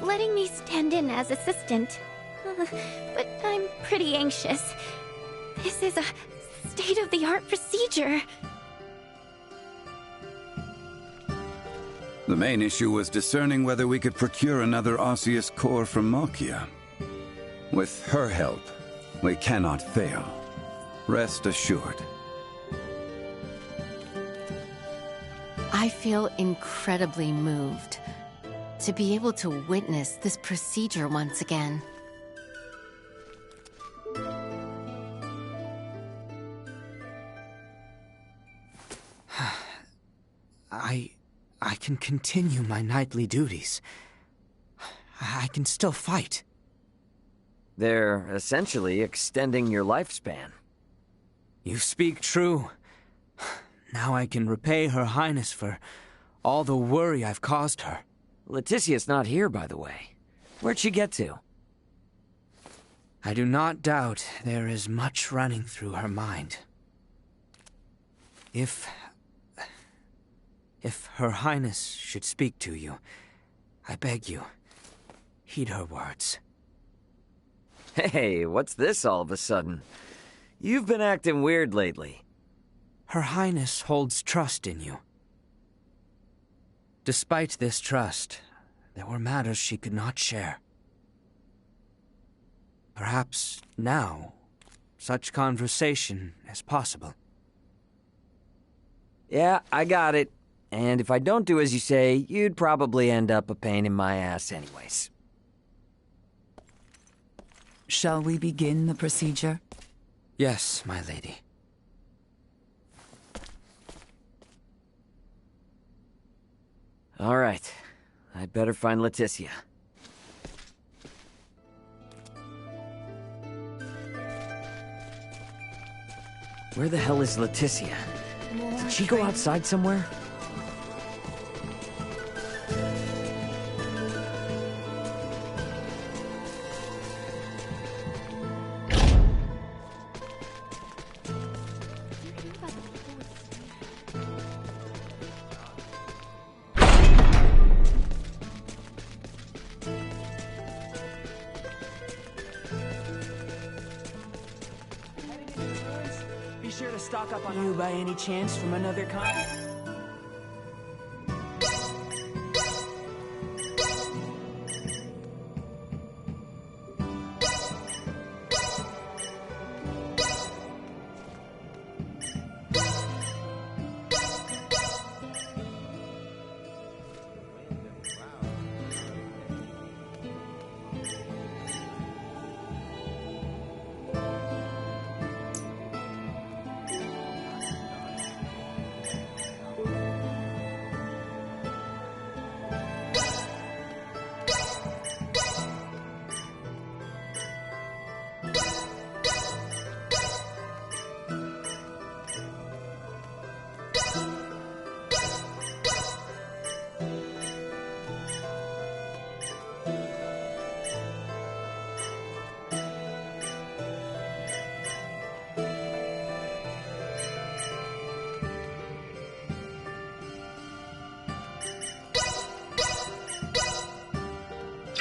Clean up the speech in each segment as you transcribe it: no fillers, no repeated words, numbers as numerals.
letting me stand in as assistant. But I'm pretty anxious. This is a state-of-the-art procedure. The main issue was discerning whether we could procure another osseous core from Makia. With her help, we cannot fail. Rest assured. I feel incredibly moved to be able to witness this procedure once again. I can continue my nightly duties. I can still fight. They're essentially extending your lifespan. You speak true. Now I can repay Her Highness for all the worry I've caused her. Leticia's not here, by the way. Where'd she get to? I do not doubt there is much running through her mind. If Her Highness should speak to you, I beg you, heed her words. Hey, what's this all of a sudden? You've been acting weird lately. Her Highness holds trust in you. Despite this trust, there were matters she could not share. Perhaps now, such conversation is possible. Yeah, I got it. And if I don't do as you say, you'd probably end up a pain in my ass anyways. Shall we begin the procedure? Yes, my lady. All right. I'd better find Leticia. Where the hell is Leticia? Did she go outside somewhere? Be sure to stock up on you by any chance from another continent.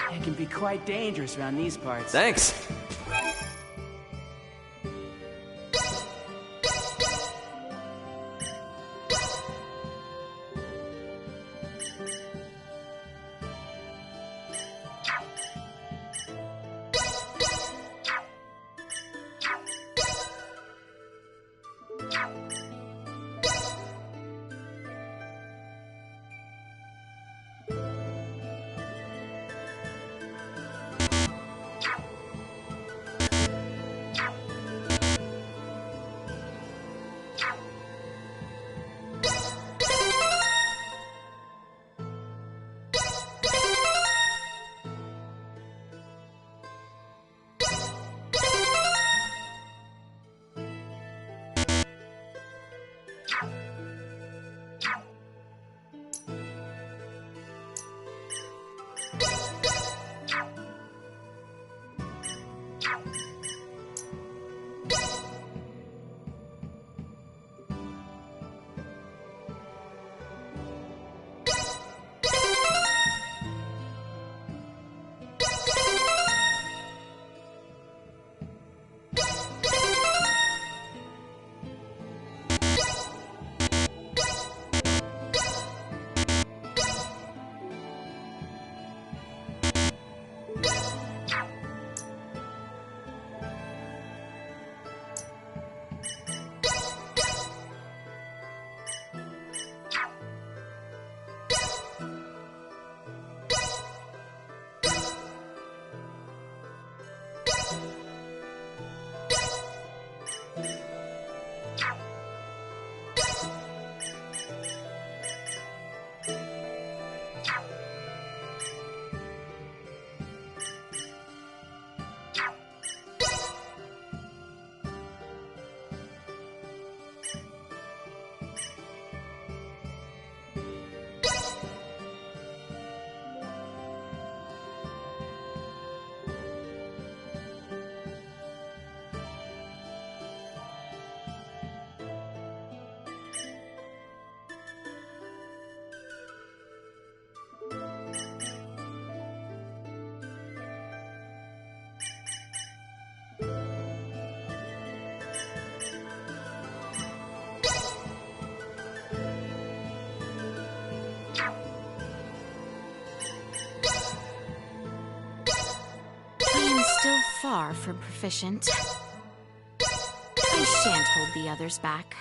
It can be quite dangerous around these parts. Thanks. far from proficient. I shan't hold the others back.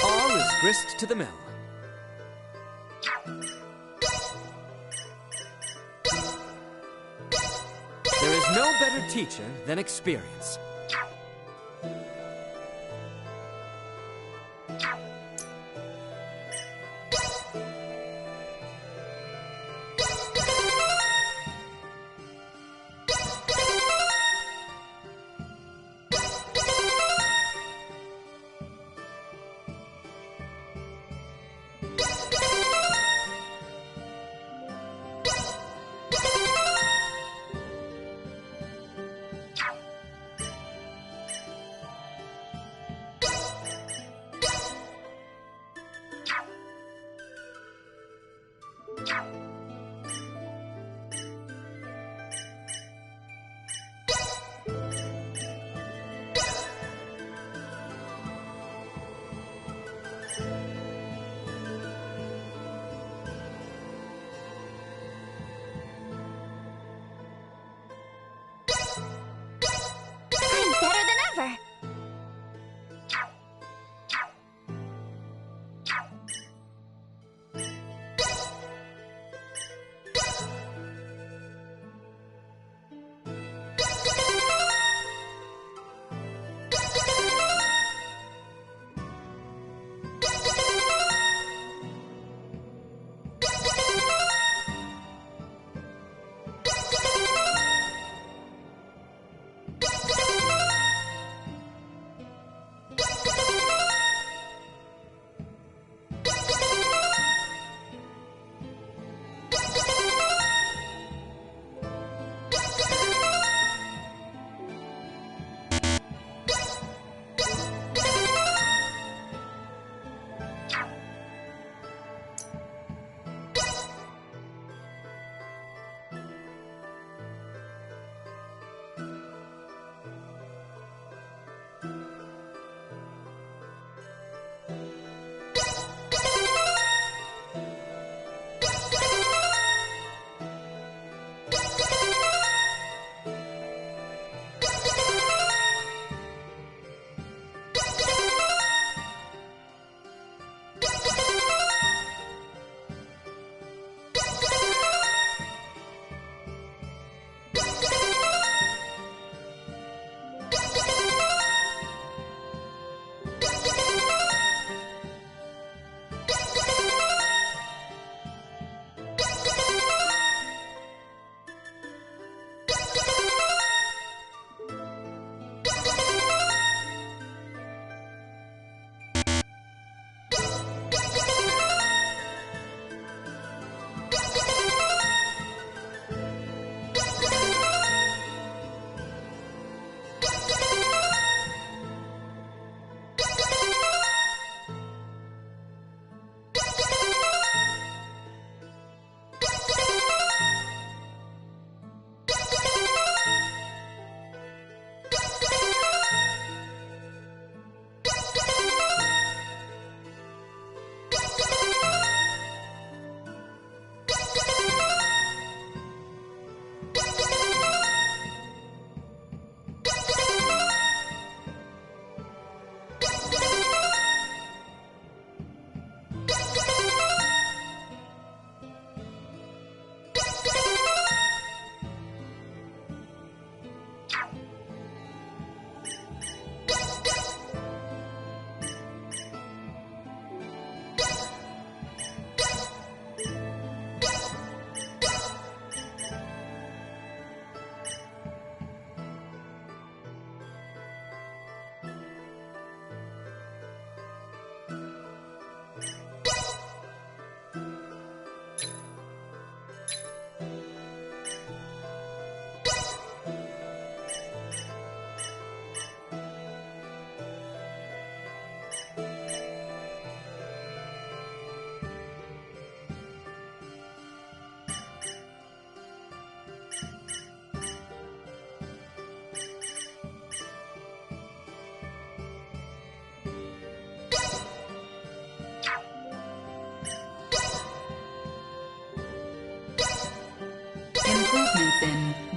All is grist to the mill. There is no better teacher than experience.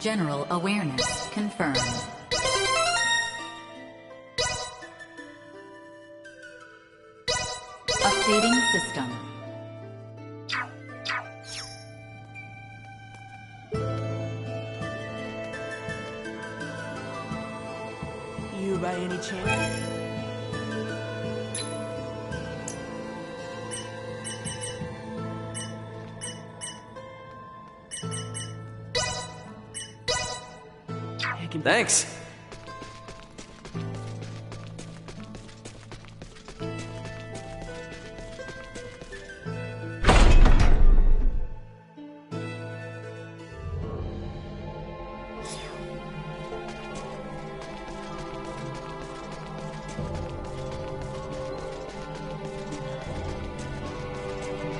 general awareness confirmed. Updating system. You by any chance? Thanks.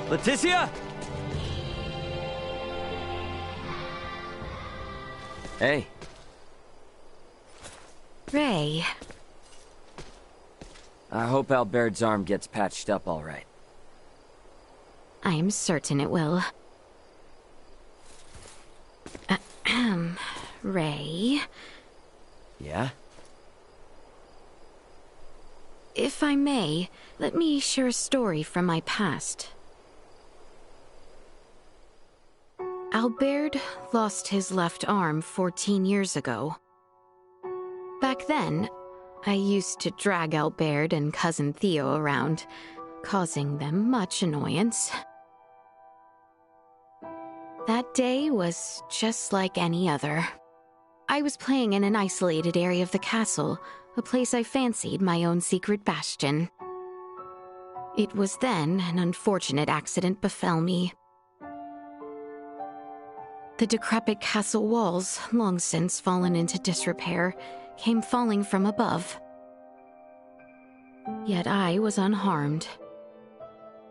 Leticia? Hey. Ray. I hope Albert's arm gets patched up all right. I am certain it will. Ray. Yeah? If I may, let me share a story from my past. Albert lost his left arm 14 years ago. Back then, I used to drag Albert and Cousin Theo around, causing them much annoyance. That day was just like any other. I was playing in an isolated area of the castle, a place I fancied my own secret bastion. It was then an unfortunate accident befell me. The decrepit castle walls, long since fallen into disrepair, came falling from above. Yet I was unharmed.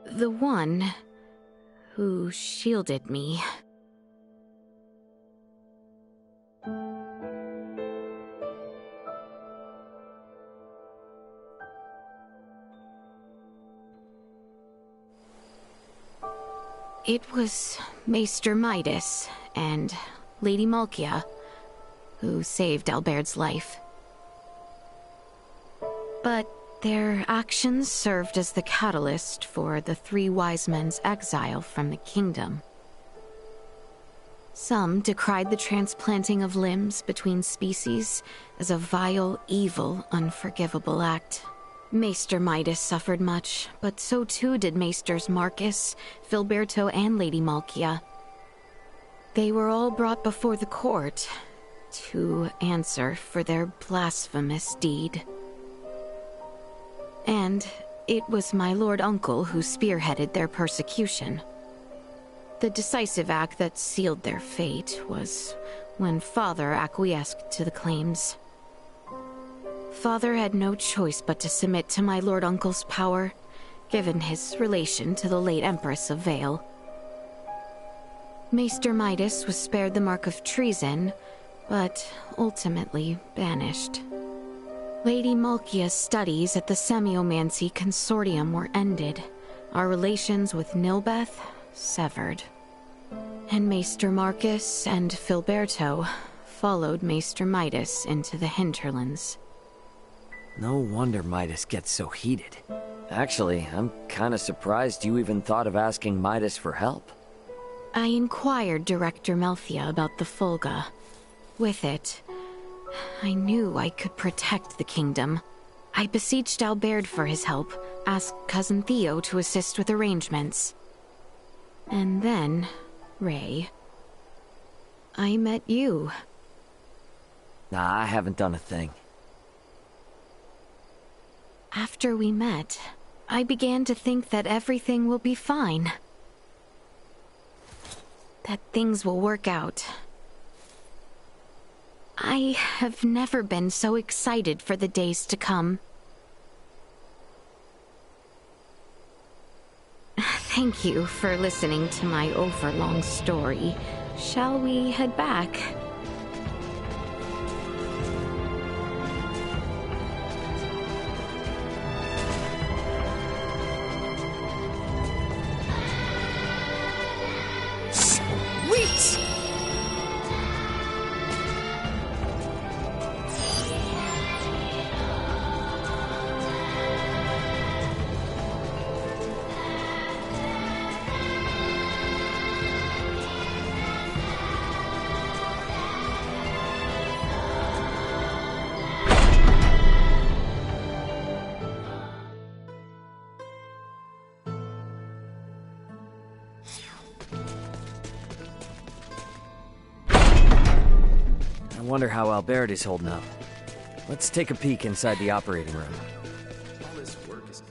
The one who shielded me. It was Maester Midas and Lady Malkia who saved Albert's life. But their actions served as the catalyst for the three wise men's exile from the kingdom. Some decried the transplanting of limbs between species as a vile, evil, unforgivable act. Maester Midas suffered much, but so too did Maesters Marcus, Filberto, and Lady Malkia. They were all brought before the court to answer for their blasphemous deed. And it was my Lord Uncle who spearheaded their persecution. The decisive act that sealed their fate was when Father acquiesced to the claims. Father had no choice but to submit to my Lord Uncle's power, given his relation to the late Empress of Vale. Maester Midas was spared the mark of treason, but ultimately banished. Lady Malkia's studies at the Semiomancy Consortium were ended, our relations with Nilbeth severed. And Maester Marcus and Filberto followed Maester Midas into the hinterlands. No wonder Midas gets so heated. Actually, I'm kinda surprised you even thought of asking Midas for help. I inquired Director Melthia about the Fulga. With it, I knew I could protect the kingdom. I beseeched Albert for his help, asked Cousin Theo to assist with arrangements. And then, Ray, I met you. Nah, I haven't done a thing. After we met, I began to think that everything will be fine. That things will work out. I have never been so excited for the days to come. Thank you for listening to my overlong story. Shall we head back? Sweet! wonder how Albert is holding up. Let's take a peek inside the operating room. All this work is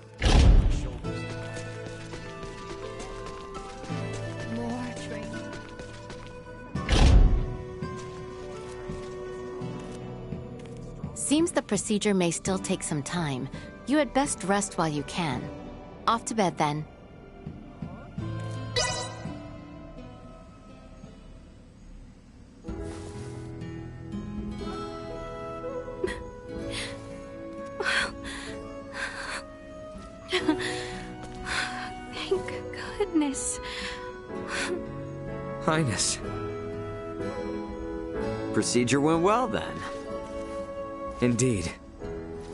More training. Seems the procedure may still take some time. You had best rest while you can. Off to bed, then. Thank goodness. Highness. Procedure went well, then. Indeed.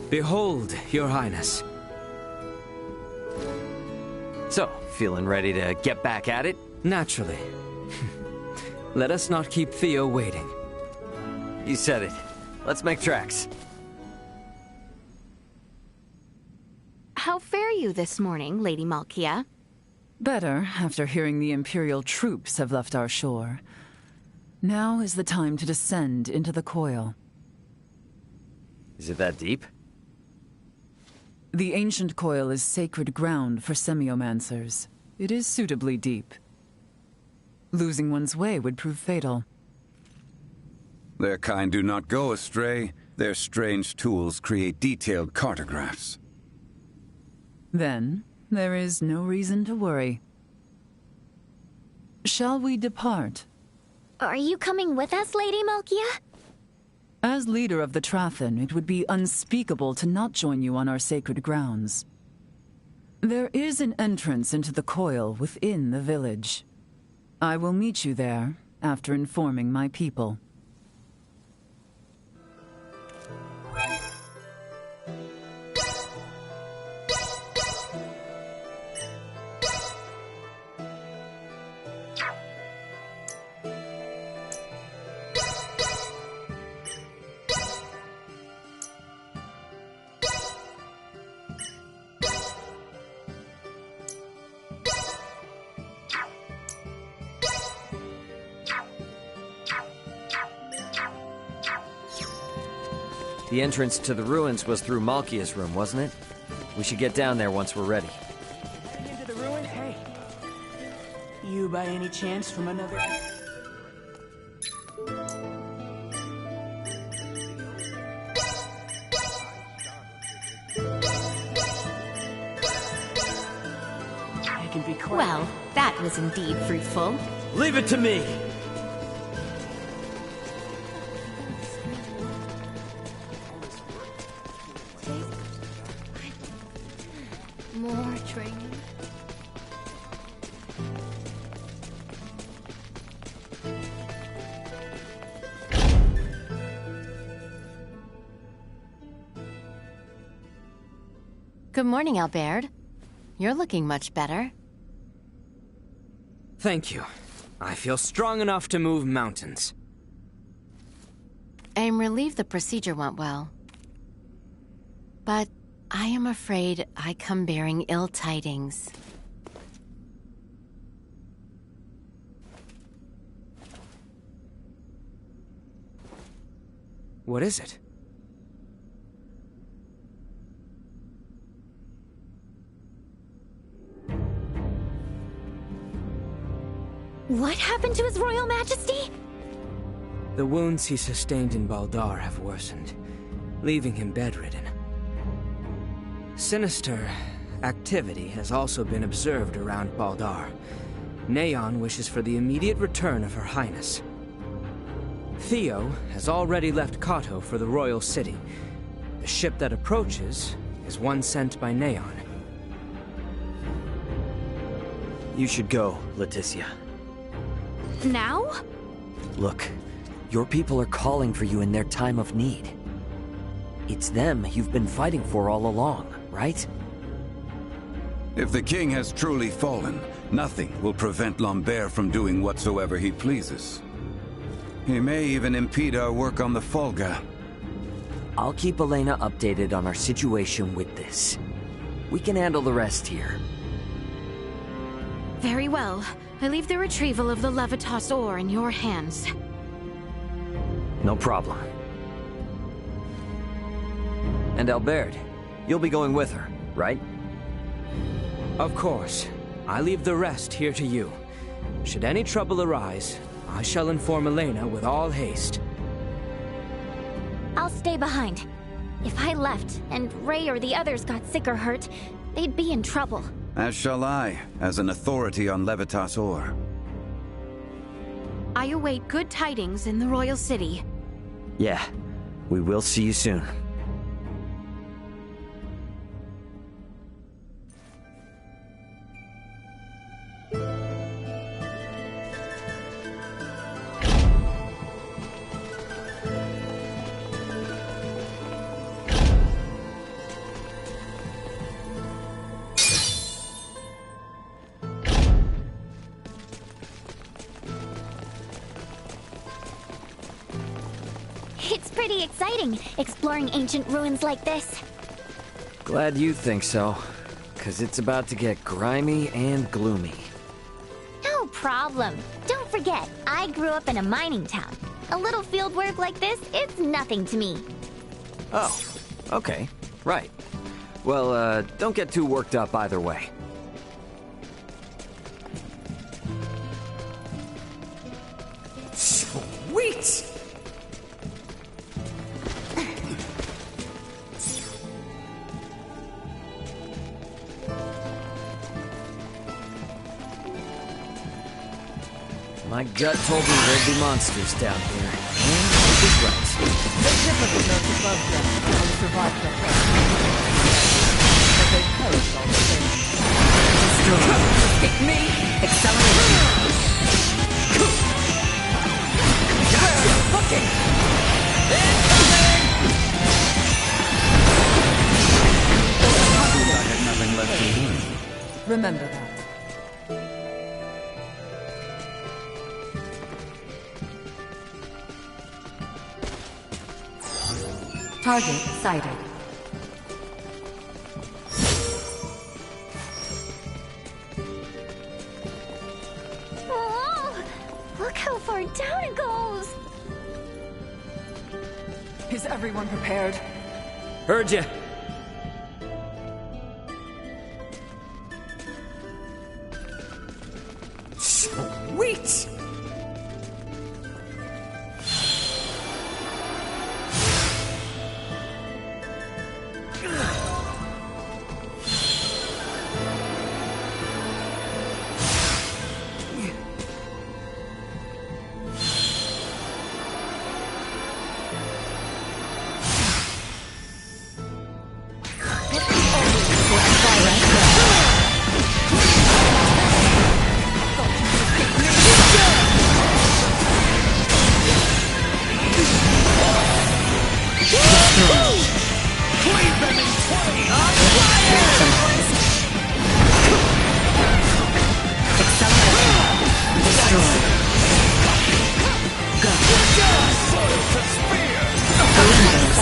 Behold, Your Highness. So, feeling ready to get back at it? Naturally. Let us not keep Theo waiting. You said it. Let's make tracks. How fare you this morning, Lady Malkia? Better after hearing the Imperial troops have left our shore. Now is the time to descend into the coil. Is it that deep? The ancient coil is sacred ground for semiomancers. It is suitably deep. Losing one's way would prove fatal. Their kind do not go astray. Their strange tools create detailed cartographs. Then, there is no reason to worry. Shall we depart? Are you coming with us, Lady Malkia? As leader of the Trathen, it would be unspeakable to not join you on our sacred grounds. There is an entrance into the coil within the village. I will meet you there after informing my people. The entrance to the ruins was through Malkia's room, wasn't it? We should get down there once we're ready. into the ruin. Hey, you by any chance from another? I can be quiet. Well, that was indeed fruitful. Leave it to me! More training. Good morning, Albert. You're looking much better. Thank you. I feel strong enough to move mountains. I'm relieved the procedure went well. But I am afraid I come bearing ill tidings. What is it? What happened to His Royal Majesty? The wounds he sustained in Baldar have worsened, leaving him bedridden. Sinister activity has also been observed around Baldar. Neon wishes for the immediate return of Her Highness. Theo has already left Kato for the royal city. The ship that approaches is one sent by Neon. You should go, Leticia. Now? Look, your people are calling for you in their time of need. It's them you've been fighting for all along, right? If the king has truly fallen, nothing will prevent Lambert from doing whatsoever he pleases. He may even impede our work on the Folga. I'll keep Elena updated on our situation with this. We can handle the rest here. Very well. I leave the retrieval of the Levitas ore in your hands. No problem. And Albert, you'll be going with her, right? Of course. I leave the rest here to you. Should any trouble arise, I shall inform Elena with all haste. I'll stay behind. If I left, and Ray or the others got sick or hurt, they'd be in trouble. As shall I, as an authority on Levitas ore. I await good tidings in the Royal City. Yeah, we will see you soon. It's pretty exciting, exploring ancient ruins like this. Glad you think so, 'cause it's about to get grimy and gloomy. No problem. Don't forget, I grew up in a mining town. A little field work like this, it's nothing to me. Oh, okay. Right. Well, don't get too worked up either way. Sweet! My gut told me there'd be monsters down here. And it was right. The typical notes above them will survive the fate. But they perish all the same. Pick me! Acceleration! Gotcha! Looking! I had nothing left to learn. Remember that. Target sighted. Oh, look how far down it goes. Is everyone prepared? Heard ya. Sweet!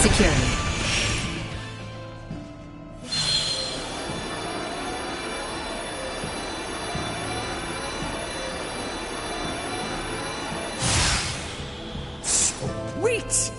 Security. Sweet!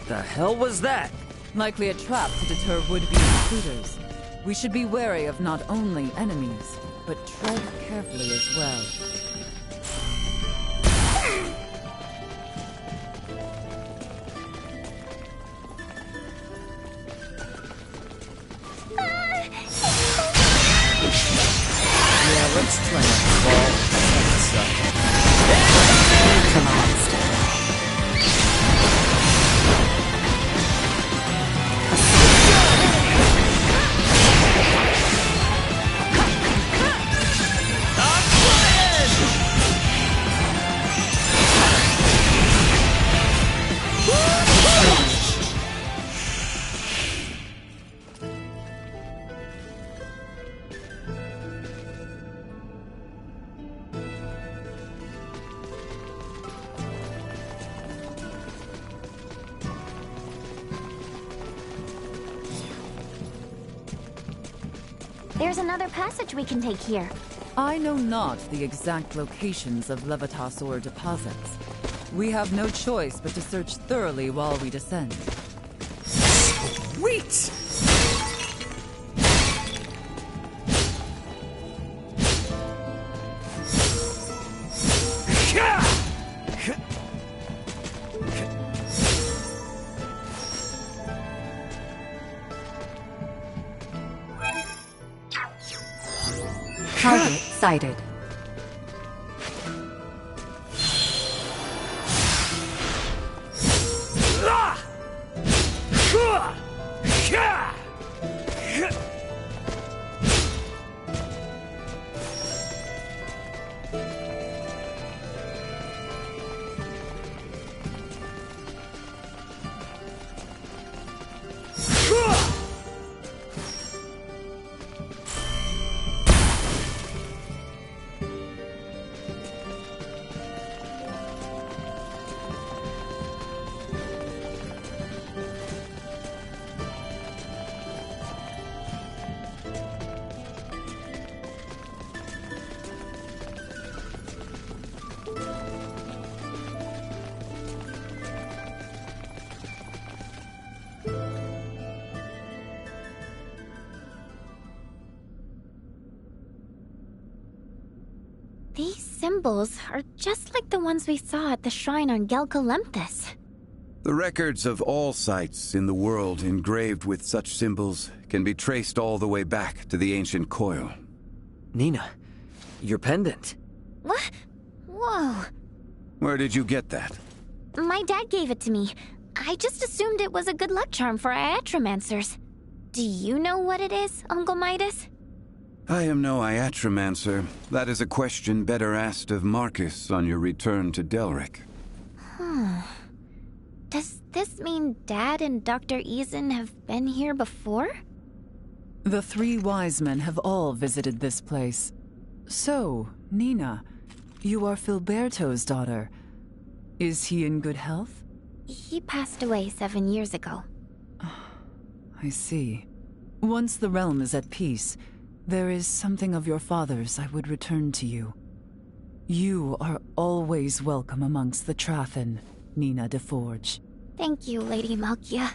The hell was that? Likely a trap to deter would-be intruders. We should be wary of not only enemies, but tread carefully as well. Yeah, let's try not to fall. Neutralized. There's another passage we can take here. I know not the exact locations of Levitas ore deposits. We have no choice but to search thoroughly while we descend. Wait! Target sighted. These symbols are just like the ones we saw at the shrine on Gelkalemthus. The records of all sites in the world engraved with such symbols can be traced all the way back to the ancient coil. Nina, your pendant. What? Whoa. Where did you get that? My dad gave it to me. I just assumed it was a good luck charm for iatromancers. Do you know what it is, Uncle Midas? I am no iatromancer. That is a question better asked of Marcus on your return to Delric. Does this mean Dad and Dr. Eason have been here before? The three wise men have all visited this place. So, Nina, you are Filberto's daughter. Is he in good health? He passed away 7 years ago. I see. Once the realm is at peace, there is something of your father's I would return to you. You are always welcome amongst the Trathen, Nina de Forge. Thank you, Lady Malkia.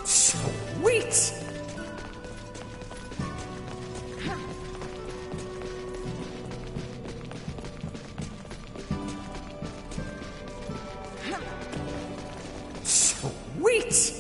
Sweet! Sweet!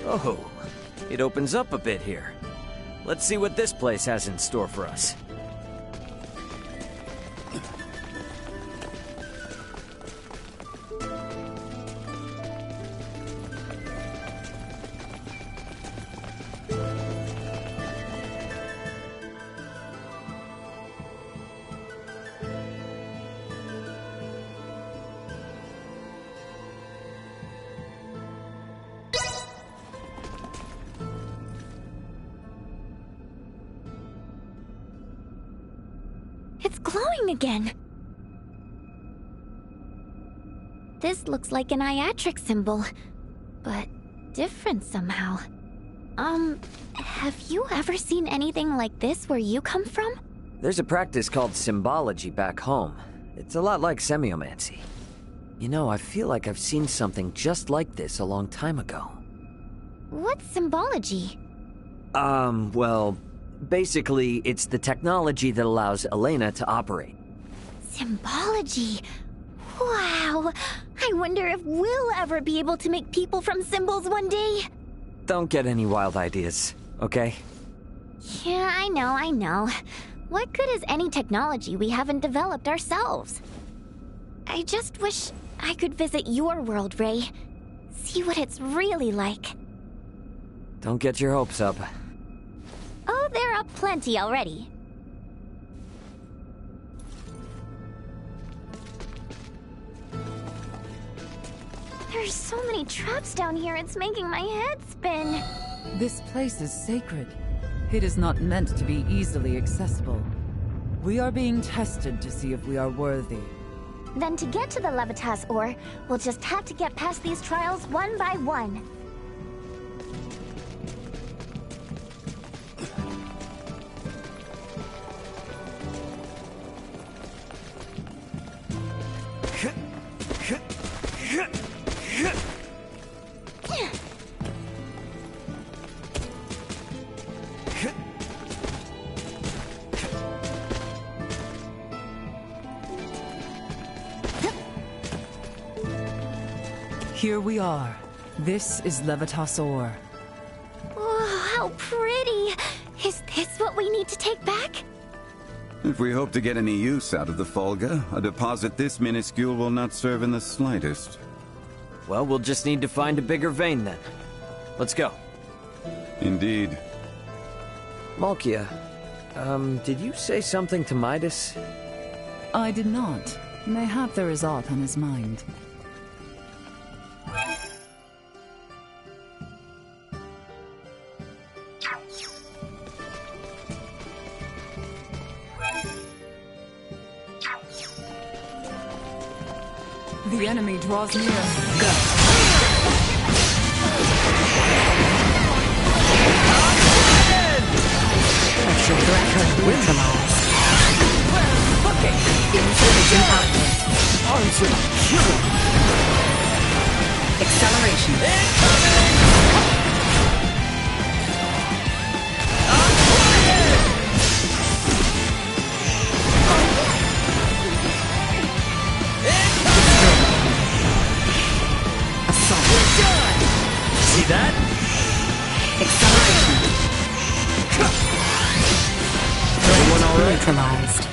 Oh, it opens up a bit here. Let's see what this place has in store for us. glowing again. This looks like an iatric symbol, but different somehow. Have you ever seen anything like this where you come from? There's a practice called symbology back home. It's a lot like semiomancy. You know, I feel like I've seen something just like this a long time ago. What's symbology? Well, basically, it's the technology that allows Elena to operate. Symbology? Wow! I wonder if we'll ever be able to make people from symbols one day. Don't get any wild ideas, okay? Yeah, I know. What good is any technology we haven't developed ourselves? I just wish I could visit your world, Ray. See what it's really like. Don't get your hopes up. Oh, they're up plenty already. There's so many traps down here, it's making my head spin. This place is sacred. It is not meant to be easily accessible. We are being tested to see if we are worthy. Then to get to the Levitas ore, we'll just have to get past these trials one by one. Here we are. This is Levitas ore. Oh, how pretty! Is this what we need to take back? If we hope to get any use out of the Folga, a deposit this minuscule will not serve in the slightest. Well, we'll just need to find a bigger vein then. Let's go. Indeed. Malkia, did you say something to Midas? I did not. Mayhap there is aught on his mind. The enemy draws near. Go. Special threat neutralized. Infusion output. Acceleration. See that? Acceleration. Everyone all right? Neutralized.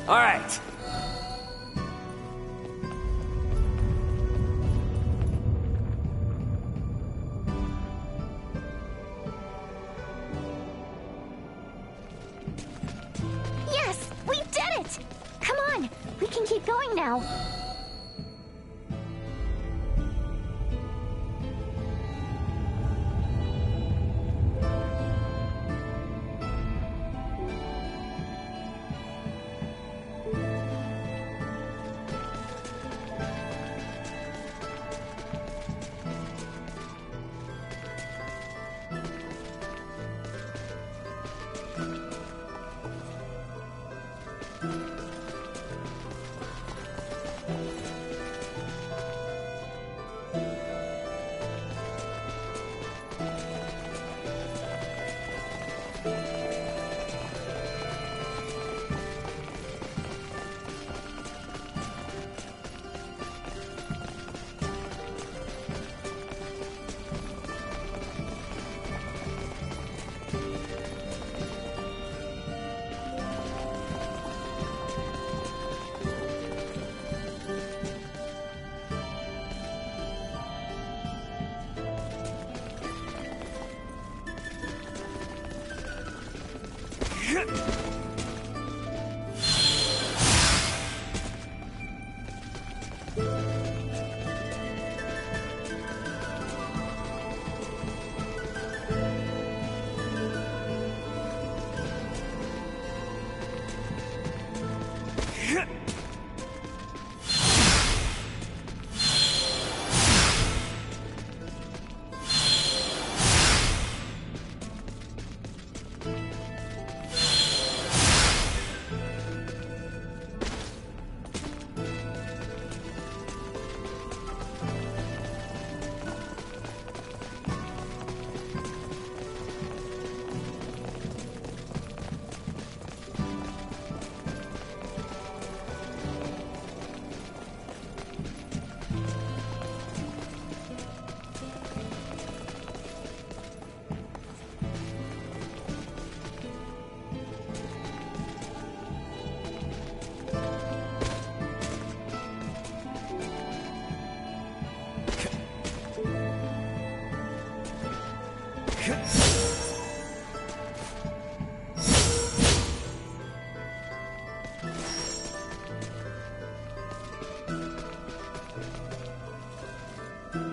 All right. Yes, we did it! Come on, we can keep going now.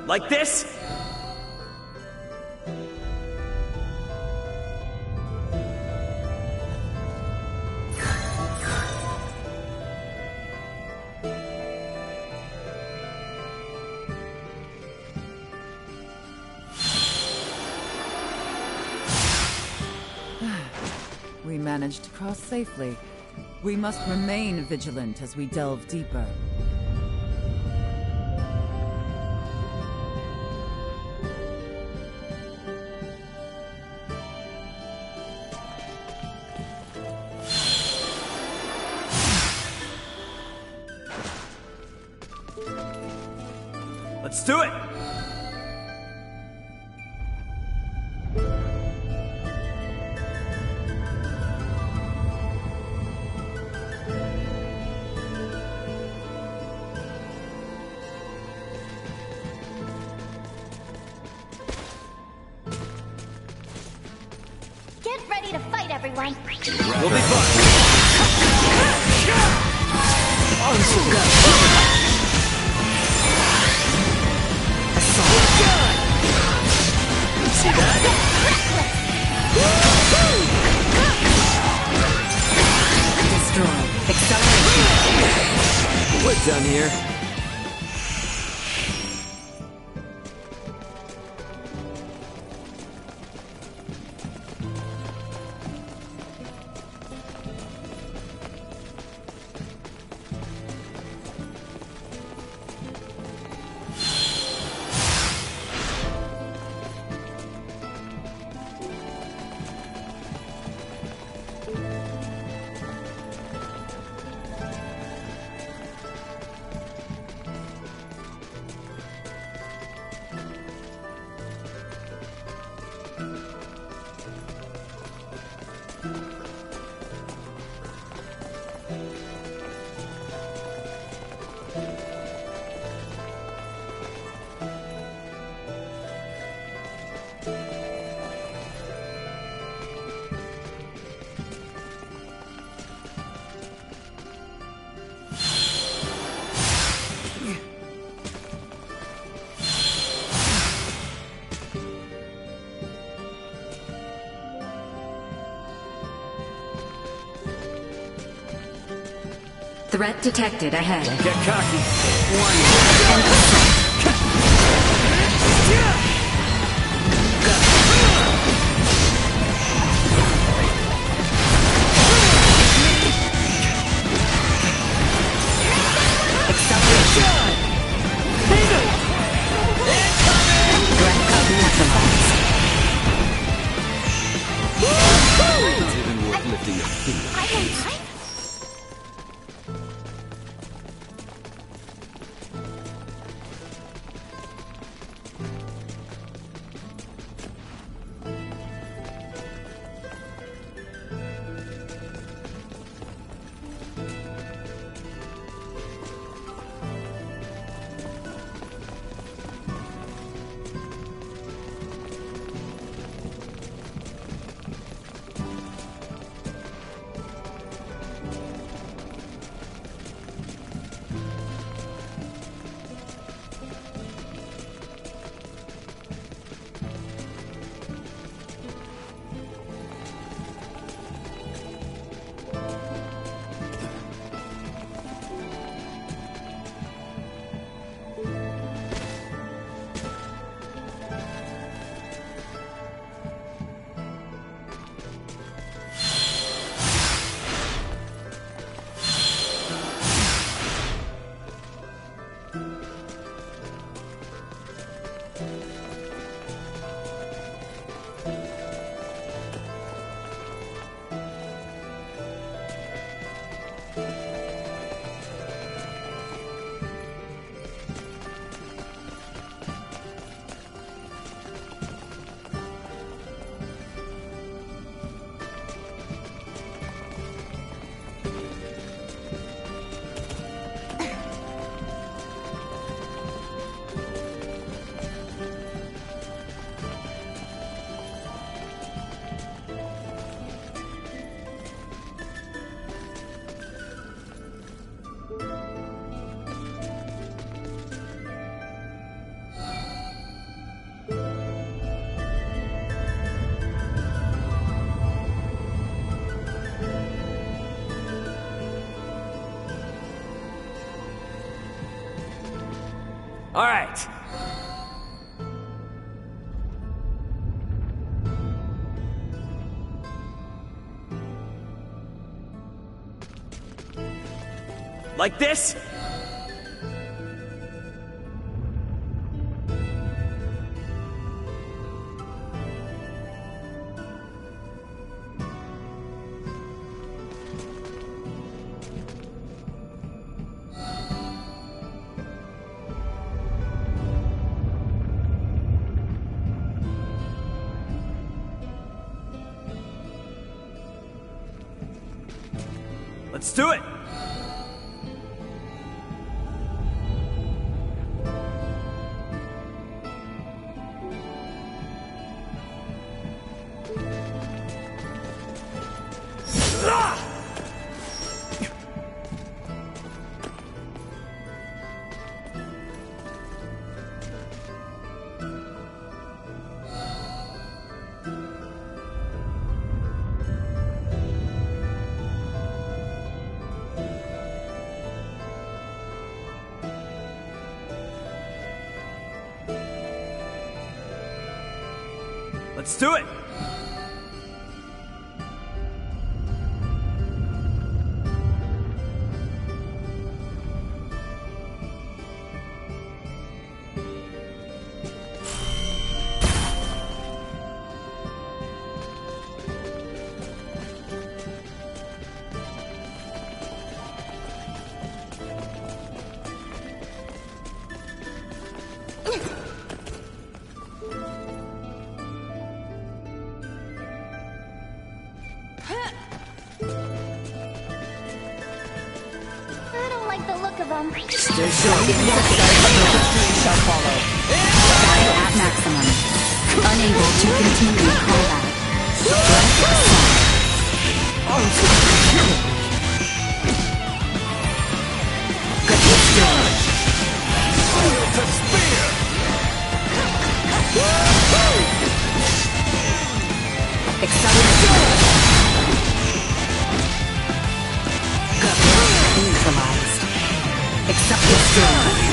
Like this? We managed to cross safely. We must remain vigilant as we delve deeper. Let's do it! Get ready to fight, everyone! We'll be fine! See that? Destroy. Acceleration. We're done here. Threat detected ahead. Get cocky. It's even worth lifting a finger. I can type? All right. Like this? Let's do it! Let's do it! I don't like the look of them. Stay sharp. Victory shall follow. Battery at maximum. Unable to continue combat. Spear to spear! Accelerate. Neutralized. Accept destroy.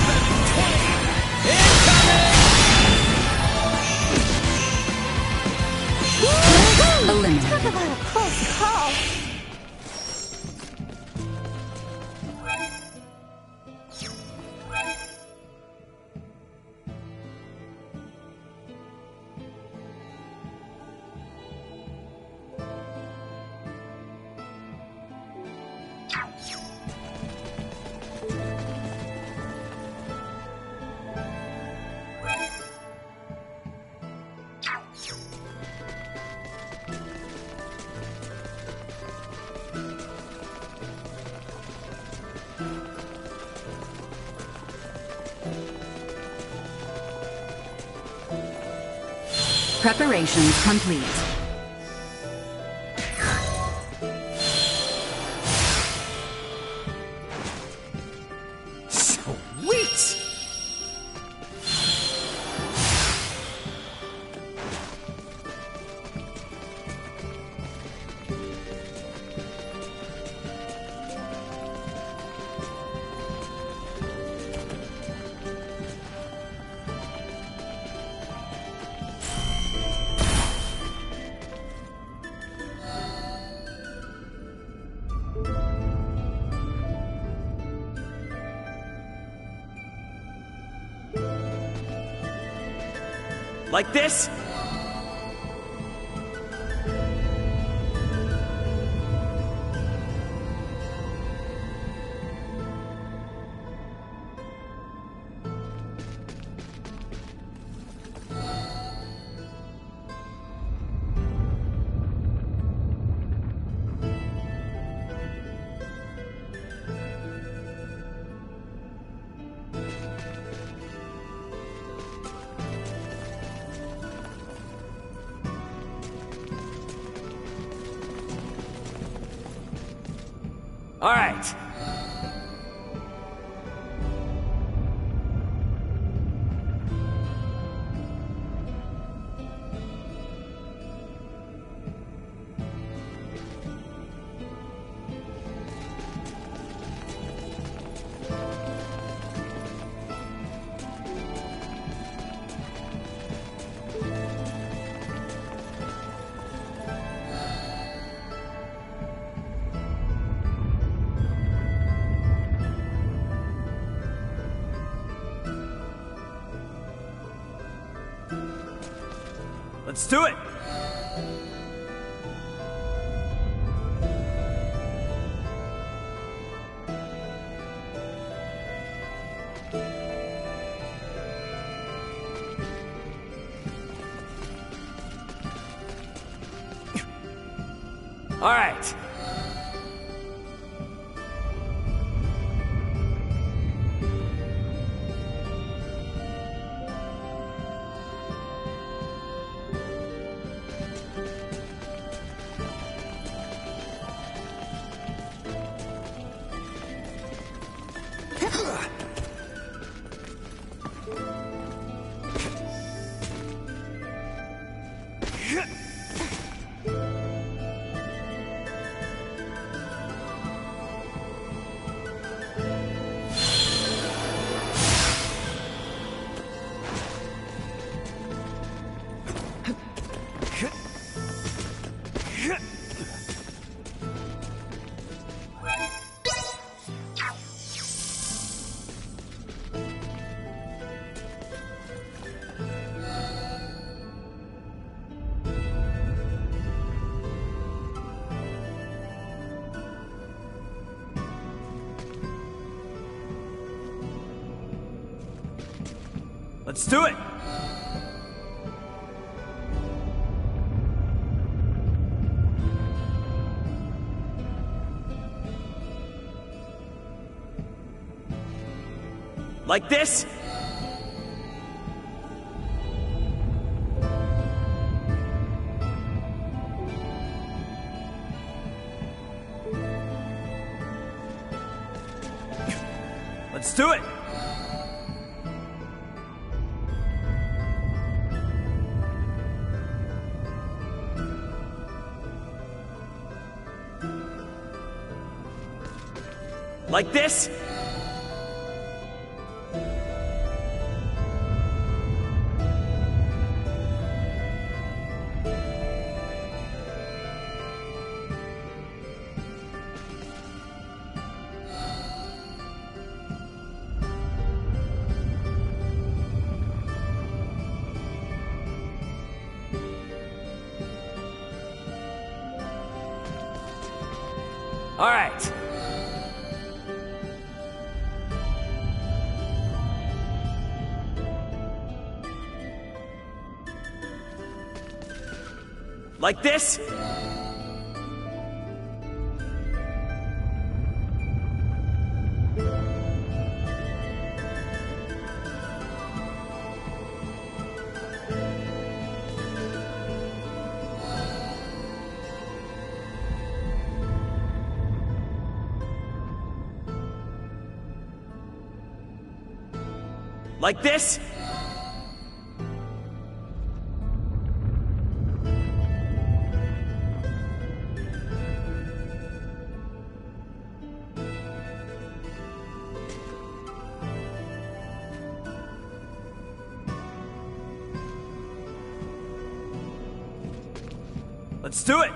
Eliminate. Talk about a close call. Preparations complete. Sweet! Like this? All right. Let's do it! All right. Let's do it! Like this? Let's do it! Like this? All right. Like this? Like this? Let's do it!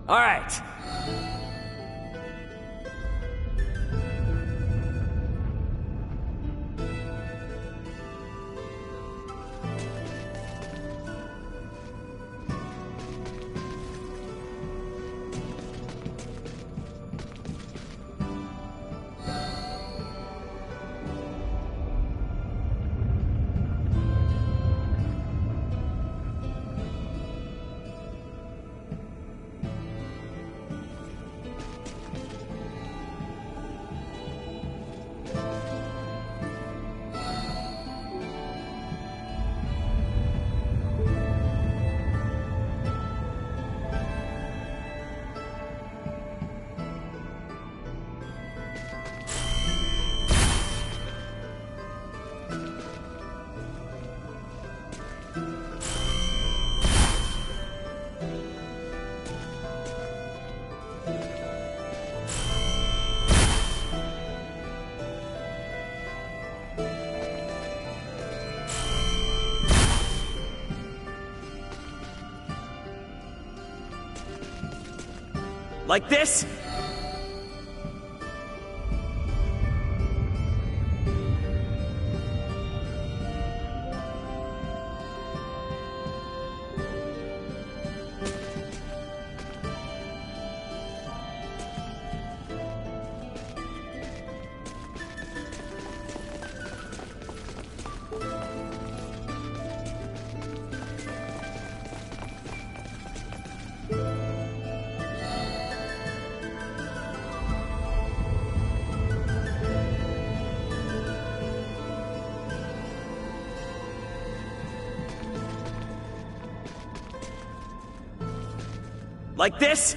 All right. Like this? Like this?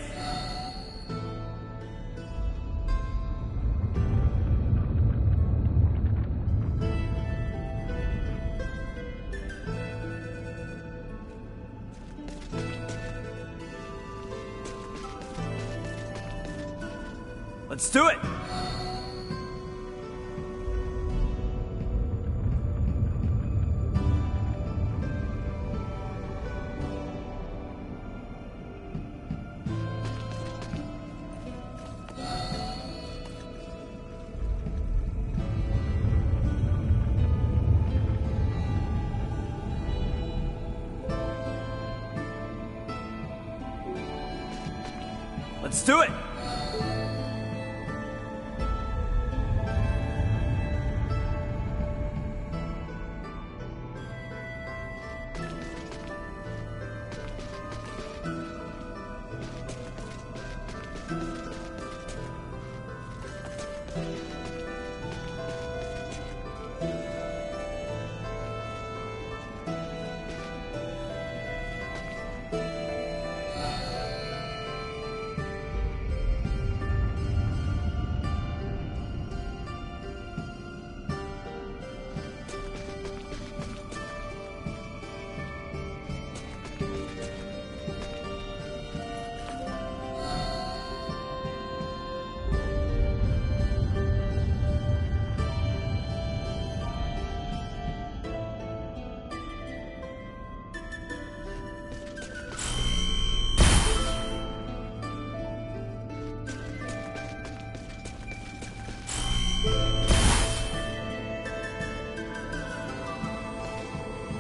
Let's do it! Let's do it!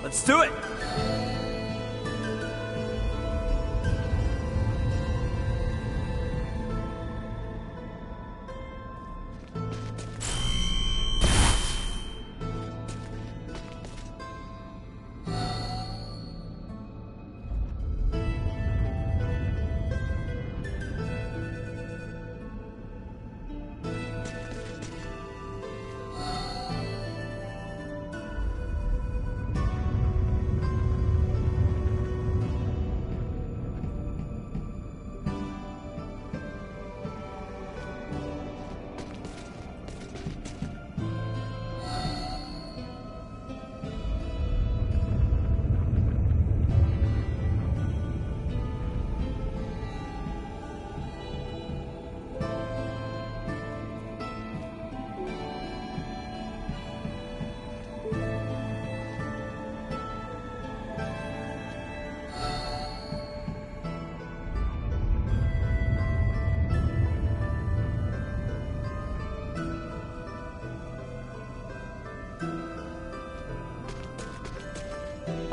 Let's do it!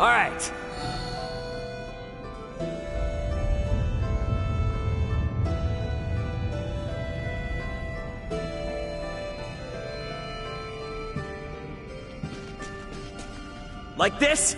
All right. Like this?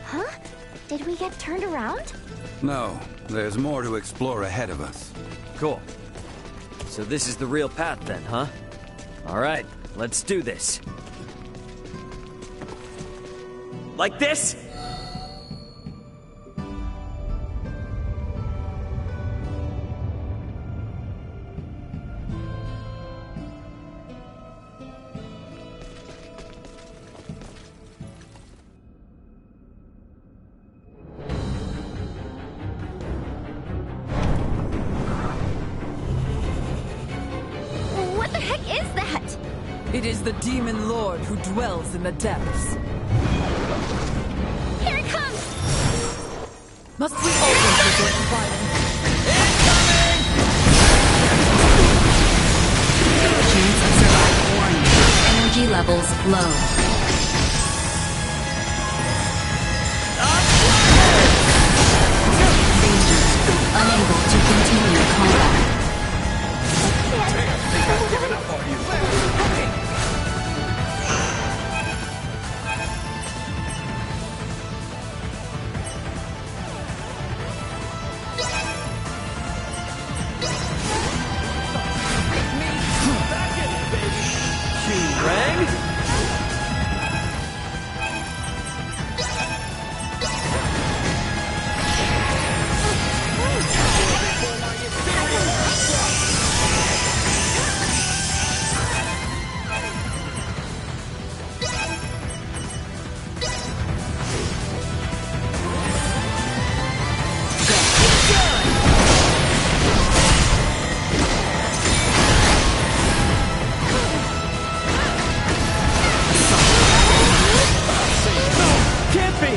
Huh? Did we get turned around? No, there's more to explore ahead of us. Cool. So this is the real path then, huh? All right, let's do this. Like this? What the heck is that? It is the demon lord who dwells in the depths. Here it comes! Must we always resort to violence? Chance of survival warning. Energy levels low. Danger. Unable to continue combat. Rang? Can't be!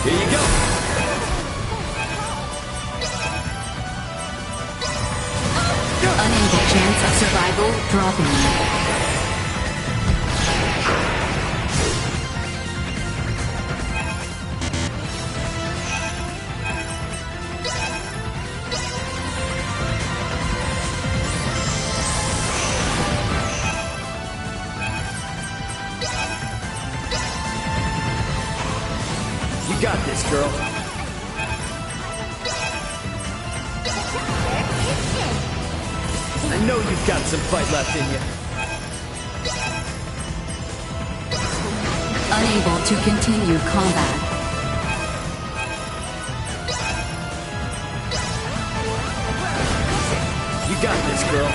Here you go! Unable chance of survival dropping. You got this, girl. I know you've got some fight left in you. Unable to continue combat. You got this, girl.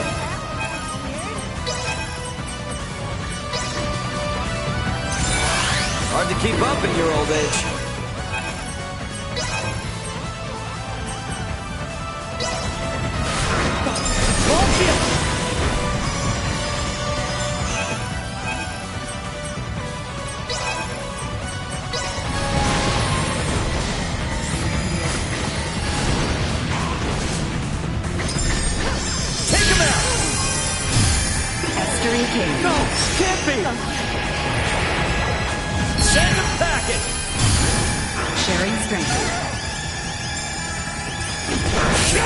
Hard to keep up in your old age. History King. No, can't be! Send a packet! Sharing strength. Power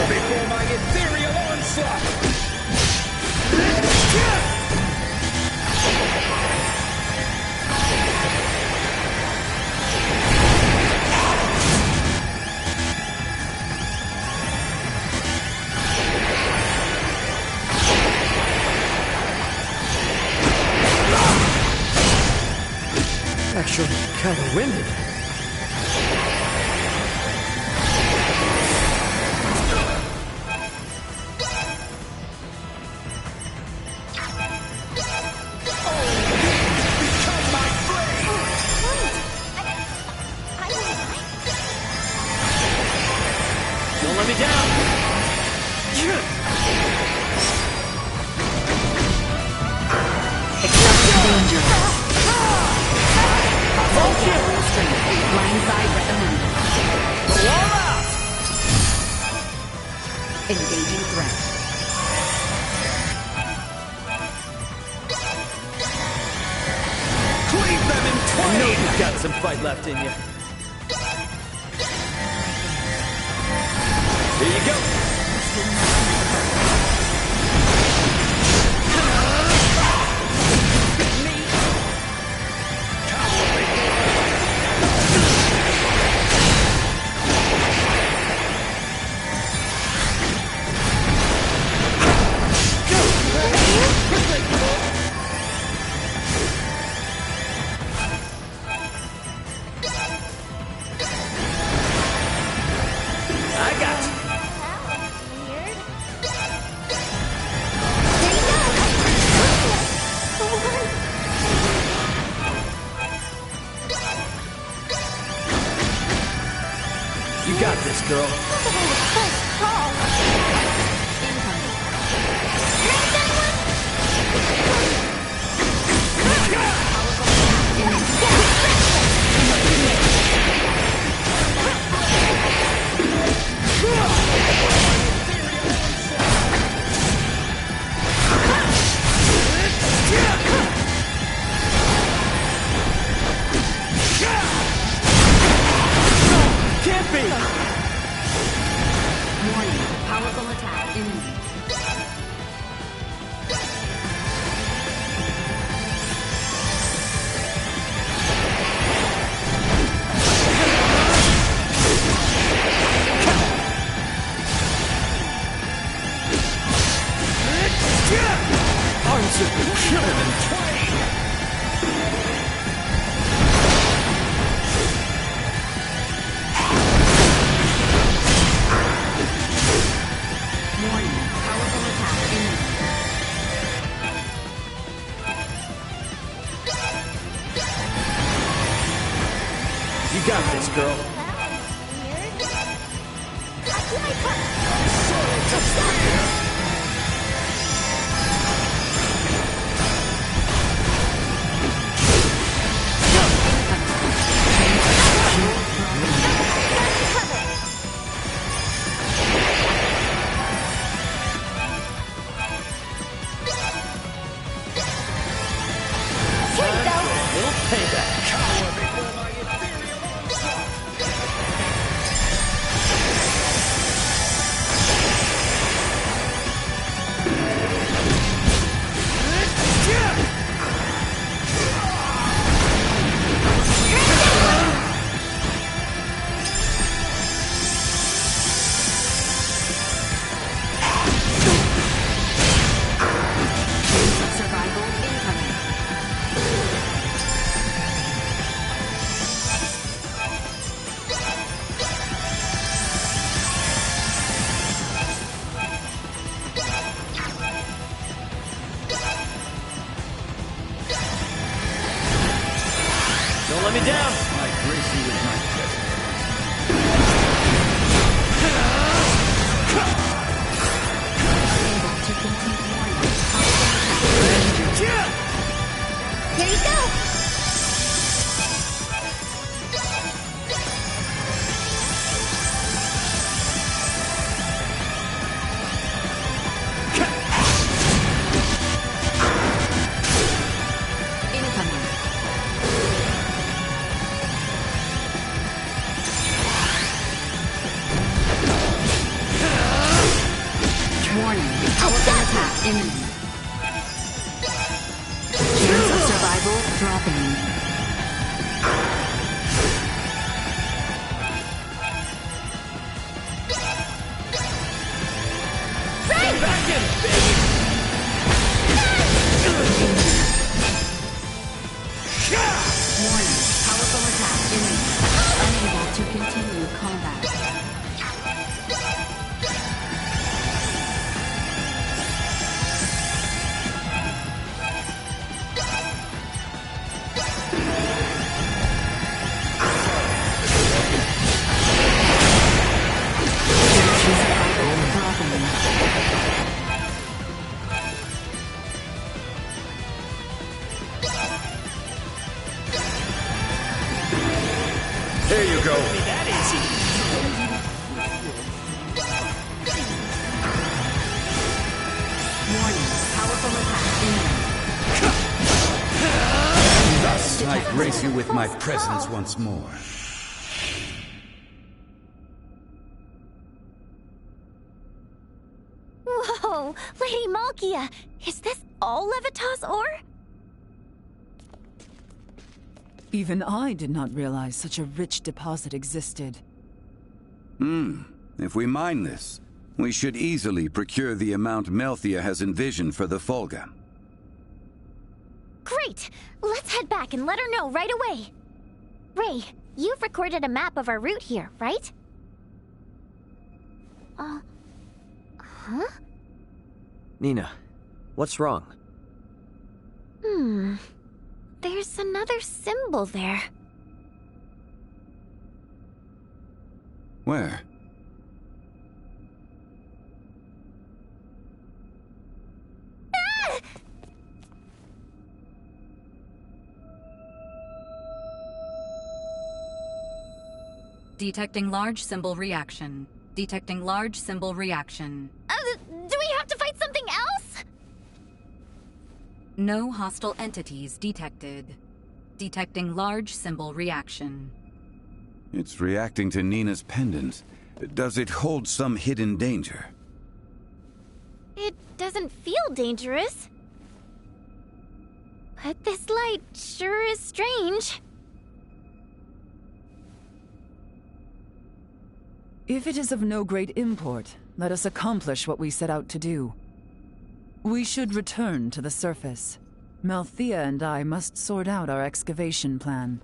before my ethereal onslaught! Actually, kinda winded. Don't let me down! Blindside recommended. Blow out! Engaging threat. Cleave them in I twain! know you've got some fight left in you. Here you go! I got you! You got this, girl. Can't be! Warning. Powerful attack imminent. Arms have been killing in twain! Warning. Powerful attack imminent. You got this, girl. Little payback. Power before my ethereal onslaught! Survival incoming. Don't let me down! I grace you with my presence. Here you go! dropping. Back in, baby! Warning, powerful attack imminent. Unable to continue combat. There you go. That easy. Warning, powerful attack imminent. Thus, I grace you with my presence once more. Whoa, Lady Malkia! Is this all Levitas ore? Even I did not realize such a rich deposit existed. If we mine this, we should easily procure the amount Melthia has envisioned for the Folga. Great! Let's head back and let her know right away. Ray, you've recorded a map of our route here, right? Huh? Nina, what's wrong? There's another symbol there. Where? Detecting large symbol reaction. Detecting large symbol reaction. Do we have to fight something else? No hostile entities detected. Detecting large symbol reaction. It's reacting to Nina's pendant. Does it hold some hidden danger? It doesn't feel dangerous. But this light sure is strange. If it is of no great import, let us accomplish what we set out to do. We should return to the surface. Melthia and I must sort out our excavation plan.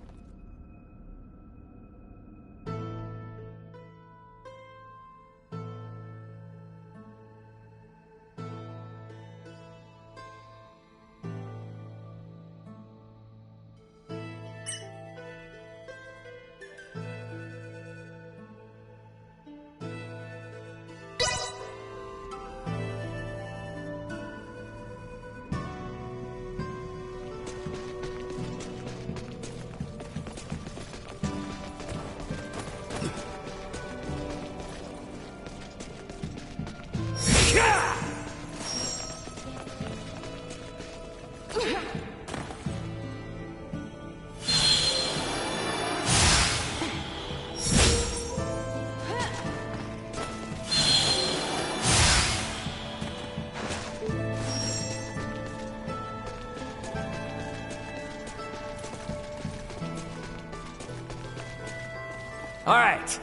All right.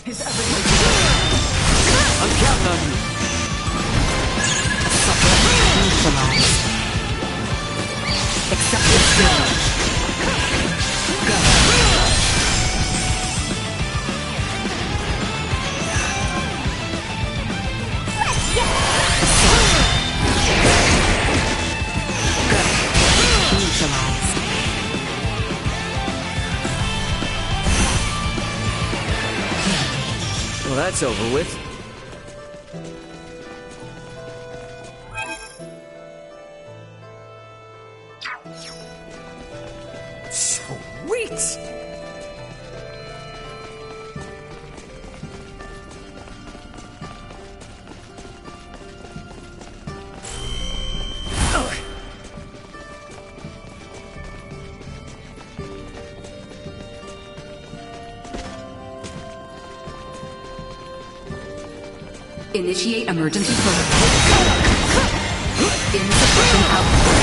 His everything. I'm counting on you. Neutralized. Accepted skill. Go. Neutralized. Well, that's over with. Sweet! Initiate emergency protocol. Insufficient output.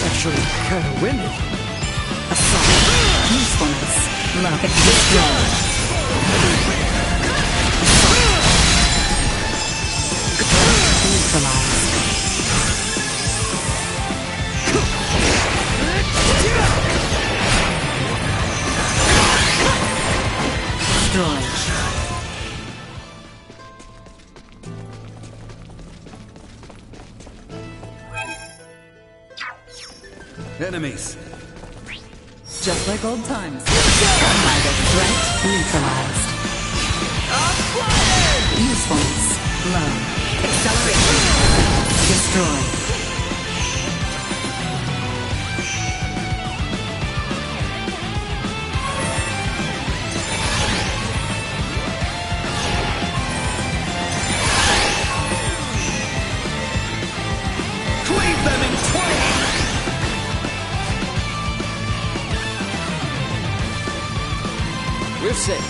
Actually, kind of windy. Assault. Usefulness. Lock it. Neutralized. Destroyed. Enemies. Just like old times. Threat neutralized. Usefulness. Low. Acceleration. Destroyed. Cleave them in twain! We're safe.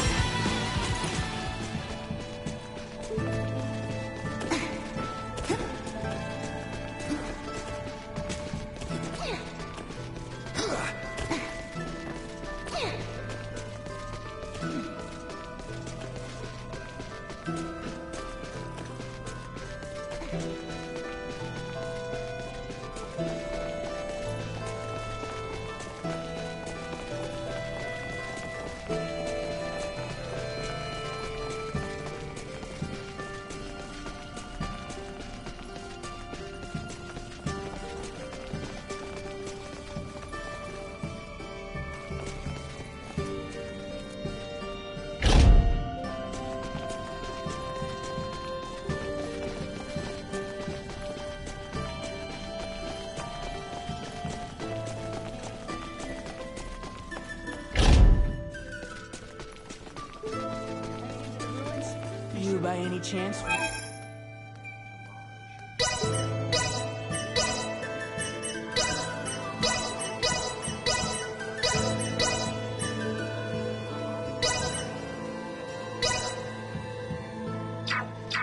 You by any chance?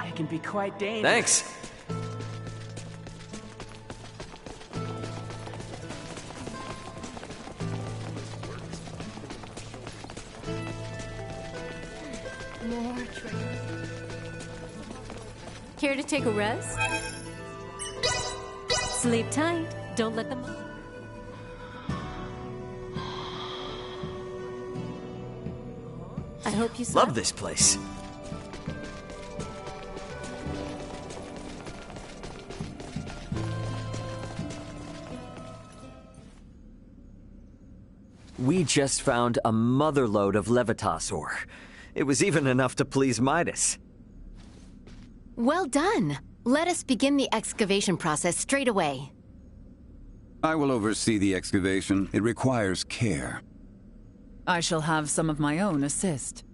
It can be quite dangerous. Thanks. Care to take a rest? Sleep tight. Don't let them... I hope you slept. Love this place. We just found a motherload of Levitas ore. It was even enough to please Midas. Well done. Let us begin the excavation process straight away. I will oversee the excavation. It requires care. I shall have some of my own assist.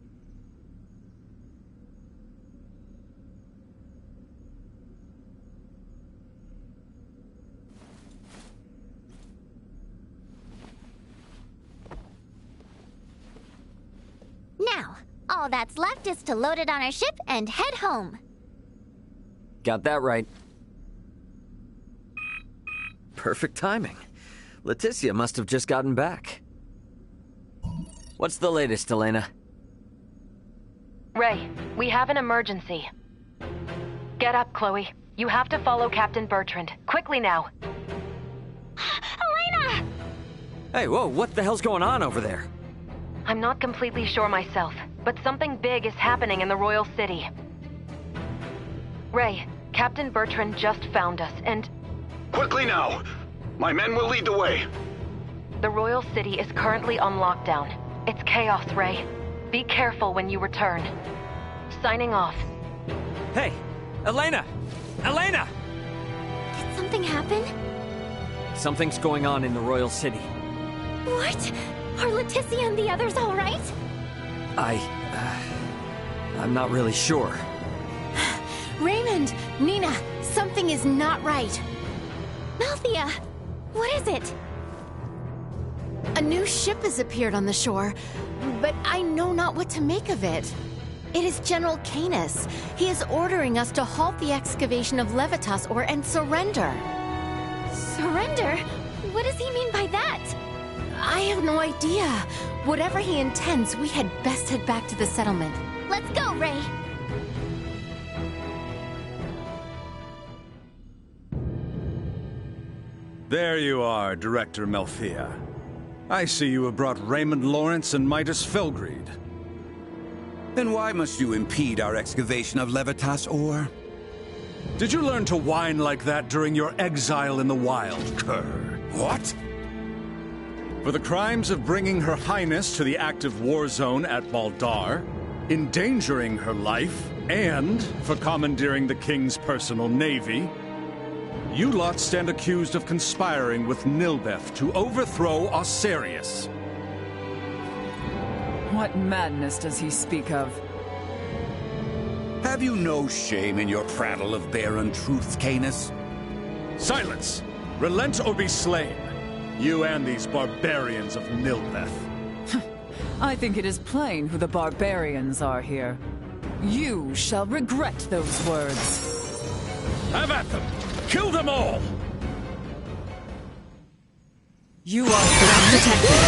Now, all that's left is to load it on our ship and head home. Got that right. Perfect timing. Leticia must have just gotten back. What's the latest, Elena? Ray, we have an emergency. Get up, Chloe. You have to follow Captain Bertrand. Quickly now. Elena! Hey, whoa, what the hell's going on over there? I'm not completely sure myself, but something big is happening in the Royal City. Ray, Captain Bertrand just found us, and... Quickly now! My men will lead the way. The Royal City is currently on lockdown. It's chaos, Ray. Be careful when you return. Signing off. Hey, Elena! Elena! Did something happen? Something's going on in the Royal City. What? Are Leticia and the others all right? I'm not really sure. Raymond! Nina! Something is not right. Malthea! What is it? A new ship has appeared on the shore, but I know not what to make of it. It is General Canis. He is ordering us to halt the excavation of Levitas and surrender. Surrender? What does he mean by that? I have no idea. Whatever he intends, we had best head back to the settlement. Let's go, Ray! There you are, Director Malthea. I see you have brought Raymond Lawrence and Midas Felgreed. Then why must you impede our excavation of Levitas ore? Did you learn to whine like that during your exile in the wild, cur? What? For the crimes of bringing Her Highness to the active war zone at Baldar, endangering her life, and for commandeering the King's personal navy, you lot stand accused of conspiring with Nilbeth to overthrow Osirius. What madness does he speak of? Have you no shame in your prattle of barren truths, Canis? Silence! Relent or be slain. You and these barbarians of Nilbeth. I think it is plain who the barbarians are here. You shall regret those words. Have at them! Kill them all! You are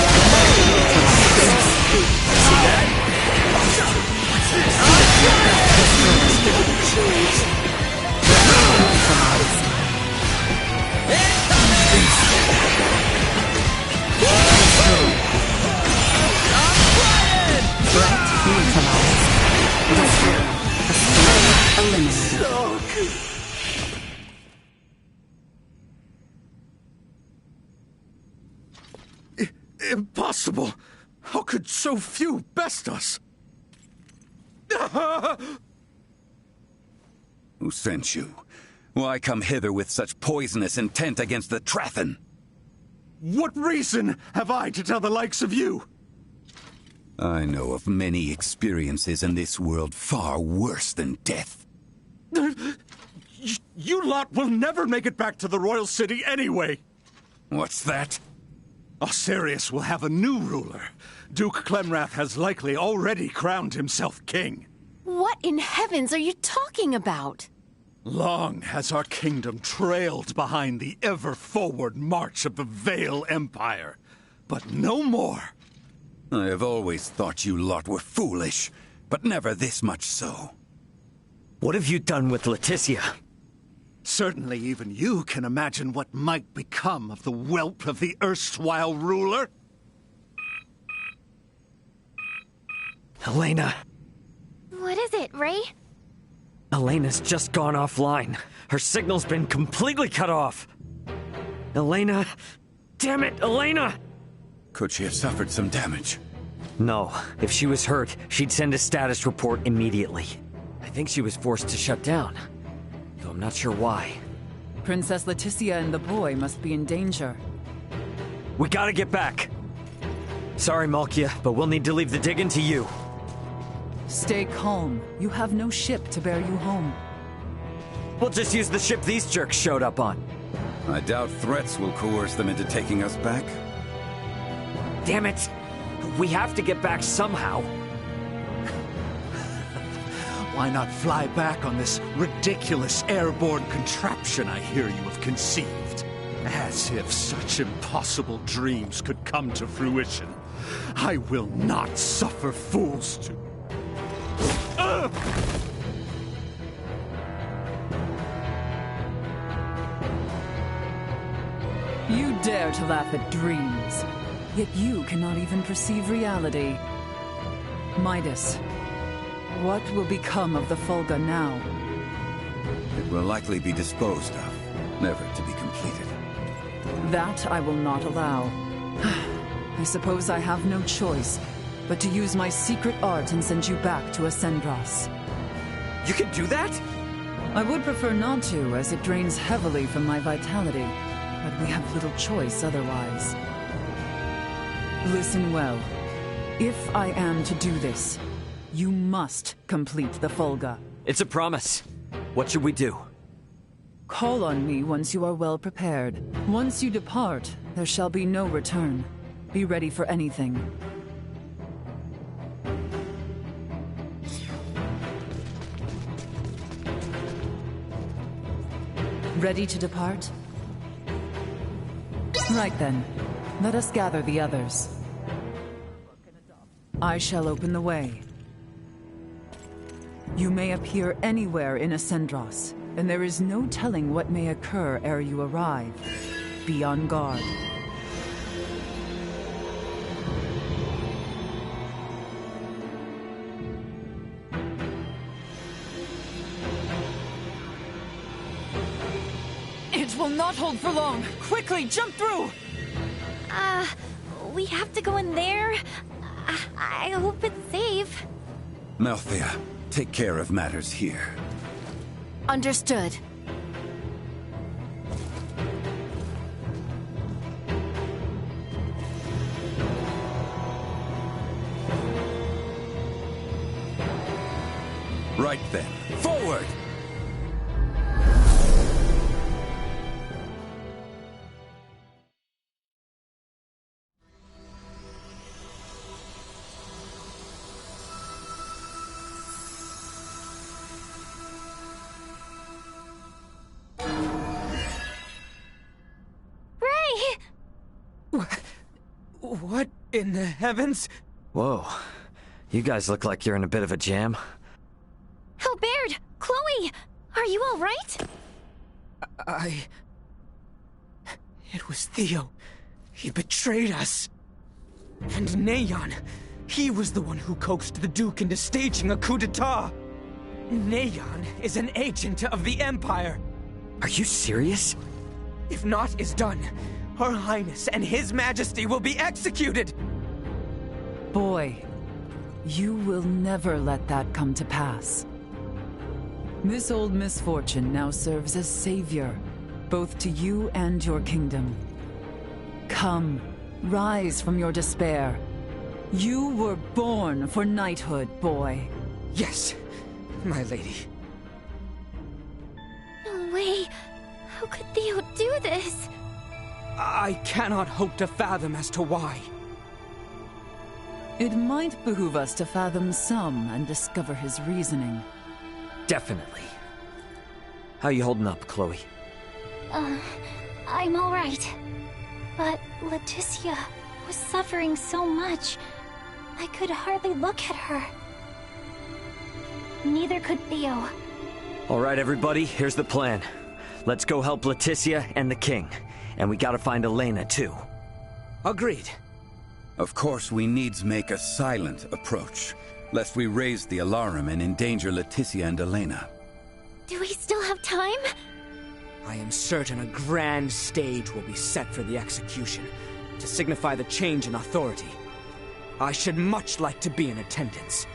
Impossible! How could so few best us? Who sent you? Why come hither with such poisonous intent against the Trathen? What reason have I to tell the likes of you? I know of many experiences in this world far worse than death. You lot will never make it back to the Royal City anyway! What's that? Osirius will have a new ruler. Duke Clemrath has likely already crowned himself king. What in heavens are you talking about? Long has our kingdom trailed behind the ever-forward march of the Vale Empire. But no more. I have always thought you lot were foolish, but never this much so. What have you done with Leticia? Certainly even you can imagine what might become of the whelp of the erstwhile ruler. Elena. What is it, Ray? Elena's just gone offline. Her signal's been completely cut off. Elena. Damn it, Elena! Could she have suffered some damage? No. If she was hurt, she'd send a status report immediately. I think she was forced to shut down. Though I'm not sure why. Princess Leticia and the boy must be in danger. We gotta get back! Sorry, Malkia, but we'll need to leave the digging to you. Stay calm. You have no ship to bear you home. We'll just use the ship these jerks showed up on. I doubt threats will coerce them into taking us back. Damn it! We have to get back somehow. Why not fly back on this ridiculous airborne contraption I hear you have conceived? As if such impossible dreams could come to fruition. I will not suffer fools to... You dare to laugh at dreams, yet you cannot even perceive reality. Midas, what will become of the Fulga now? It will likely be disposed of, never to be completed. That I will not allow. I suppose I have no choice but to use my secret art and send you back to Ascendros. You can do that? I would prefer not to, as it drains heavily from my vitality, but we have little choice otherwise. Listen well. If I am to do this, you must complete the Fulga. It's a promise. What should we do? Call on me once you are well prepared. Once you depart, there shall be no return. Be ready for anything. Ready to depart? Right then. Let us gather the others. I shall open the way. You may appear anywhere in Ascendros, and there is no telling what may occur ere you arrive. Be on guard. It will not hold for long! Quickly, jump through! We have to go in there? I hope it's safe. Melthea, take care of matters here. Understood. Right then, forward! What in the heavens? Whoa. You guys look like you're in a bit of a jam. Albert! Chloe! Are you all right? It was Theo. He betrayed us. And Neon. He was the one who coaxed the Duke into staging a coup d'etat. Neon is an agent of the Empire. Are you serious? If naught is done, Her Highness and His Majesty will be executed! Boy, you will never let that come to pass. This old misfortune now serves as savior, both to you and your kingdom. Come, rise from your despair. You were born for knighthood, boy. Yes, my lady. No way. How could Theo do this? I cannot hope to fathom as to why. It might behoove us to fathom some and discover his reasoning. Definitely. How you holding up, Chloe? I'm all right. But Leticia was suffering so much. I could hardly look at her. Neither could Theo. All right, everybody, here's the plan. Let's go help Leticia and the king. And we gotta find Elena, too. Agreed. Of course, we needs make a silent approach, lest we raise the alarm and endanger Leticia and Elena. Do we still have time? I am certain a grand stage will be set for the execution, to signify the change in authority. I should much like to be in attendance.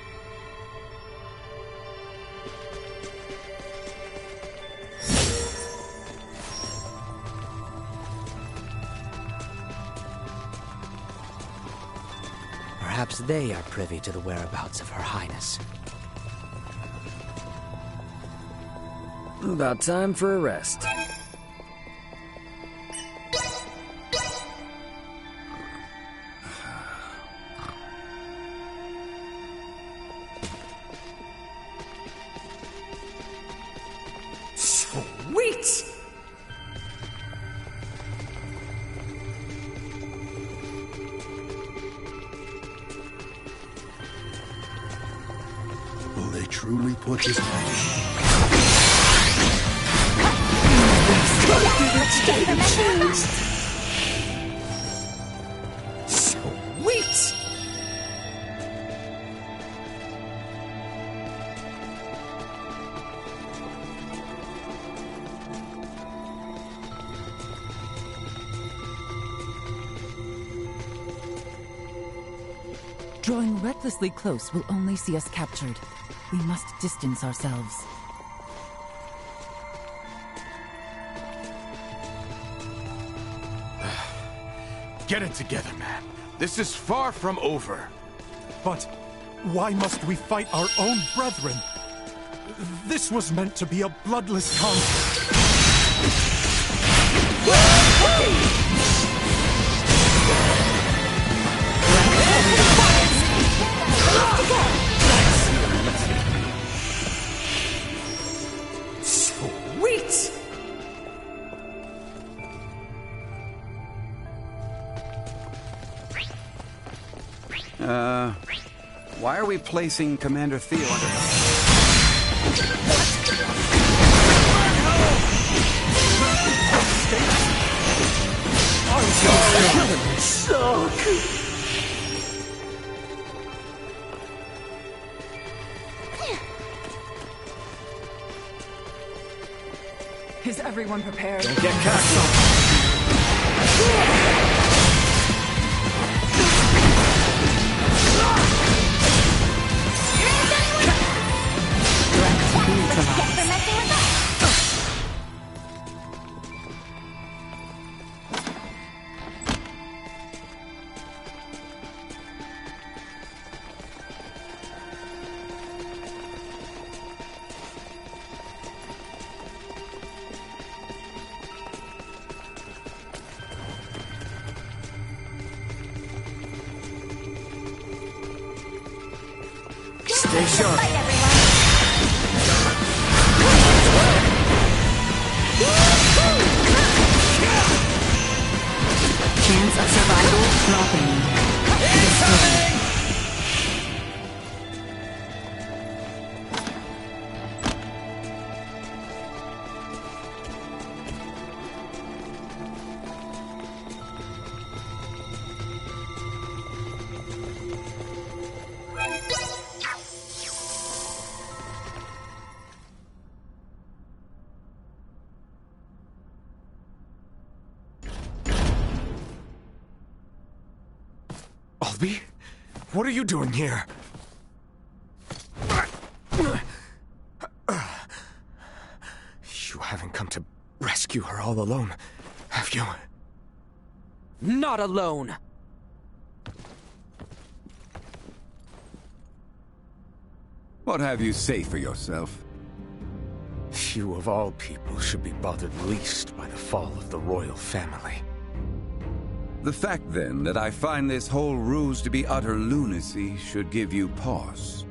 Perhaps they are privy to the whereabouts of Her Highness. About time for a rest. Sweet! truly put his Sweet! Drawing recklessly close will only see us captured. We must distance ourselves. Get it together, man. This is far from over. But why must we fight our own brethren? This was meant to be a bloodless conflict. Sweet! Why are we placing Commander Theo under... Is everyone prepared? Don't get cast on. Stay sharp. Chance of survival dropping. Albie? What are you doing here? You haven't come to rescue her all alone, have you? Not alone! What have you say for yourself? You of all people should be bothered least by the fall of the royal family. The fact, then, that I find this whole ruse to be utter lunacy should give you pause.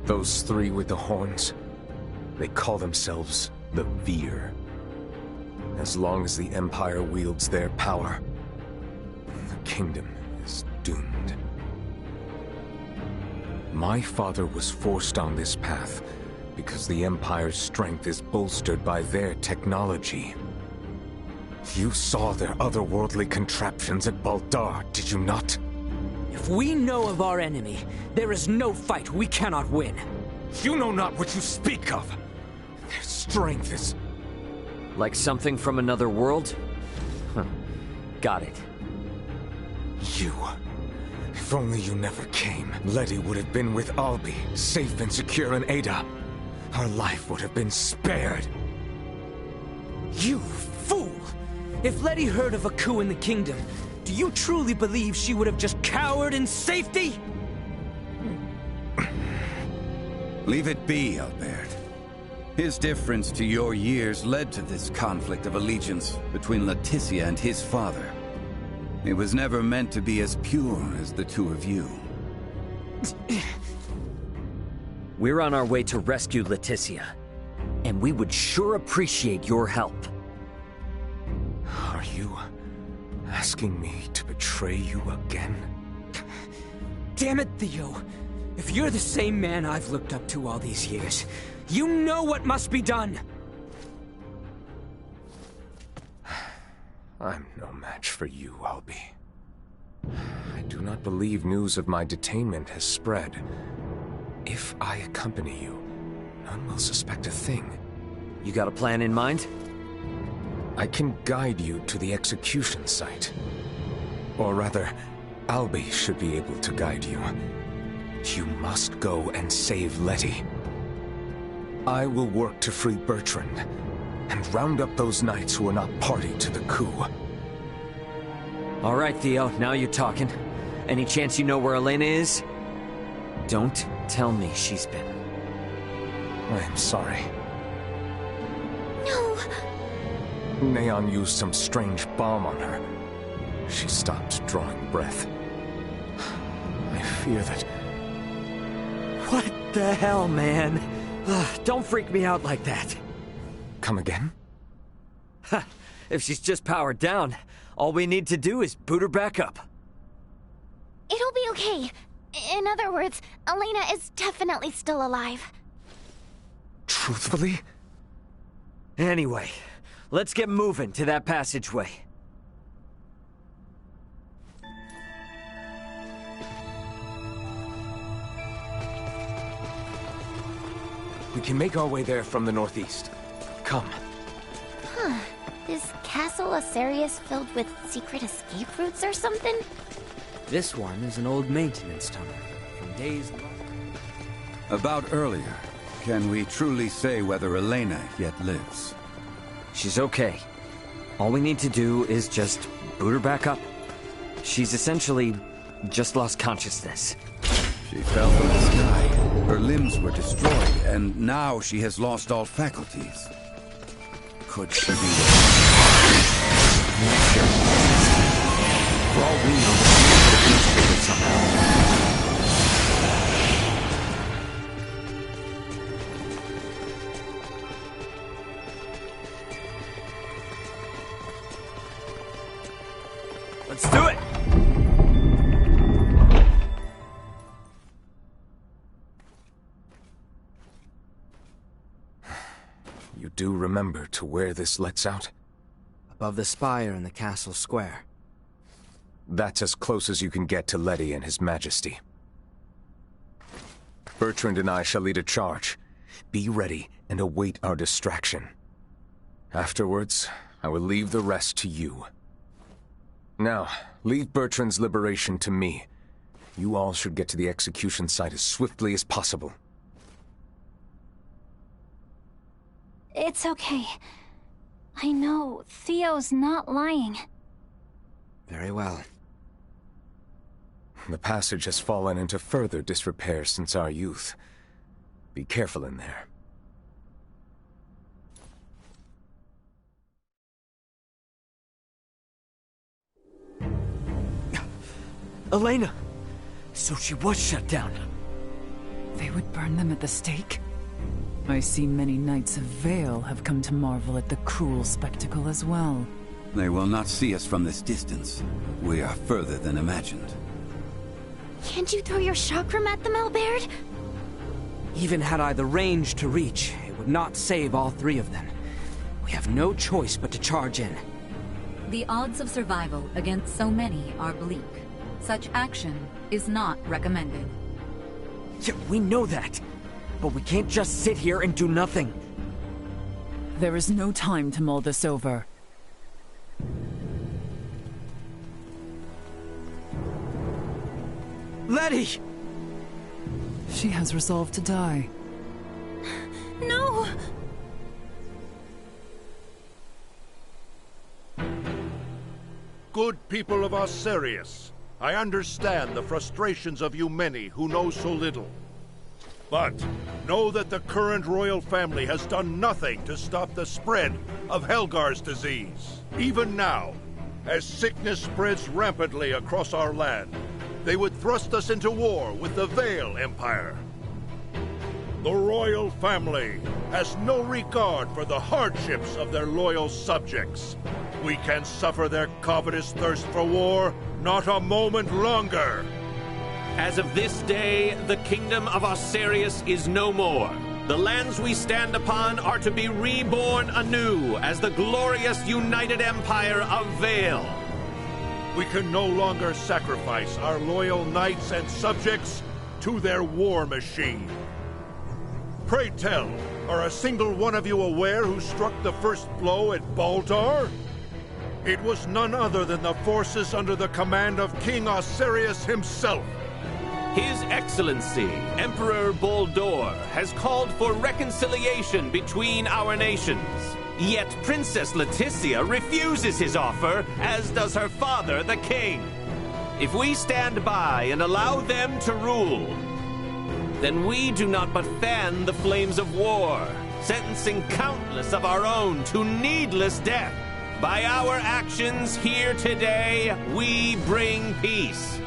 Those three with the horns, they call themselves the Veer. As long as the Empire wields their power, the kingdom is doomed. My father was forced on this path because the Empire's strength is bolstered by their technology. You saw their otherworldly contraptions at Baldar, did you not? If we know of our enemy, there is no fight we cannot win. You know not what you speak of. Their strength is... Like something from another world? Huh. Got it. You. If only you never came, Letty would have been with Albie, safe and secure in Ada. Her life would have been spared. You fool! If Letty heard of a coup in the kingdom, do you truly believe she would have just cowered in safety? Leave it be, Albert. His difference to your years led to this conflict of allegiance between Leticia and his father. It was never meant to be as pure as the two of you. We're on our way to rescue Leticia, and we would sure appreciate your help. Are you asking me to betray you again? Damn it, Theo! If you're the same man I've looked up to all these years, you know what must be done! I'm no match for you, Albie. I do not believe news of my detainment has spread. If I accompany you, none will suspect a thing. You got a plan in mind? I can guide you to the execution site. Or rather, Albie should be able to guide you. You must go and save Letty. I will work to free Bertrand, and round up those knights who are not party to the coup. All right, Theo, now you're talking. Any chance you know where Elena is? Don't tell me she's been... I am sorry. No! Neon used some strange bomb on her. She stopped drawing breath. I fear that... What the hell, man? Don't freak me out like that. Come again? If she's just powered down, all we need to do is boot her back up. It'll be okay. In other words, Elena is definitely still alive. Truthfully? Anyway, let's get moving to that passageway. We can make our way there from the northeast. Come. Huh. Is Castle Asarius filled with secret escape routes or something? This one is an old maintenance tunnel from days long. About earlier, can we truly say whether Elena yet lives? She's okay. All we need to do is just boot her back up. She's essentially just lost consciousness. She fell from the sky. Her limbs were destroyed, and now she has lost all faculties. Could she be... For all we know, the beast did it somehow. Let's do it! You do remember to where this lets out? Above the spire in the castle square. That's as close as you can get to Letty and His Majesty. Bertrand and I shall lead a charge. Be ready and await our distraction. Afterwards, I will leave the rest to you. Now, leave Bertrand's liberation to me. You all should get to the execution site as swiftly as possible. It's okay. I know Theo's not lying. Very well. The passage has fallen into further disrepair since our youth. Be careful in there. Elena! So she was shut down. They would burn them at the stake? I see many Knights of Vale have come to marvel at the cruel spectacle as well. They will not see us from this distance. We are further than imagined. Can't you throw your chakram at them, Albert? Even had I the range to reach, it would not save all three of them. We have no choice but to charge in. The odds of survival against so many are bleak. Such action is not recommended. Yeah, we know that. But we can't just sit here and do nothing. There is no time to mull this over. Letty! She has resolved to die. No! Good people of Asarius, I understand the frustrations of you many who know so little. But know that the current royal family has done nothing to stop the spread of Helgar's disease. Even now, as sickness spreads rampantly across our land, they would thrust us into war with the Vale Empire. The royal family has no regard for the hardships of their loyal subjects. We can suffer their covetous thirst for war not a moment longer. As of this day, the kingdom of Osarius is no more. The lands we stand upon are to be reborn anew as the glorious united empire of Vale. We can no longer sacrifice our loyal knights and subjects to their war machine. Pray tell, are a single one of you aware who struck the first blow at Baldar? It was none other than the forces under the command of King Osarius himself. His Excellency, Emperor Baldor, has called for reconciliation between our nations. Yet Princess Leticia refuses his offer, as does her father, the king. If we stand by and allow them to rule, then we do not but fan the flames of war, sentencing countless of our own to needless death. By our actions here today, we bring peace.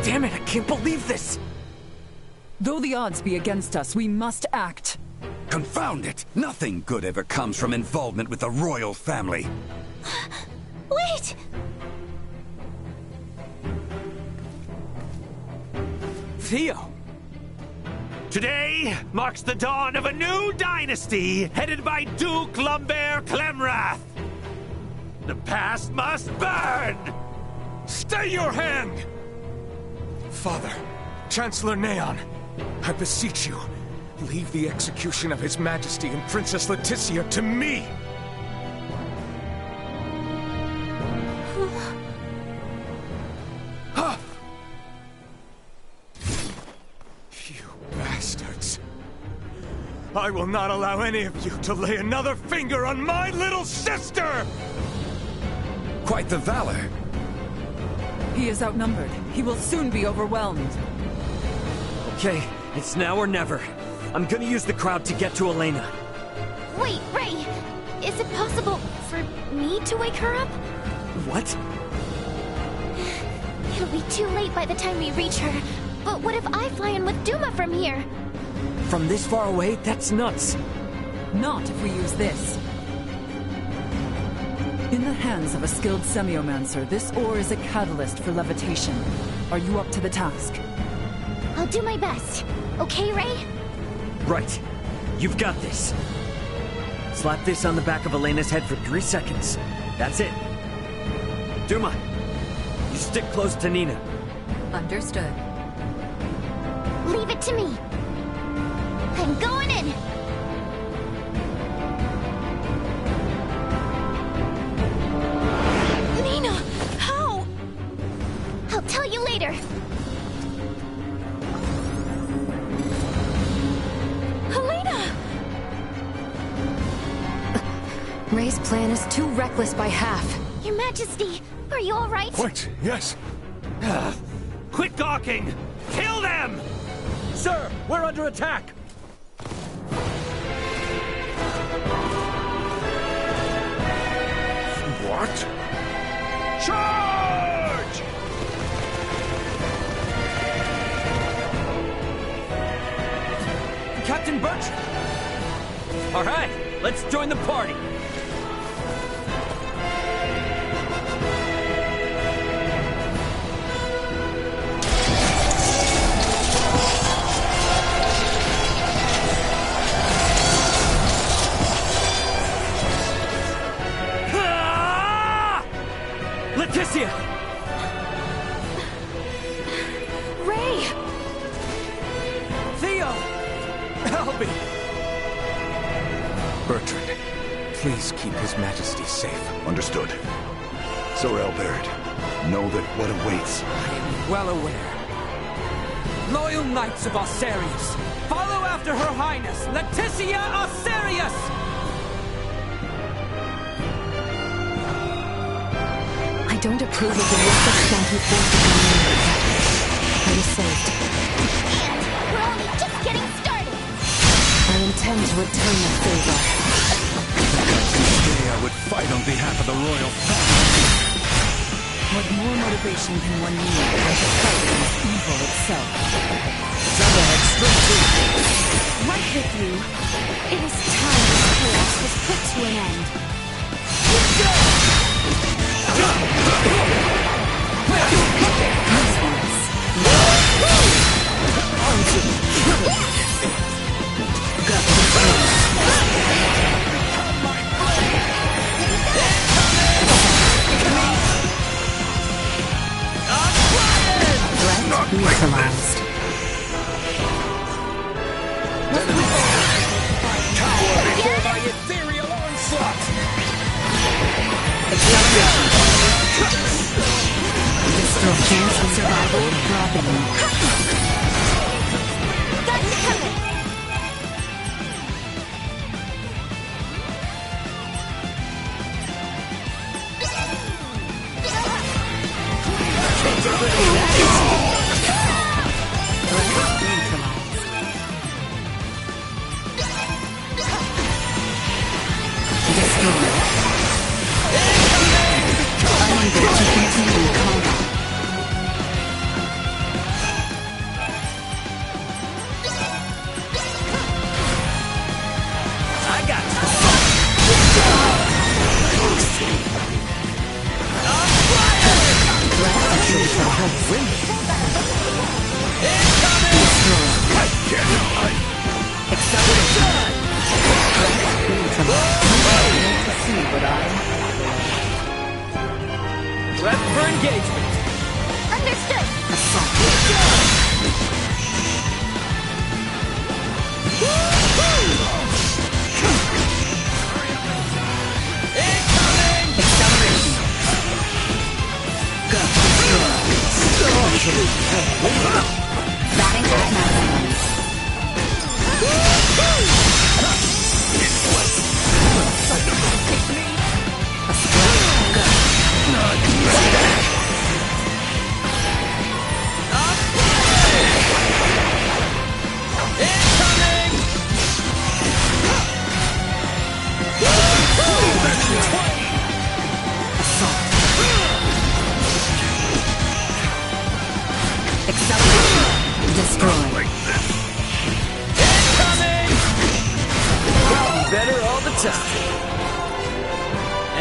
Damn it, I can't believe this! Though the odds be against us, we must act. Confound it! Nothing good ever comes from involvement with the royal family. Wait! Theo! Today marks the dawn of a new dynasty headed by Duke Lambert Clemrath. The past must burn! Stay your hand! Father, Chancellor Neon, I beseech you, leave the execution of His Majesty and Princess Leticia to me! You bastards! I will not allow any of you to lay another finger on my little sister! Quite the valor. He is outnumbered. He will soon be overwhelmed. Okay, it's now or never. I'm gonna use the crowd to get to Elena. Wait, Ray! Is it possible for me to wake her up? What? It'll be too late by the time we reach her. But what if I fly in with Duma from here? From this far away? That's nuts. Not if we use this. In the hands of a skilled semiomancer, this ore is a catalyst for levitation. Are you up to the task? I'll do my best. Okay, Ray? Right. You've got this. Slap this on the back of Elena's head for 3 seconds. That's it. Duma, you stick close to Nina. Understood. Leave it to me. I'm going in! Nina! How? I'll tell you later. Helena! Ray's plan is too reckless by half. Your Majesty, are you all right? What? Yes. Quit gawking! Kill them! Sir, we're under attack! What? Charge! Captain Bertram! All right, let's join the party! Leticia! Ray! Theo! Albie! Bertrand, please keep His Majesty safe. Understood. Sir Albert, know that what awaits. I am well aware. Loyal knights of Osarius, follow after Her Highness, Leticia Osarius! I don't approve of the reckless stunt he forced upon me. I was saved. And we're only just getting started. I intend to return the favor. Today I would fight on behalf of the royal family. What more motivation can one need than to fight against evil itself? Thunderhead straight through. Right with you. It is time this chaos was put to an end. happening?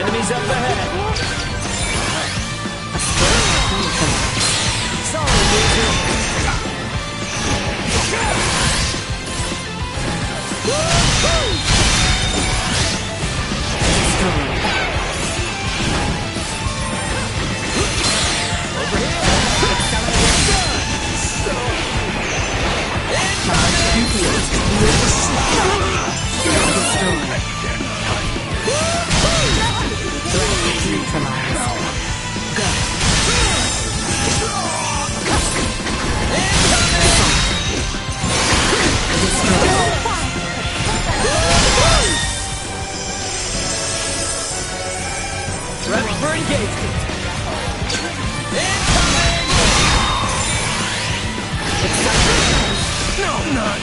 Enemies up ahead. Ready for engagement. Incoming! No, I'm not.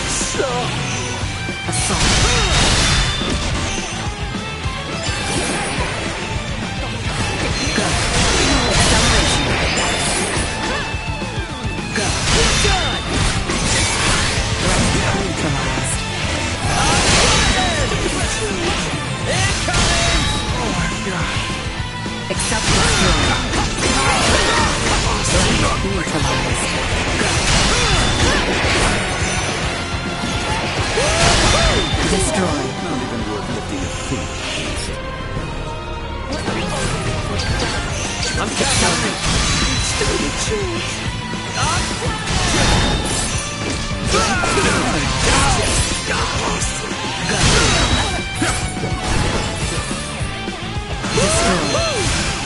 So... Assault. Go. Acceleration. Go. Done! Neutralized. Incoming! Oh my god. Accept the neutralized. Destroy. Not even worth lifting a finger. I'm counting. Still the chance.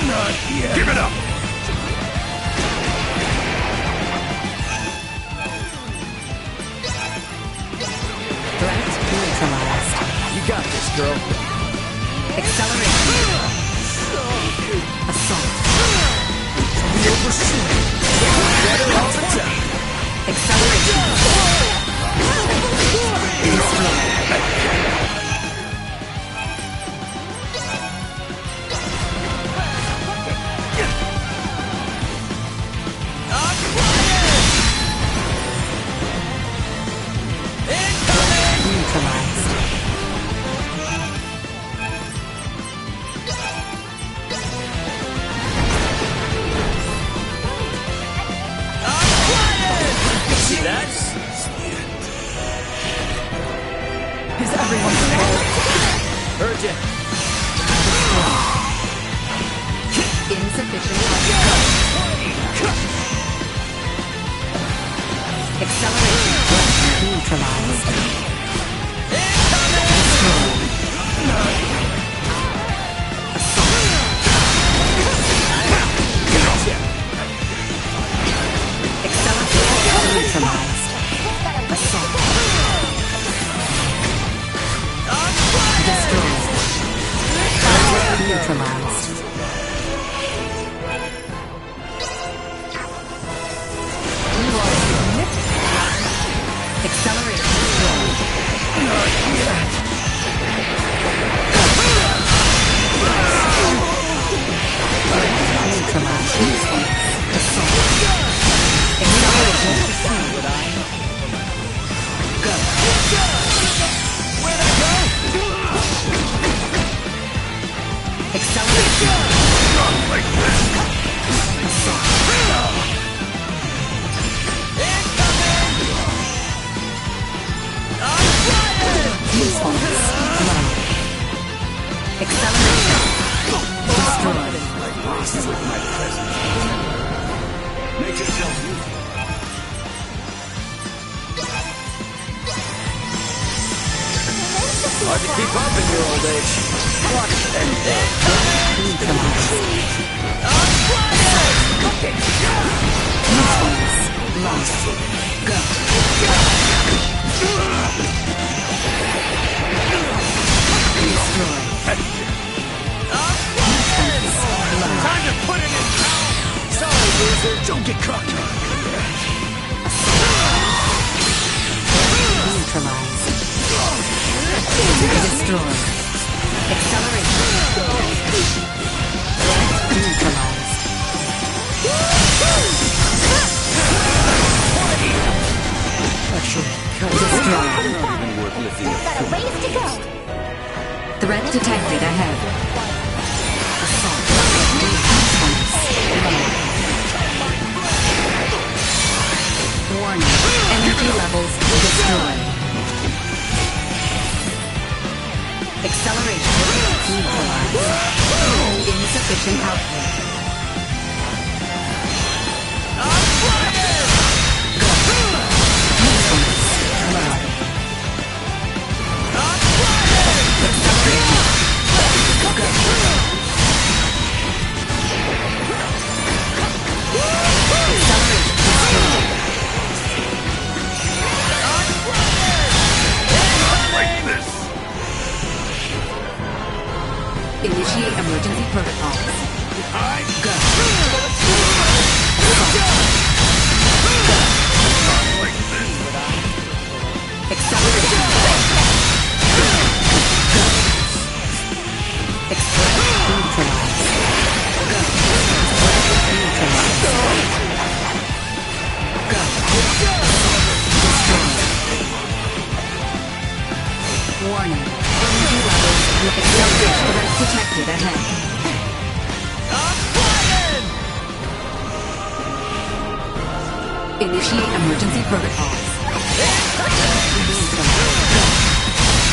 Not yet. Give it up. Threat neutralized. You got this, girl. Acceleration. Assault. We overshoot. Better all the time. Acceleration. Destroy. Neutralized. See that? Is everyone prepared? Urgent. Insufficient. Acceleration. Neutralized. you with my presence. Make yourself useful. Hard to keep up in your old age. Watch and Time to put it in! Sorry, loser! Don't get caught! Neutralized. Destroyed. Acceleration. Neutralized. Actually, destroyed. not even worth lifting We've got a ways to go. Threat detected ahead. Assault. Warning. Energy levels destroyed. Acceleration. Neutralized. Insufficient output. Initiate emergency protocols. Go. Acceleration. Neutralized. Warning. Energy levels. Acceleration. Threat detected ahead. Initiate emergency protocols.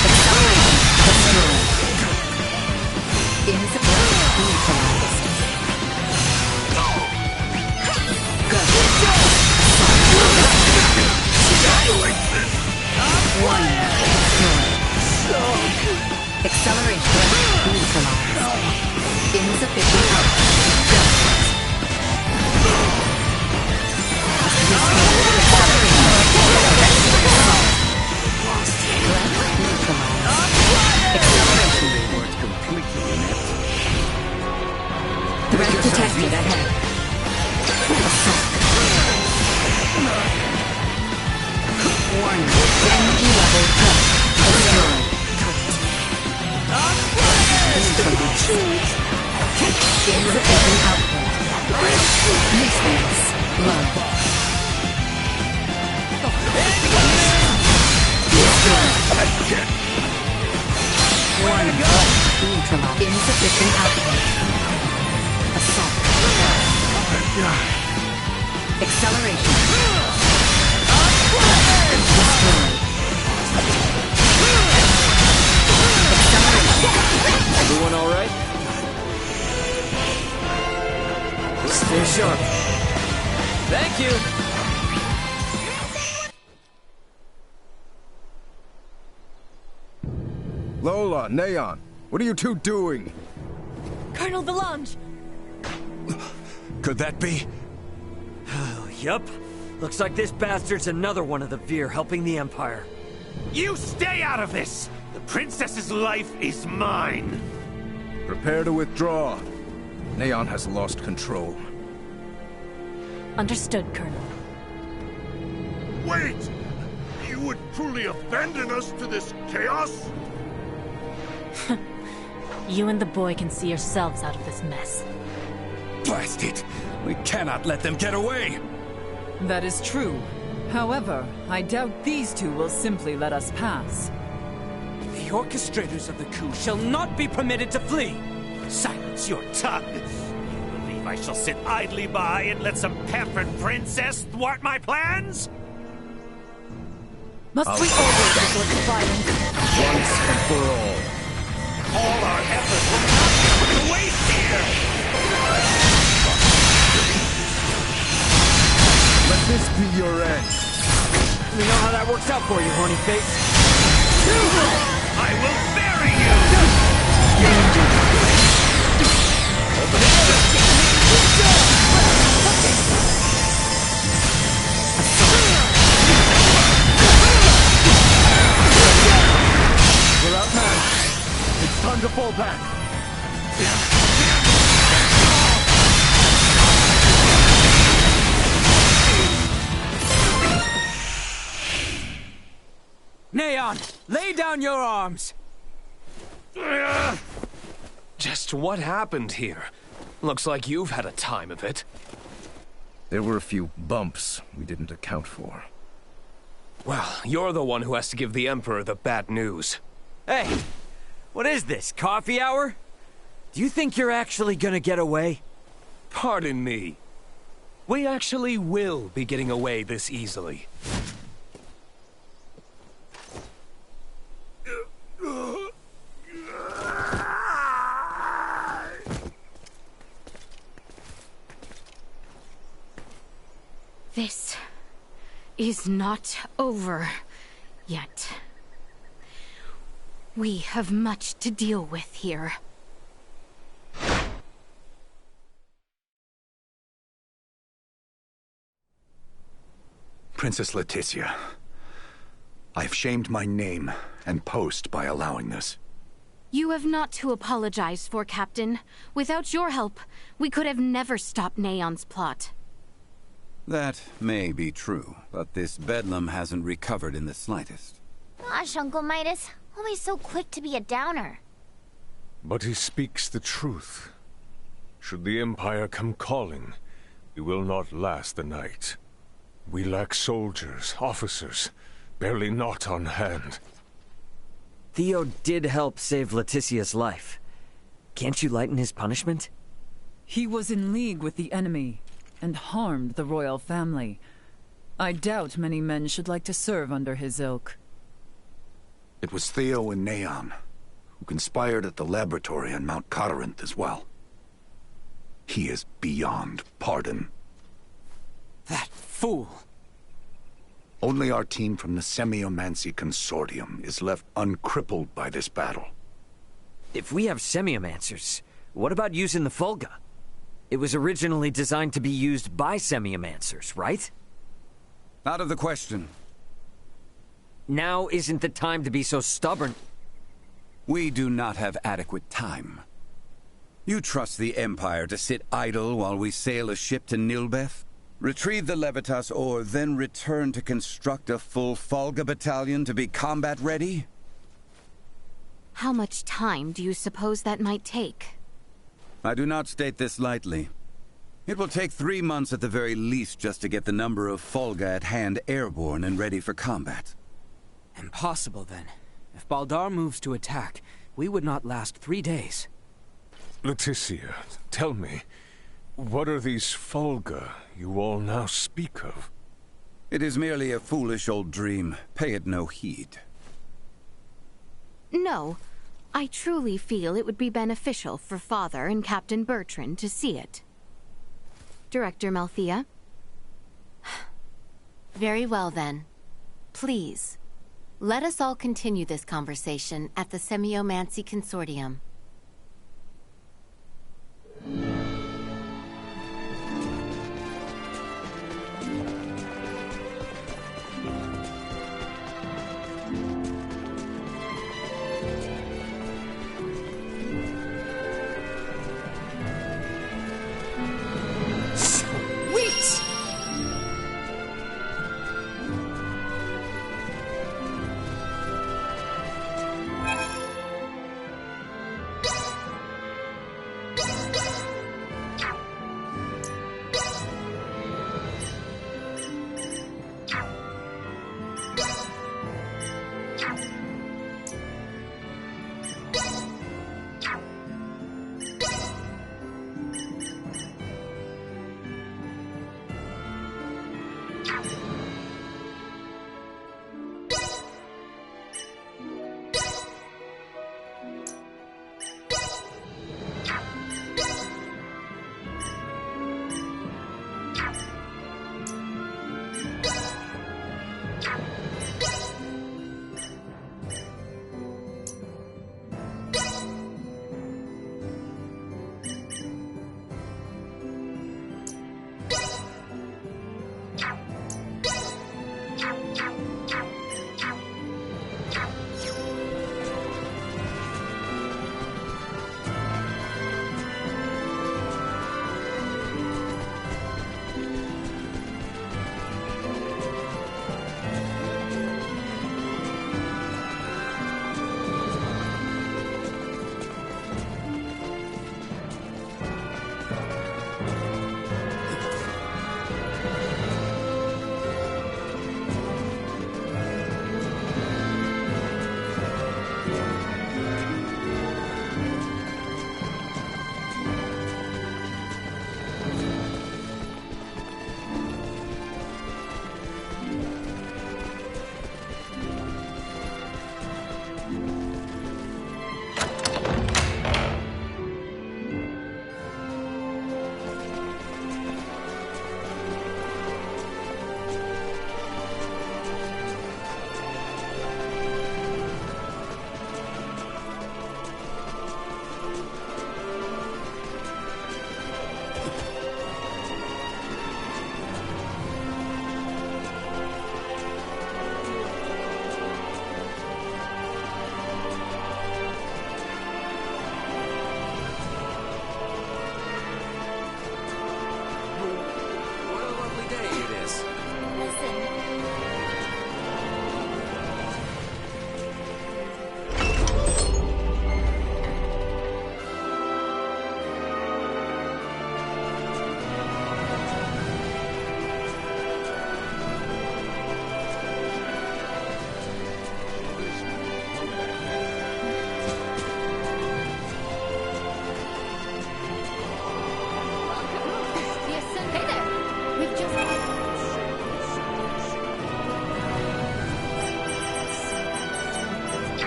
Acceleration. Destroyed. Insufficient. Neutralized. Go. Warning. Destroyed. Acceleration. Neutralized. Insufficient output. Threat detected ahead. Assault. Warning. Energy level cut. Destroyed. Insufficient output. Nuisance. Low. Destroyed. Warning. Neutralized. Insufficient output. Assault. Acceleration. Destroyed. Acceleration. everyone all right? Stay sharp. Thank you. Lola, Neon, what are you two doing? Colonel Valange! Could that be? Yup. Looks like this bastard's another one of the Veer helping the Empire. You stay out of this! The princess's life is mine! Prepare to withdraw. Neon has lost control. Understood, Colonel. Wait! You would truly abandon us to this chaos? You and the boy can see yourselves out of this mess. Blast it! We cannot let them get away! That is true. However, I doubt these two will simply let us pass. The orchestrators of the coup shall not be permitted to flee! Silence your tongue! You believe I shall sit idly by and let some pampered princess thwart my plans? Must we always resort to violence? Once and for all. All our efforts will not be put to waste here! this be your end? Let me know how that works out for you, horny face. I will bury you! We're outmatched. It's time to fall back. Neon, lay down your arms! Just what happened here? Looks like you've had a time of it. There were a few bumps we didn't account for. Well, you're the one who has to give the Emperor the bad news. Hey, what is this, coffee hour? Do you think you're actually gonna get away? Pardon me. We actually will be getting away this easily. This is not over yet. We have much to deal with here. Princess Leticia, I've shamed my name and post by allowing this. You have not to apologize for, Captain. Without your help, we could have never stopped Neon's plot. That may be true, but this bedlam hasn't recovered in the slightest. Gosh, Uncle Midas, always so quick to be a downer. But he speaks the truth. Should the Empire come calling, we will not last the night. We lack soldiers, officers, barely not on hand. Theo did help save Leticia's life. Can't you lighten his punishment? He was in league with the enemy and harmed the royal family. I doubt many men should like to serve under his ilk. It was Theo and Neon, who conspired at the laboratory on Mount Corinth as well. He is beyond pardon. That fool! Only our team from the Semiomancy Consortium is left uncrippled by this battle. If we have semiomancers, what about using the Fulga? It was originally designed to be used by semiomancers, right? Out of the question. Now isn't the time to be so stubborn. We do not have adequate time. You trust the Empire to sit idle while we sail a ship to Nilbeth? Retrieve the Levitas ore, then return to construct a full Fulga battalion to be combat ready? How much time do you suppose that might take? I do not state this lightly. It will take 3 months at the very least just to get the number of Fulga at hand airborne and ready for combat. Impossible, then. If Baldar moves to attack, we would not last 3 days. Leticia, tell me, what are these Fulga you all now speak of? It is merely a foolish old dream. Pay it no heed. No. I truly feel it would be beneficial for Father and Captain Bertrand to see it. Director Malthea? Very well, then. Please, let us all continue this conversation at the Semiomancy Consortium.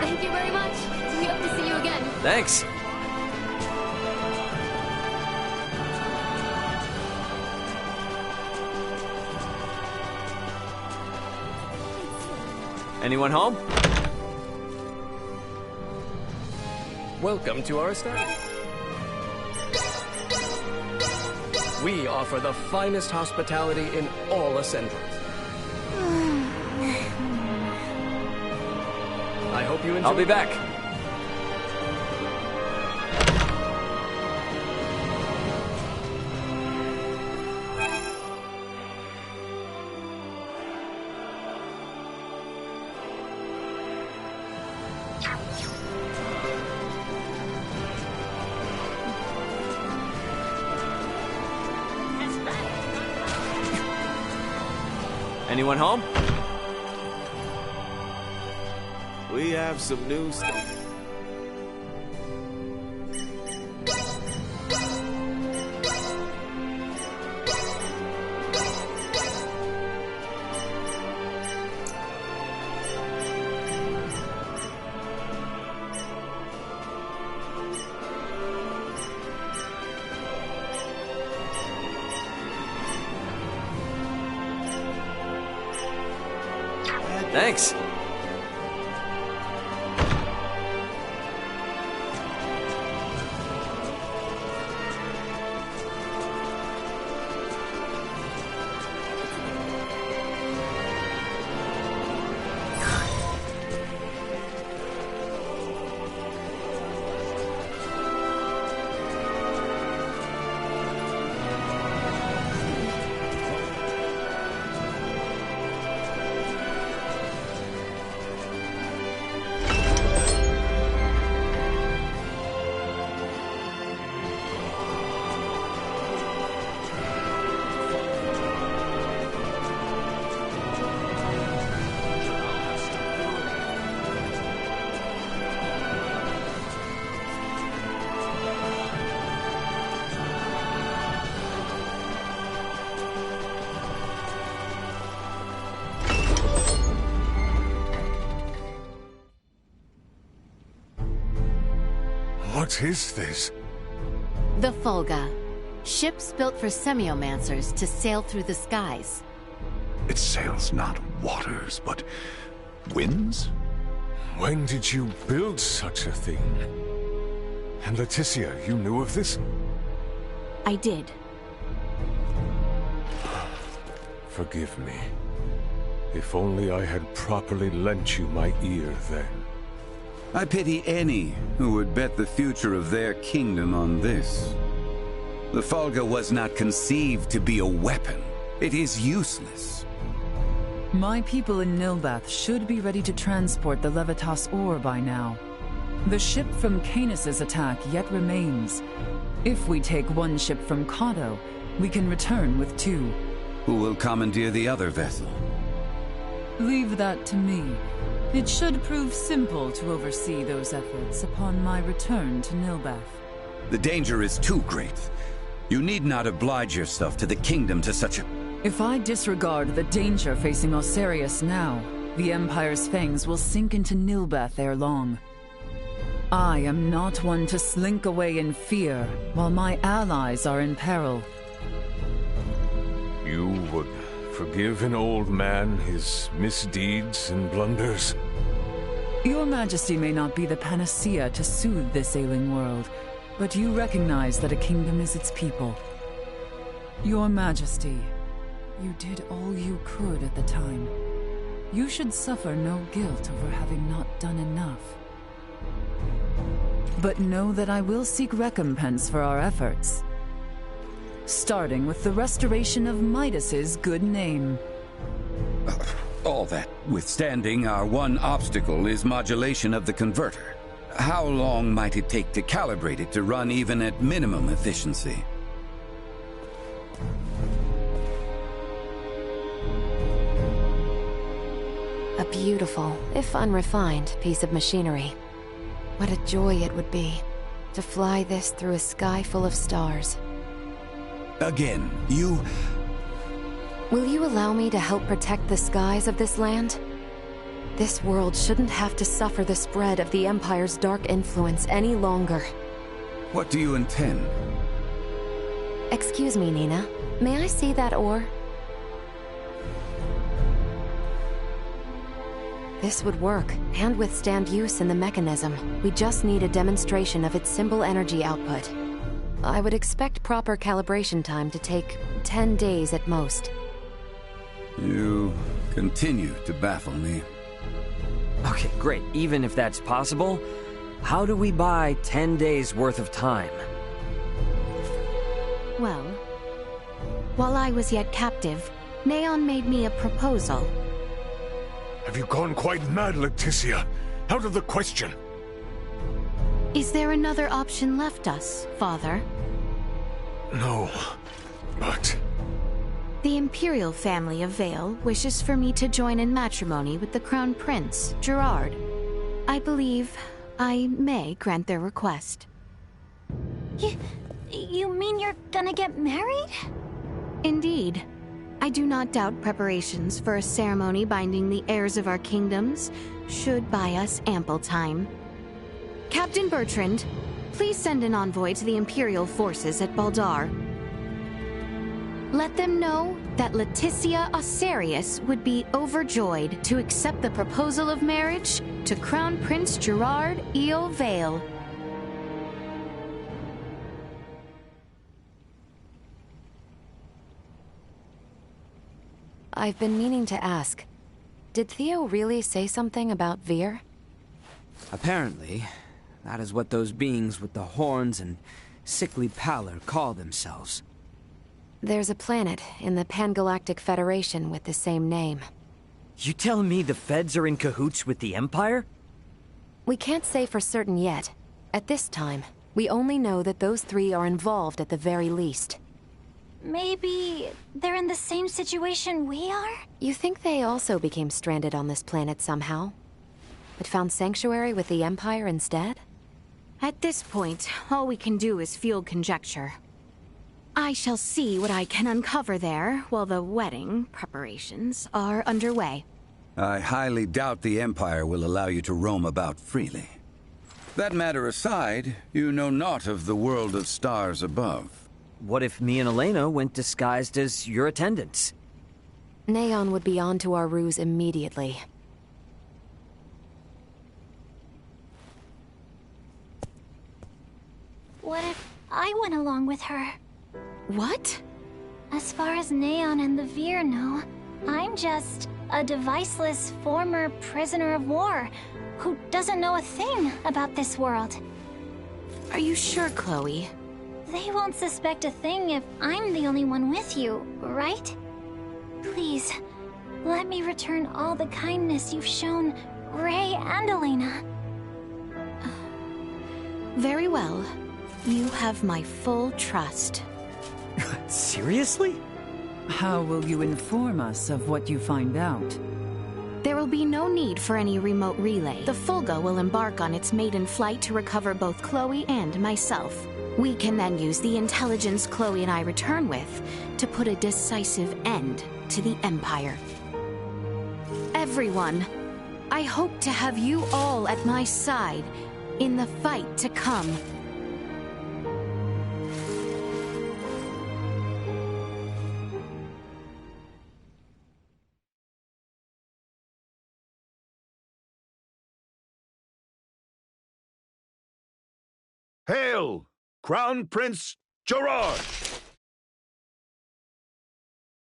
Thank you very much. We hope to see you again. Thanks. Anyone home? Welcome to our study. We offer the finest hospitality in all Ascendros. I hope you enjoy. I'll be back. Anyone home? We have some new stuff. Thanks. What is this? The Fulga. Ships built for semiomancers to sail through the skies. It sails not waters, but winds? When did you build such a thing? And Leticia, you knew of this? I did. Forgive me. If only I had properly lent you my ear then. I pity any who would bet the future of their kingdom on this. The Fulga was not conceived to be a weapon. It is useless. My people in Nilbath should be ready to transport the Levitas ore by now. The ship from Canis's attack yet remains. If we take one ship from Kato, we can return with two. Who will commandeer the other vessel? Leave that to me. It should prove simple to oversee those efforts upon my return to Nilbath. The danger is too great. You need not oblige yourself to the kingdom to such a... If I disregard the danger facing Osirius now, the Empire's fangs will sink into Nilbath ere long. I am not one to slink away in fear, while my allies are in peril. You would forgive an old man his misdeeds and blunders? Your Majesty may not be the panacea to soothe this ailing world, but you recognize that a kingdom is its people. Your Majesty, you did all you could at the time. You should suffer no guilt over having not done enough. But know that I will seek recompense for our efforts. Starting with the restoration of Midas's good name. All that withstanding, our one obstacle is modulation of the converter. How long might it take to calibrate it to run even at minimum efficiency? A beautiful, if unrefined, piece of machinery. What a joy it would be to fly this through a sky full of stars. Again, you... Will you allow me to help protect the skies of this land? This world shouldn't have to suffer the spread of the Empire's dark influence any longer. What do you intend? Excuse me, Nina. May I see that ore? This would work, and withstand use in the mechanism. We just need a demonstration of its simple energy output. I would expect proper calibration time to take 10 days at most. You continue to baffle me. Okay, great. Even if that's possible, how do we buy 10 days worth of time? Well, while I was yet captive, Neon made me a proposal. Have you gone quite mad, Leticia? Out of the question. Is there another option left us, Father? No, but... The Imperial family of Vale wishes for me to join in matrimony with the Crown Prince, Gerard. I believe I may grant their request. You mean you're gonna get married? Indeed. I do not doubt preparations for a ceremony binding the heirs of our kingdoms should buy us ample time. Captain Bertrand, please send an envoy to the Imperial forces at Baldar. Let them know that Leticia Osarius would be overjoyed to accept the proposal of marriage to Crown Prince Gerard Eel Vale. I've been meaning to ask, did Theo really say something about Veer? Apparently, that is what those beings with the horns and sickly pallor call themselves. There's a planet in the Pangalactic Federation with the same name. You telling me the Feds are in cahoots with the Empire? We can't say for certain yet. At this time, we only know that those three are involved at the very least. Maybe they're in the same situation we are? You think they also became stranded on this planet somehow? But found sanctuary with the Empire instead? At this point, all we can do is field conjecture. I shall see what I can uncover there while the wedding preparations are underway. I highly doubt the Empire will allow you to roam about freely. That matter aside, you know naught of the world of stars above. What if me and Elena went disguised as your attendants? Neon would be onto our ruse immediately. What if I went along with her? What? As far as Neon and the Veer know, I'm just a deviceless former prisoner of war who doesn't know a thing about this world. Are you sure, Chloe? They won't suspect a thing if I'm the only one with you, right? Please, let me return all the kindness you've shown Ray and Elena. Very well. You have my full trust. Seriously? How will you inform us of what you find out? There will be no need for any remote relay. The Fulga will embark on its maiden flight to recover both Chloe and myself. We can then use the intelligence Chloe and I return with to put a decisive end to the Empire. Everyone, I hope to have you all at my side in the fight to come. Hail, Crown Prince Gerard!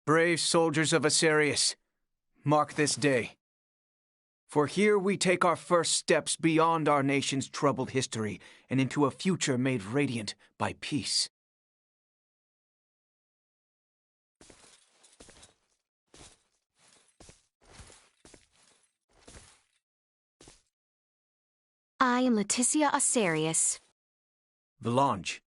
Brave soldiers of Osarius, mark this day. For here we take our first steps beyond our nation's troubled history and into a future made radiant by peace. I am Leticia Osarius. Valange.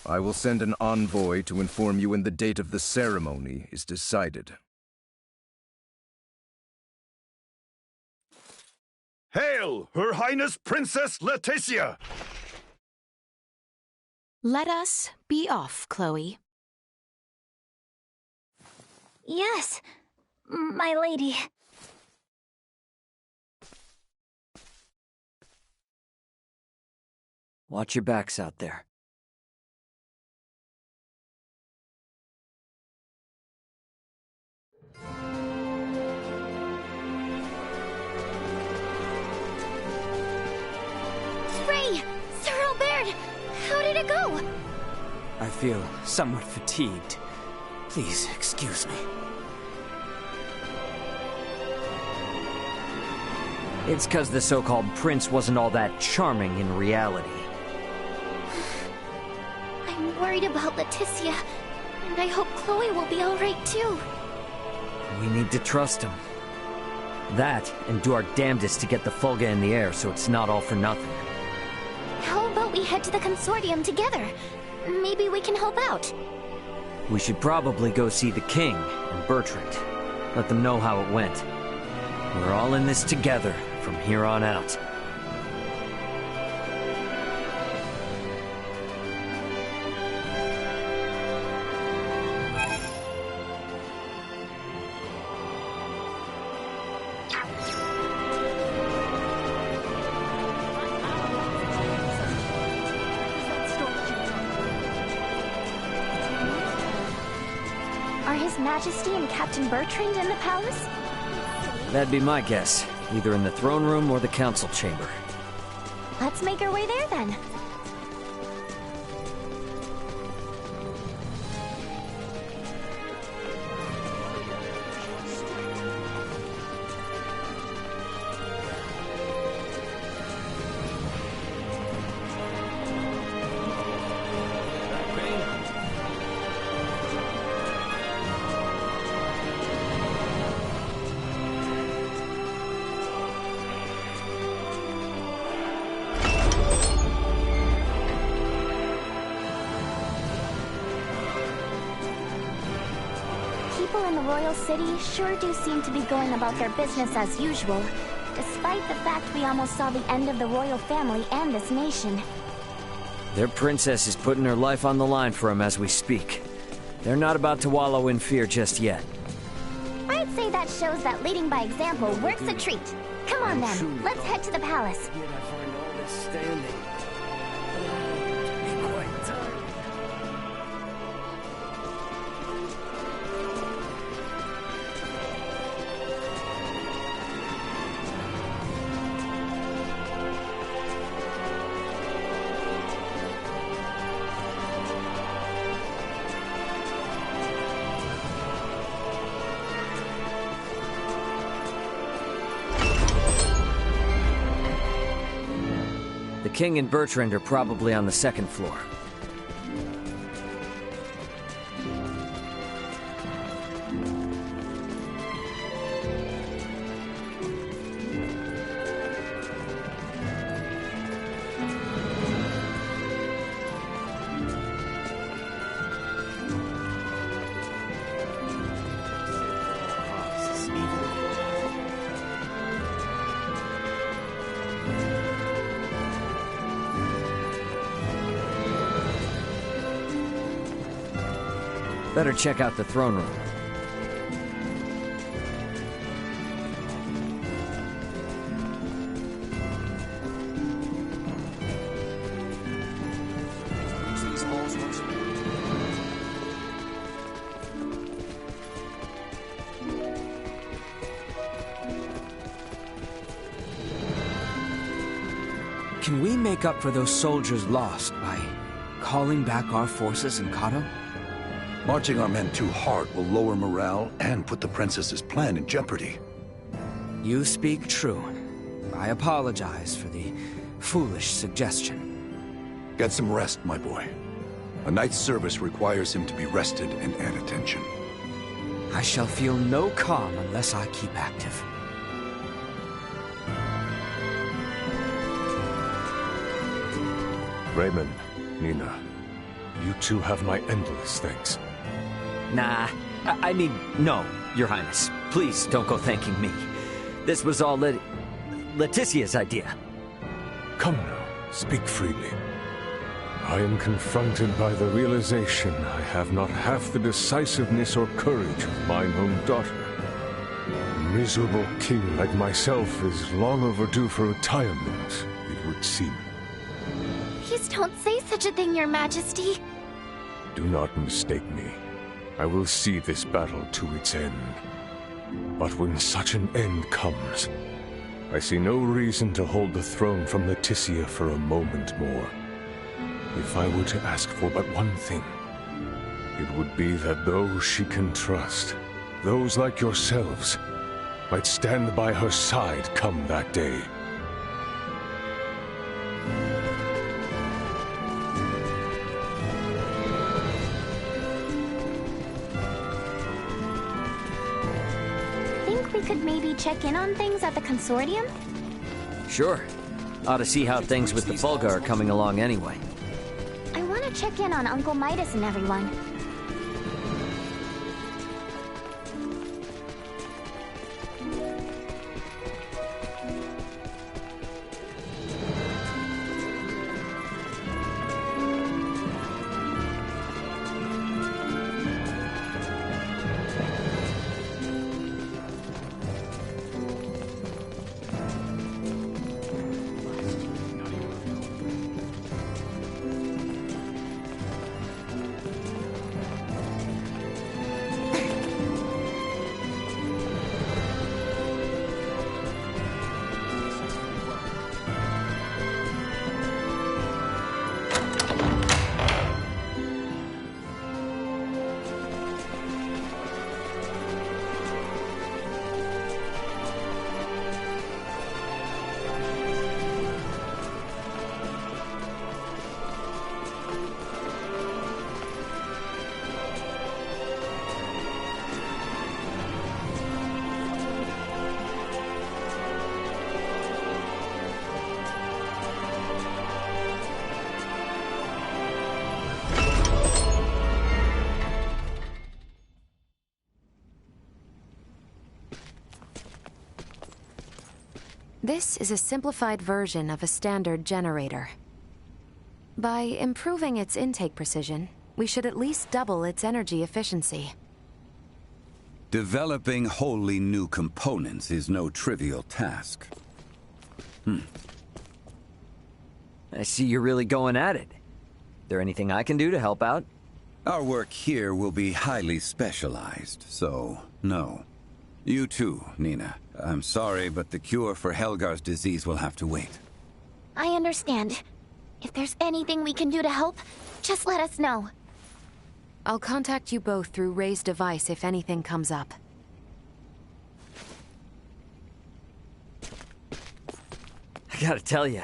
I will send an envoy to inform you when the date of the ceremony is decided. Hail, Her Highness Princess Leticia! Let us be off, Chloe. Yes, my lady. Watch your backs out there. Ray! Sir Albert! How did it go? I feel somewhat fatigued. Please excuse me. It's 'cause the so-called prince wasn't all that charming in reality. I'm worried about Leticia, and I hope Chloe will be alright too. We need to trust him. That, and do our damnedest to get the Fulga in the air so it's not all for nothing. How about we head to the consortium together? Maybe we can help out. We should probably go see the king and Bertrand. Let them know how it went. We're all in this together from here on out. Are His Majesty and Captain Bertrand in the palace? That'd be my guess. Either in the throne room or the council chamber. Let's make our way there then. People in the royal city sure do seem to be going about their business as usual, despite the fact we almost saw the end of the royal family and this nation. Their princess is putting her life on the line for him as we speak. They're not about to wallow in fear just yet. I'd say that shows that leading by example works a treat. Come on then, let's head to the palace. The king and Bertrand are probably on the second floor. Better check out the throne room. Can we make up for those soldiers lost by calling back our forces in Kato? Marching our men too hard will lower morale and put the princess's plan in jeopardy. You speak true. I apologize for the foolish suggestion. Get some rest, my boy. A night's service requires him to be rested and at attention. I shall feel no calm unless I keep active. Raymond, Nina, you two have my endless thanks. Nah, I mean, no, Your Highness. Please don't go thanking me. This was all Leticia's idea. Come now, speak freely. I am confronted by the realization I have not half the decisiveness or courage of mine own daughter. miserable king like myself is long overdue for retirement, it would seem. Please don't say such a thing, Your Majesty. Do not mistake me. I will see this battle to its end. But when such an end comes, I see no reason to hold the throne from Leticia for a moment more. If I were to ask for but one thing, it would be that those she can trust, those like yourselves, might stand by her side come that day. Think we could maybe check in on things at the Consortium? Sure. Ought to see how things with the Fulga are coming along anyway. I want to check in on Uncle Midas and everyone. This is a simplified version of a standard generator. By improving its intake precision, we should at least double its energy efficiency. Developing wholly new components is no trivial task. I see you're really going at it. There anything I can do to help out? Our work here will be highly specialized, so no. You too, Nina. I'm sorry, but the cure for Helgar's disease will have to wait. I understand. If there's anything we can do to help, just let us know. I'll contact you both through Ray's device if anything comes up. I gotta tell you,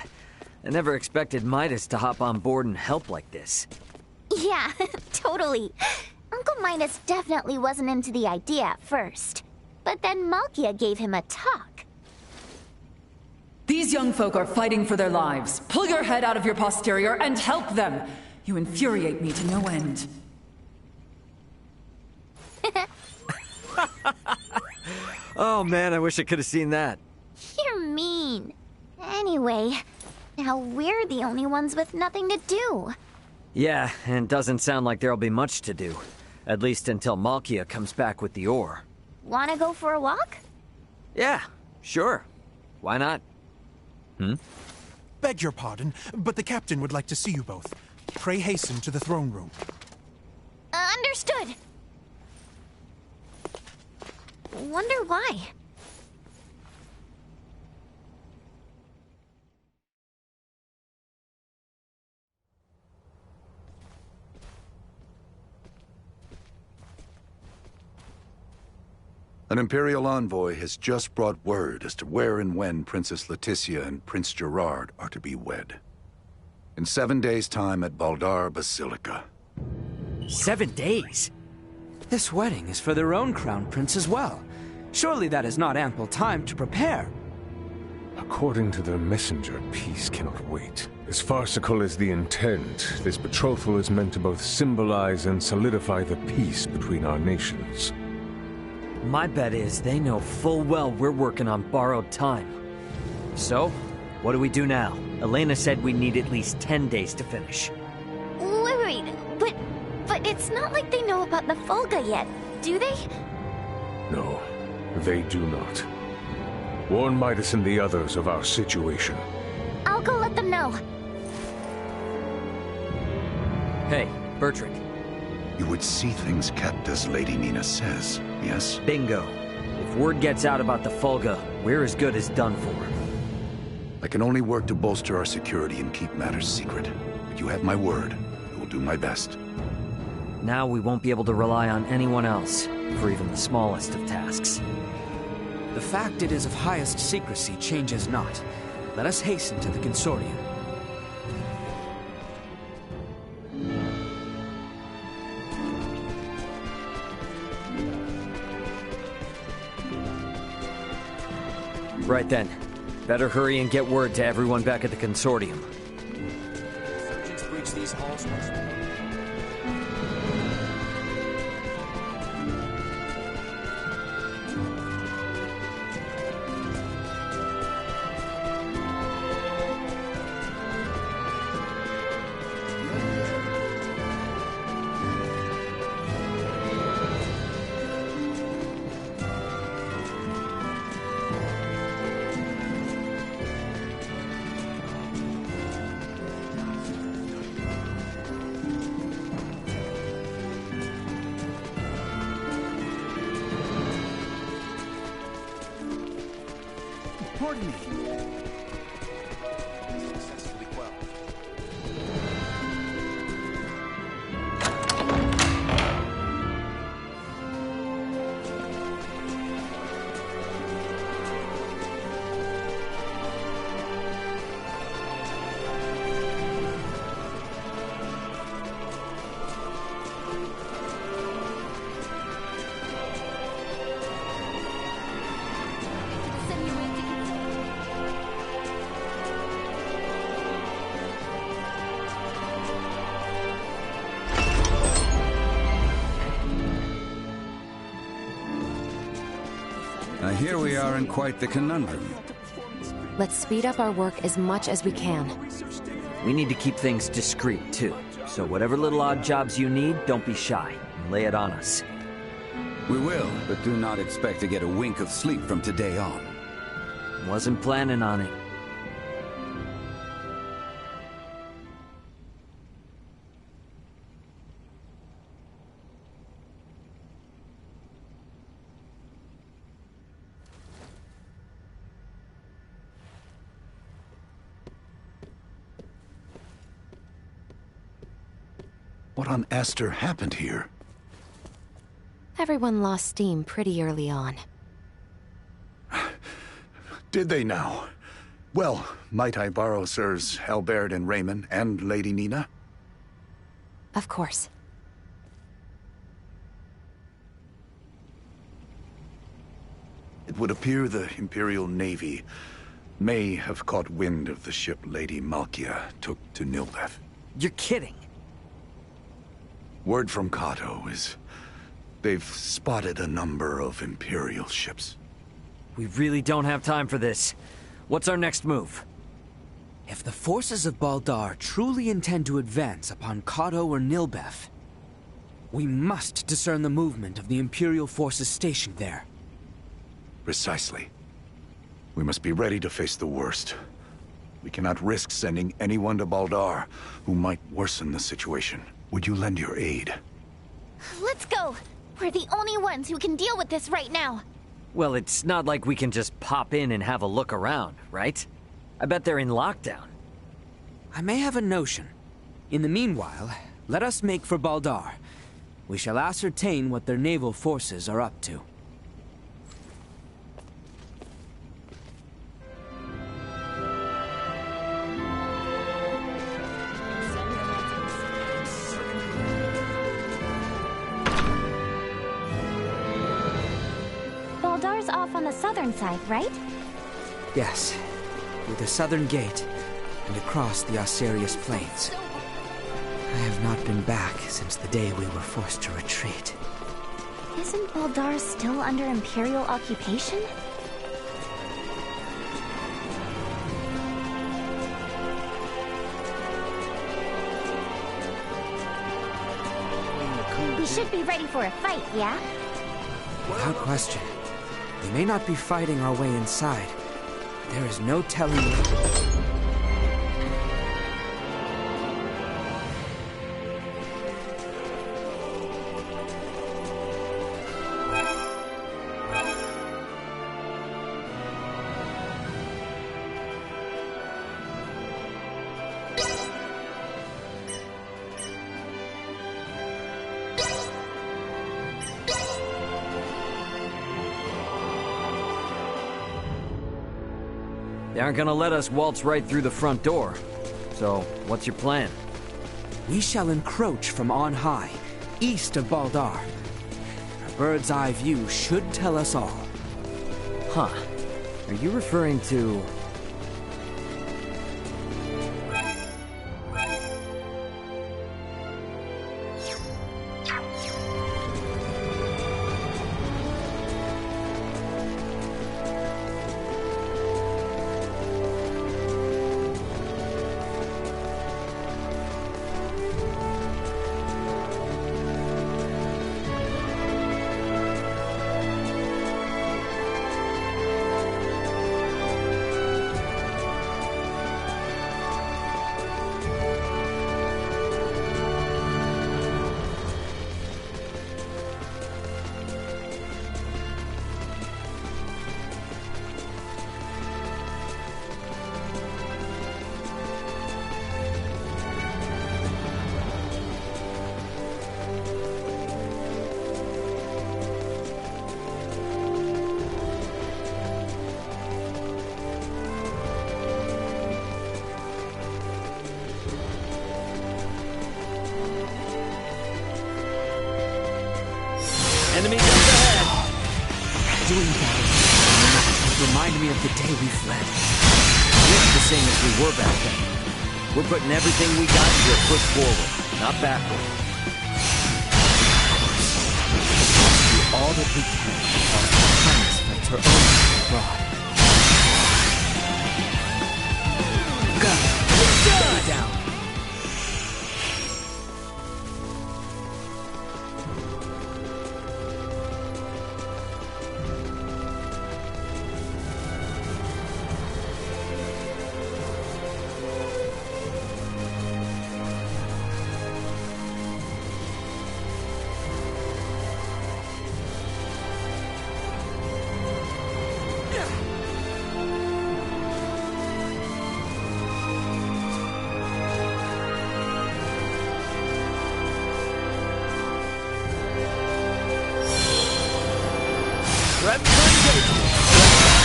I never expected Midas to hop on board and help like this. Yeah, totally. Uncle Midas definitely wasn't into the idea at first. But then Malkia gave him a talk. These young folk are fighting for their lives. Pull your head out of your posterior and help them. You infuriate me to no end. Oh man, I wish I could have seen that. You're mean. Anyway, now we're the only ones with nothing to do. Yeah, and doesn't sound like there'll be much to do. At least until Malkia comes back with the ore. Wanna go for a walk? Yeah, sure. Why not? Beg your pardon, but the captain would like to see you both. Pray hasten to the throne room. Understood. Wonder why. An Imperial envoy has just brought word as to where and when Princess Leticia and Prince Gerard are to be wed. In 7 days' time at Baldar Basilica. 7 days? This wedding is for their own crown prince as well. Surely that is not ample time to prepare. According to their messenger, peace cannot wait. As farcical as the intent, this betrothal is meant to both symbolize and solidify the peace between our nations. My bet is they know full well we're working on borrowed time. So, what do we do now? Elena said we need at least 10 days to finish. Wait, but it's not like they know about the Fulga yet, do they? No. They do not. Warn Midas and the others of our situation. I'll go let them know. Hey, Bertrand. You would see things kept as Lady Nina says, yes? Bingo. If word gets out about the Fulga, we're as good as done for. I can only work to bolster our security and keep matters secret. But you have my word. I will do my best. Now we won't be able to rely on anyone else, for even the smallest of tasks. The fact it is of highest secrecy changes not. Let us hasten to the Consortium. Right then. Better hurry and get word to everyone back at the Consortium. Insurgents breach these halls once more. Pardon me. Successfully quelled. Here we are in quite the conundrum. Let's speed up our work as much as we can. We need to keep things discreet, too. So whatever little odd jobs you need, don't be shy. And lay it on us. We will, but do not expect to get a wink of sleep from today on. Wasn't planning on it. What on Aster happened here? Everyone lost steam pretty early on. Did they now? Well, might I borrow Sirs Albert and Raymond and Lady Nina? Of course. It would appear the Imperial Navy may have caught wind of the ship Lady Malkia took to Nilbeth. You're kidding! Word from Kato is they've spotted a number of Imperial ships. We really don't have time for this. What's our next move? If the forces of Baldar truly intend to advance upon Kato or Nilbeth, we must discern the movement of the Imperial forces stationed there. Precisely. We must be ready to face the worst. We cannot risk sending anyone to Baldar who might worsen the situation. Would you lend your aid? Let's go! We're the only ones who can deal with this right now. Well, it's not like we can just pop in and have a look around, right? I bet they're in lockdown. I may have a notion. In the meanwhile, let us make for Baldar. We shall ascertain what their naval forces are up to. Baldar's off on the southern side, right? Yes, through the southern gate and across the Osirius Plains. I have not been back since the day we were forced to retreat. Isn't Baldar still under Imperial occupation? We should be ready for a fight, yeah? Without question. We may not be fighting our way inside, but there is no telling. They aren't gonna let us waltz right through the front door. So, what's your plan? We shall encroach from on high, east of Baldar. A bird's eye view should tell us all. Huh. Are you referring to... Enemy just ahead! Doing that reminded me of the day we fled. We're the same as we were back then. We're putting everything we got into a push forward, not backward. Do all that we can while our Highness fights her own abroad. Go! Stay down!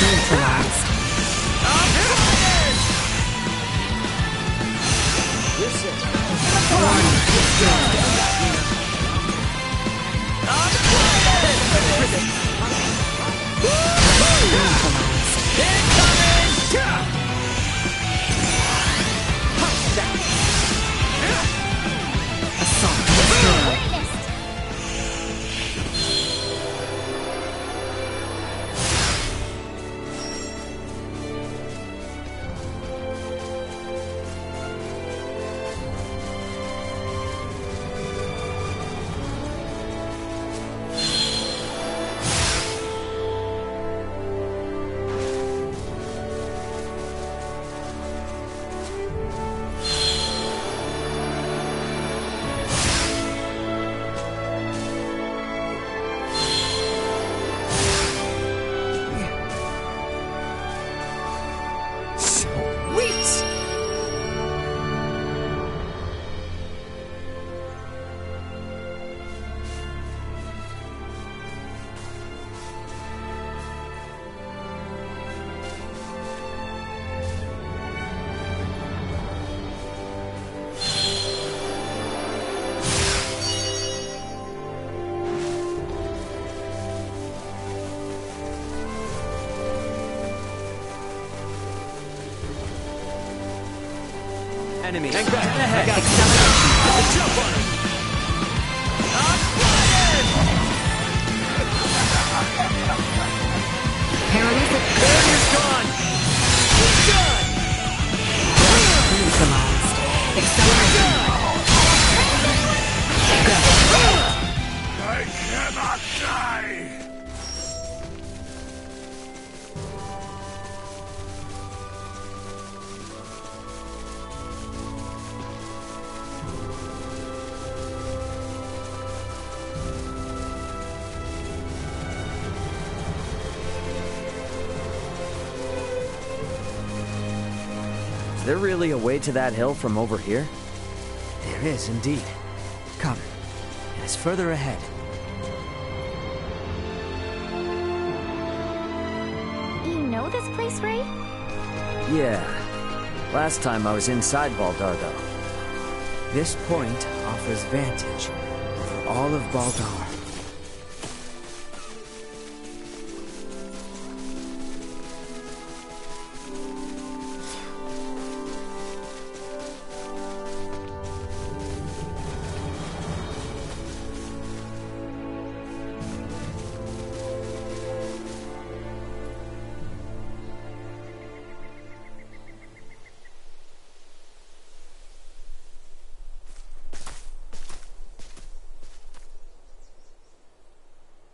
Neutralized. Enemy, hang back, ahead. Acceleration. Jump on him. Paralytic. Barrier's gone. He's done. Neutralized. Acceleration. Go. I cannot die! Is there really a way to that hill from over here? There is indeed. Come. It is further ahead. You know this place, Ray? Yeah. Last time I was inside Baldar, though. This point offers vantage over all of Baldar.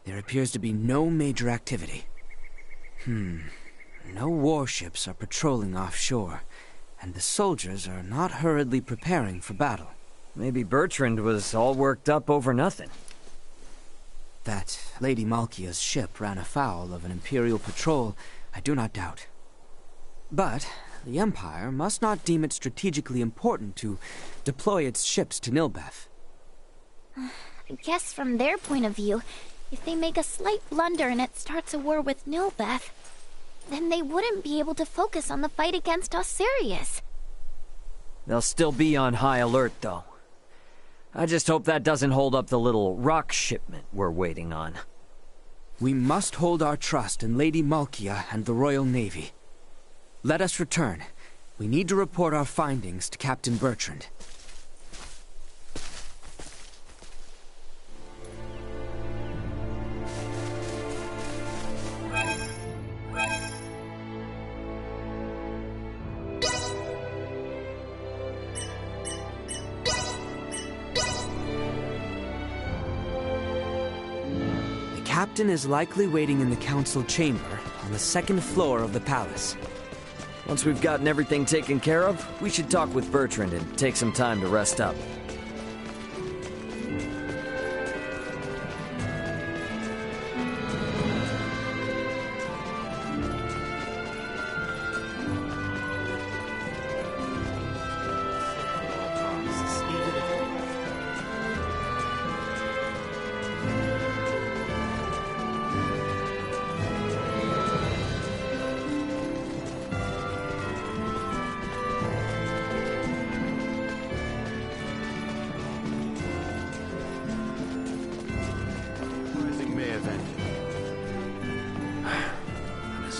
There appears to be no major activity. No warships are patrolling offshore, and the soldiers are not hurriedly preparing for battle. Maybe Bertrand was all worked up over nothing. That Lady Malkia's ship ran afoul of an Imperial patrol, I do not doubt. But the Empire must not deem it strategically important to deploy its ships to Nilbeth. I guess from their point of view, if they make a slight blunder and it starts a war with Nilbeth, then they wouldn't be able to focus on the fight against Osiris. They'll still be on high alert, though. I just hope that doesn't hold up the little rock shipment we're waiting on. We must hold our trust in Lady Malkia and the Royal Navy. Let us return. We need to report our findings to Captain Bertrand. The captain is likely waiting in the council chamber on the second floor of the palace. Once we've gotten everything taken care of, we should talk with Bertrand and take some time to rest up.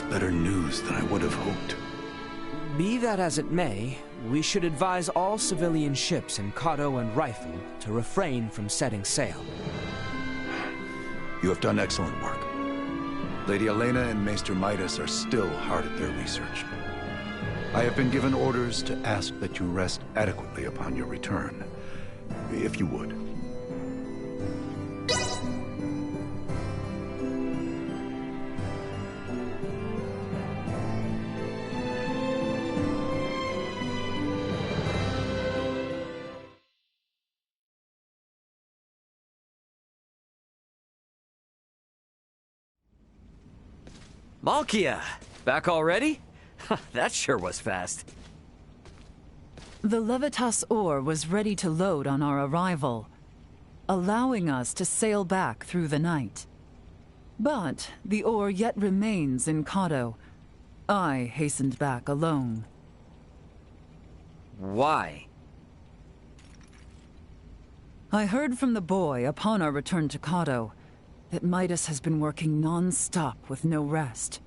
Better news than I would have hoped. Be that as it may, we should advise all civilian ships in Kato and Rifle to refrain from setting sail. You have done excellent work. Lady Elena and Maester Midas are still hard at their research. I have been given orders to ask that you rest adequately upon your return, if you would. Malkia! Back already? That sure was fast. The Levitas ore was ready to load on our arrival, allowing us to sail back through the night. But the ore yet remains in Kato. I hastened back alone. Why? I heard from the boy upon our return to Kato that Midas has been working non-stop with no rest.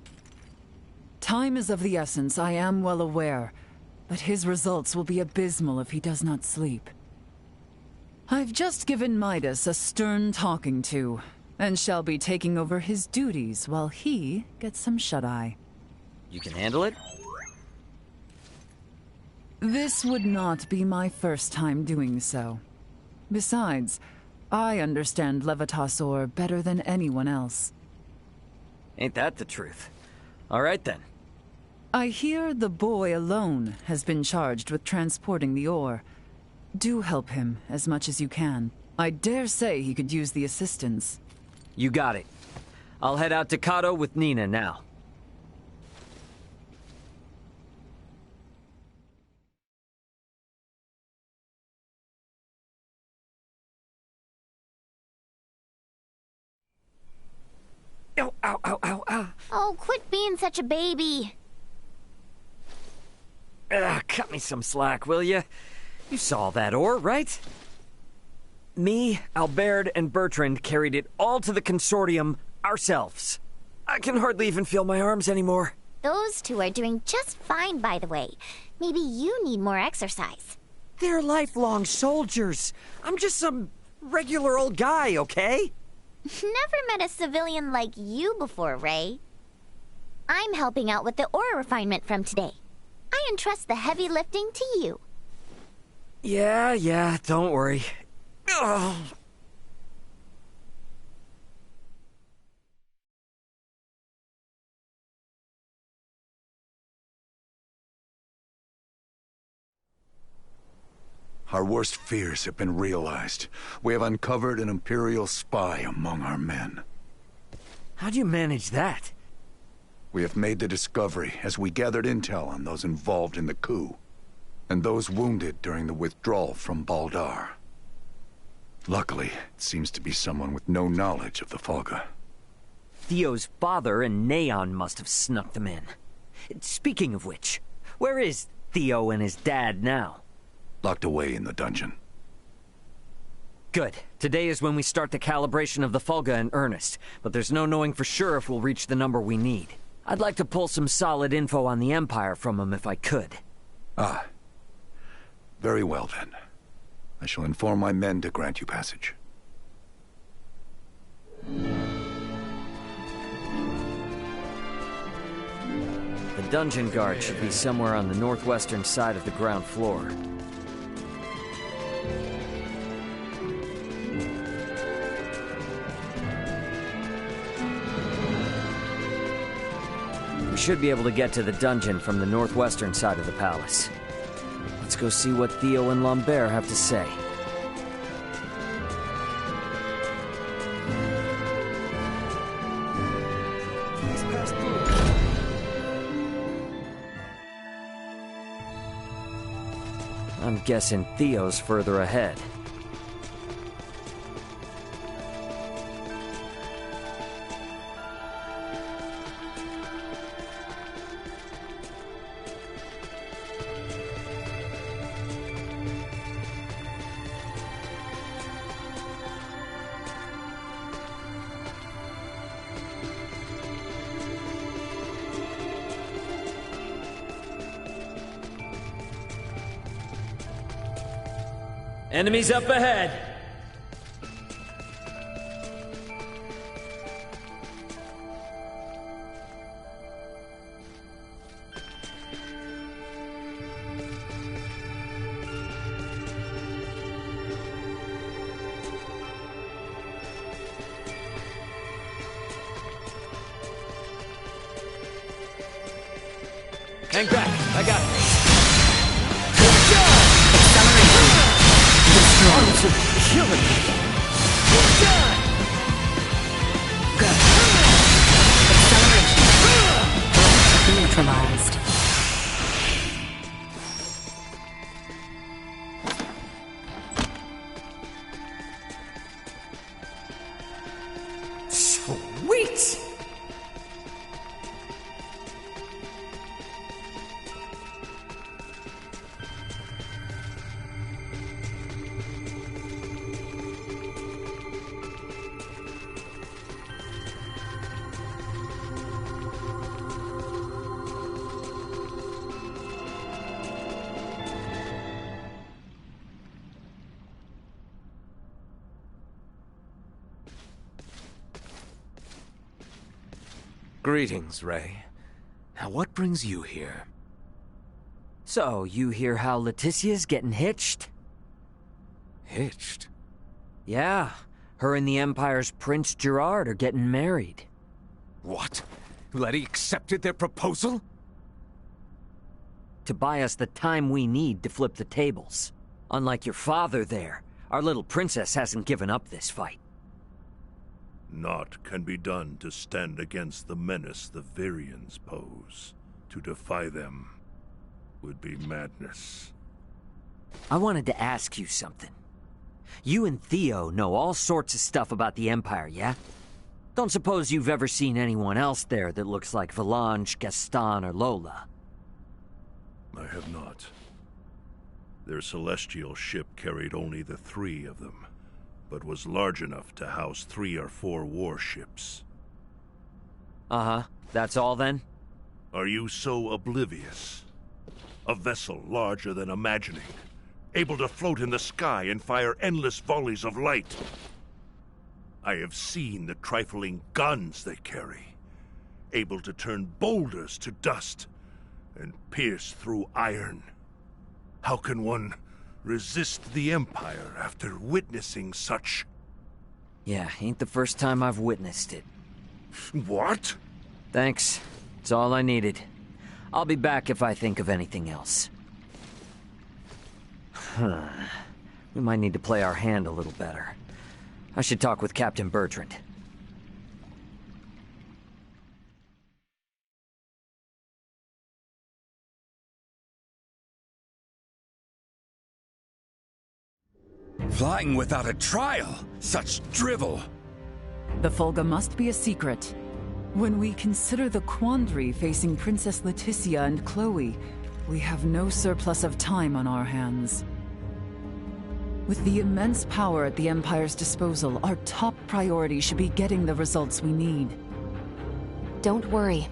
Time is of the essence, I am well aware, but his results will be abysmal if he does not sleep. I've just given Midas a stern talking to, and shall be taking over his duties while he gets some shut-eye. You can handle it? This would not be my first time doing so. Besides, I understand Levitas ore better than anyone else. Ain't that the truth? All right then. I hear the boy alone has been charged with transporting the ore. Do help him as much as you can. I dare say he could use the assistance. You got it. I'll head out to Kato with Nina now. Ow, ow, ow, ow, ow. Oh, quit being such a baby. Cut me some slack, will you? You saw that ore, right? Me, Albert, and Bertrand carried it all to the consortium ourselves. I can hardly even feel my arms anymore. Those two are doing just fine, by the way. Maybe you need more exercise. They're lifelong soldiers. I'm just some regular old guy, okay? Never met a civilian like you before, Ray. I'm helping out with the ore refinement from today. I entrust the heavy lifting to you. Yeah, don't worry. Ugh. Our worst fears have been realized. We have uncovered an Imperial spy among our men. How'd you manage that? We have made the discovery as we gathered intel on those involved in the coup, and those wounded during the withdrawal from Baldar. Luckily, it seems to be someone with no knowledge of the Folga. Theo's father and Neon must have snuck them in. Speaking of which, where is Theo and his dad now? Locked away in the dungeon. Good. Today is when we start the calibration of the Folga in earnest, but there's no knowing for sure if we'll reach the number we need. I'd like to pull some solid info on the Empire from him if I could. Ah. Very well, then. I shall inform my men to grant you passage. The dungeon guard should be somewhere on the northwestern side of the ground floor. We should be able to get to the dungeon from the northwestern side of the palace. Let's go see what Theo and Lambert have to say. I'm guessing Theo's further ahead. Enemies up ahead! Hang back, I got this. Arms are killing me. Acceleration. Neutralized. Sweet! Greetings, Ray. Now what brings you here? So, you hear how Leticia's getting hitched? Hitched? Yeah, her and the Empire's Prince Gerard are getting married. What? Letty accepted their proposal? To buy us the time we need to flip the tables. Unlike your father there, our little princess hasn't given up this fight. Naught can be done to stand against the menace the Virians pose. To defy them would be madness. I wanted to ask you something. You and Theo know all sorts of stuff about the Empire, yeah? Don't suppose you've ever seen anyone else there that looks like Valange, Gaston, or Lola? I have not. Their celestial ship carried only the 3 of them, but was large enough to house 3 or 4 warships. Uh-huh. That's all then? Are you so oblivious? A vessel larger than imagining, able to float in the sky and fire endless volleys of light. I have seen the trifling guns they carry, able to turn boulders to dust and pierce through iron. How can one resist the Empire after witnessing such? Yeah, ain't the first time I've witnessed it. What? Thanks. It's all I needed. I'll be back if I think of anything else. We might need to play our hand a little better. I should talk with Captain Bertrand. Flying without a trial? Such drivel! The Fulga must be a secret. When we consider the quandary facing Princess Leticia and Chloe, we have no surplus of time on our hands. With the immense power at the Empire's disposal, our top priority should be getting the results we need. Don't worry.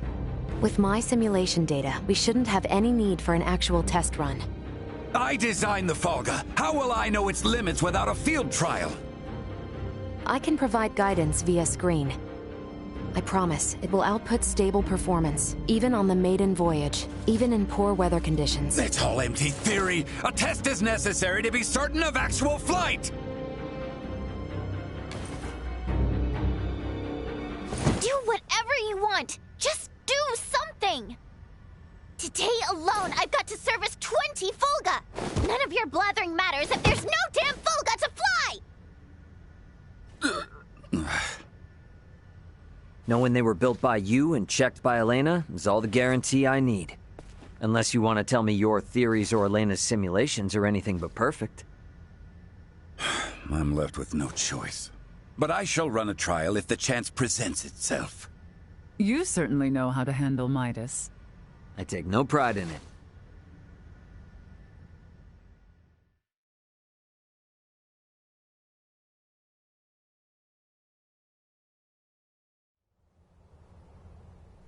With my simulation data, we shouldn't have any need for an actual test run. I designed the Fulga. How will I know its limits without a field trial? I can provide guidance via screen. I promise, it will output stable performance, even on the maiden voyage, even in poor weather conditions. It's all empty theory. A test is necessary to be certain of actual flight. Do whatever you want. Just do something. Today alone, I've got to service 20 Fulga. None of your blathering matters if there's no damn Fulga to fly. Knowing they were built by you and checked by Elena is all the guarantee I need. Unless you want to tell me your theories or Elena's simulations are anything but perfect. I'm left with no choice. But I shall run a trial if the chance presents itself. You certainly know how to handle Midas. I take no pride in it.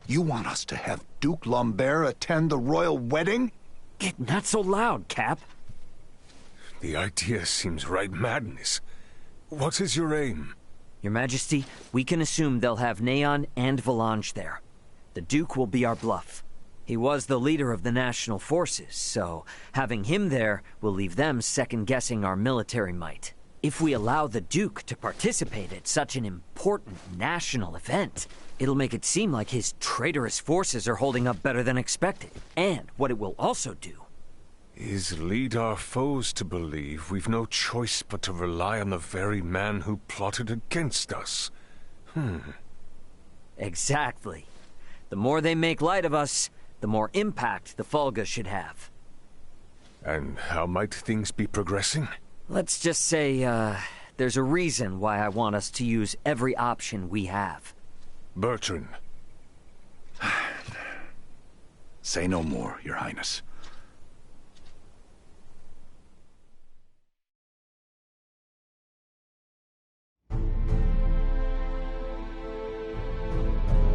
You want us to have Duke Lambert attend the royal wedding? Get not so loud, Cap. The idea seems right madness. What is your aim? Your Majesty, we can assume they'll have Neon and Valange there. The Duke will be our bluff. He was the leader of the national forces, so having him there will leave them second-guessing our military might. If we allow the Duke to participate at such an important national event, it'll make it seem like his traitorous forces are holding up better than expected. And what it will also do is lead our foes to believe we've no choice but to rely on the very man who plotted against us. Exactly. The more they make light of us, the more impact the Fulga should have. And how might things be progressing? Let's just say, there's a reason why I want us to use every option we have. Bertrand. Say no more, Your Highness.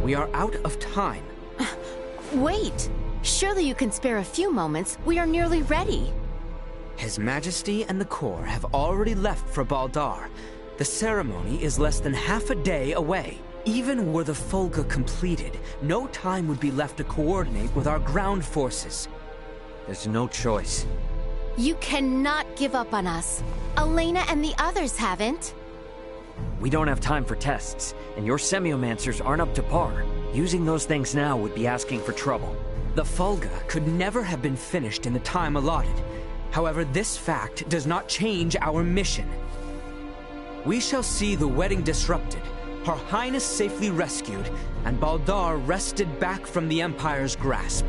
We are out of time. Wait! Surely you can spare a few moments. We are nearly ready. His Majesty and the Corps have already left for Baldar. The ceremony is less than half a day away. Even were the Fulga completed, no time would be left to coordinate with our ground forces. There's no choice. You cannot give up on us. Elena and the others haven't. We don't have time for tests, and your semiomancers aren't up to par. Using those things now would be asking for trouble. The Fulga could never have been finished in the time allotted. However, this fact does not change our mission. We shall see the wedding disrupted, Her Highness safely rescued, and Baldar wrested back from the Empire's grasp.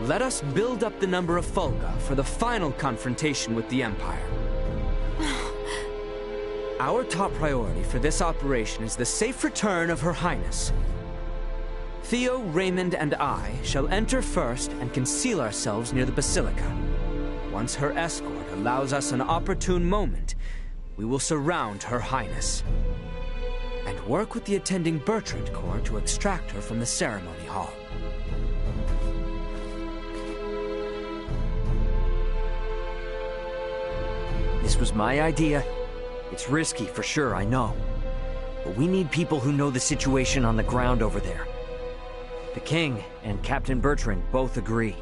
Let us build up the number of Fulga for the final confrontation with the Empire. Our top priority for this operation is the safe return of Her Highness. Theo, Raymond, and I shall enter first and conceal ourselves near the Basilica. Once her escort allows us an opportune moment, we will surround Her Highness and work with the attending Bertrand Corps to extract her from the ceremony hall. This was my idea. It's risky for sure, I know. But we need people who know the situation on the ground over there. The King and Captain Bertrand both agree.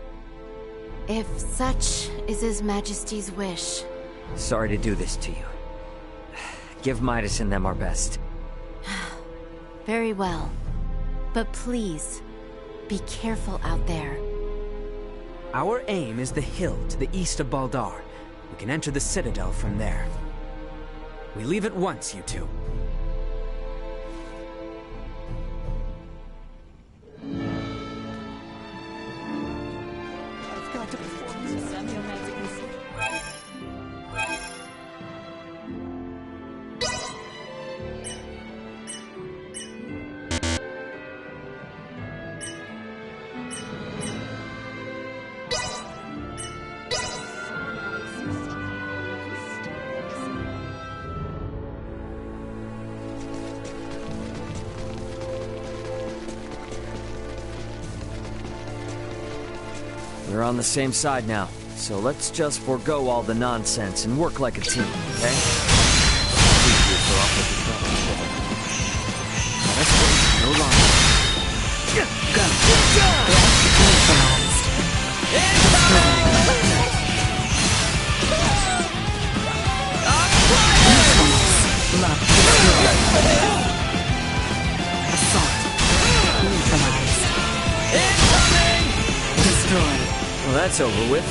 If such is His Majesty's wish. Sorry to do this to you. Give Midas and them our best. Very well. But please, be careful out there. Our aim is the hill to the east of Baldar. We can enter the Citadel from there. We leave at once, you two. I've got to perform this semiomantic We're on the same side now, so let's just forego all the nonsense and work like a team, okay? Let's wait no longer. Well, that's over with.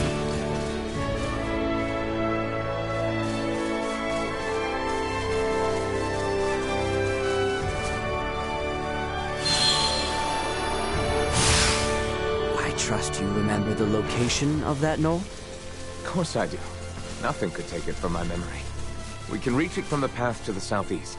I trust you remember the location of that knoll? Of course I do. Nothing could take it from my memory. We can reach it from the path to the southeast.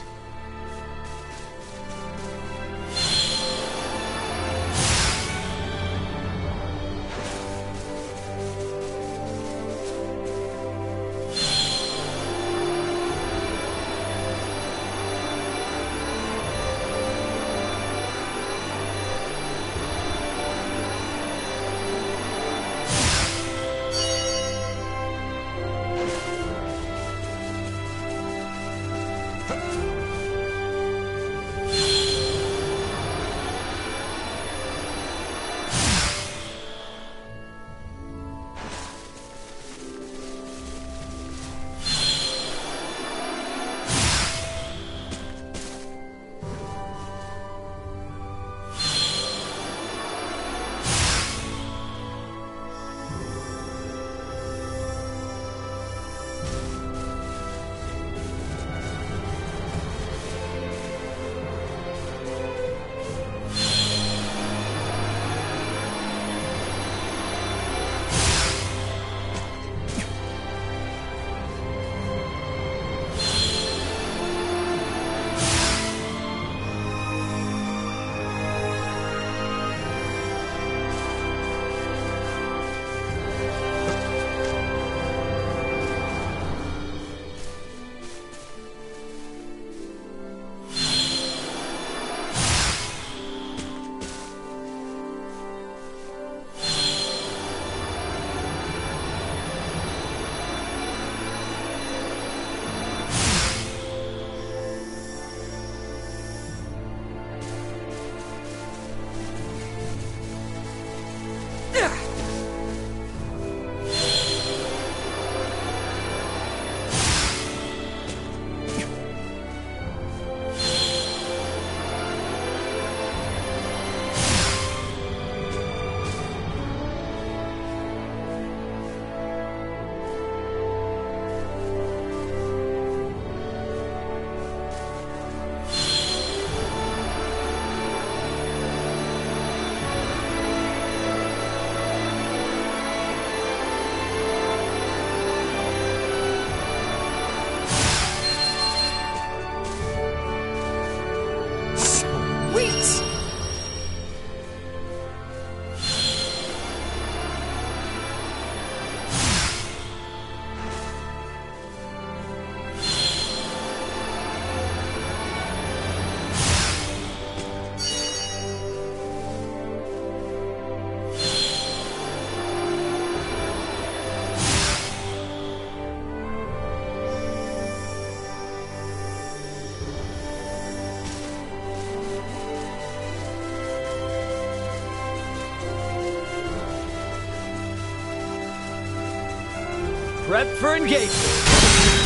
Prep for engagement.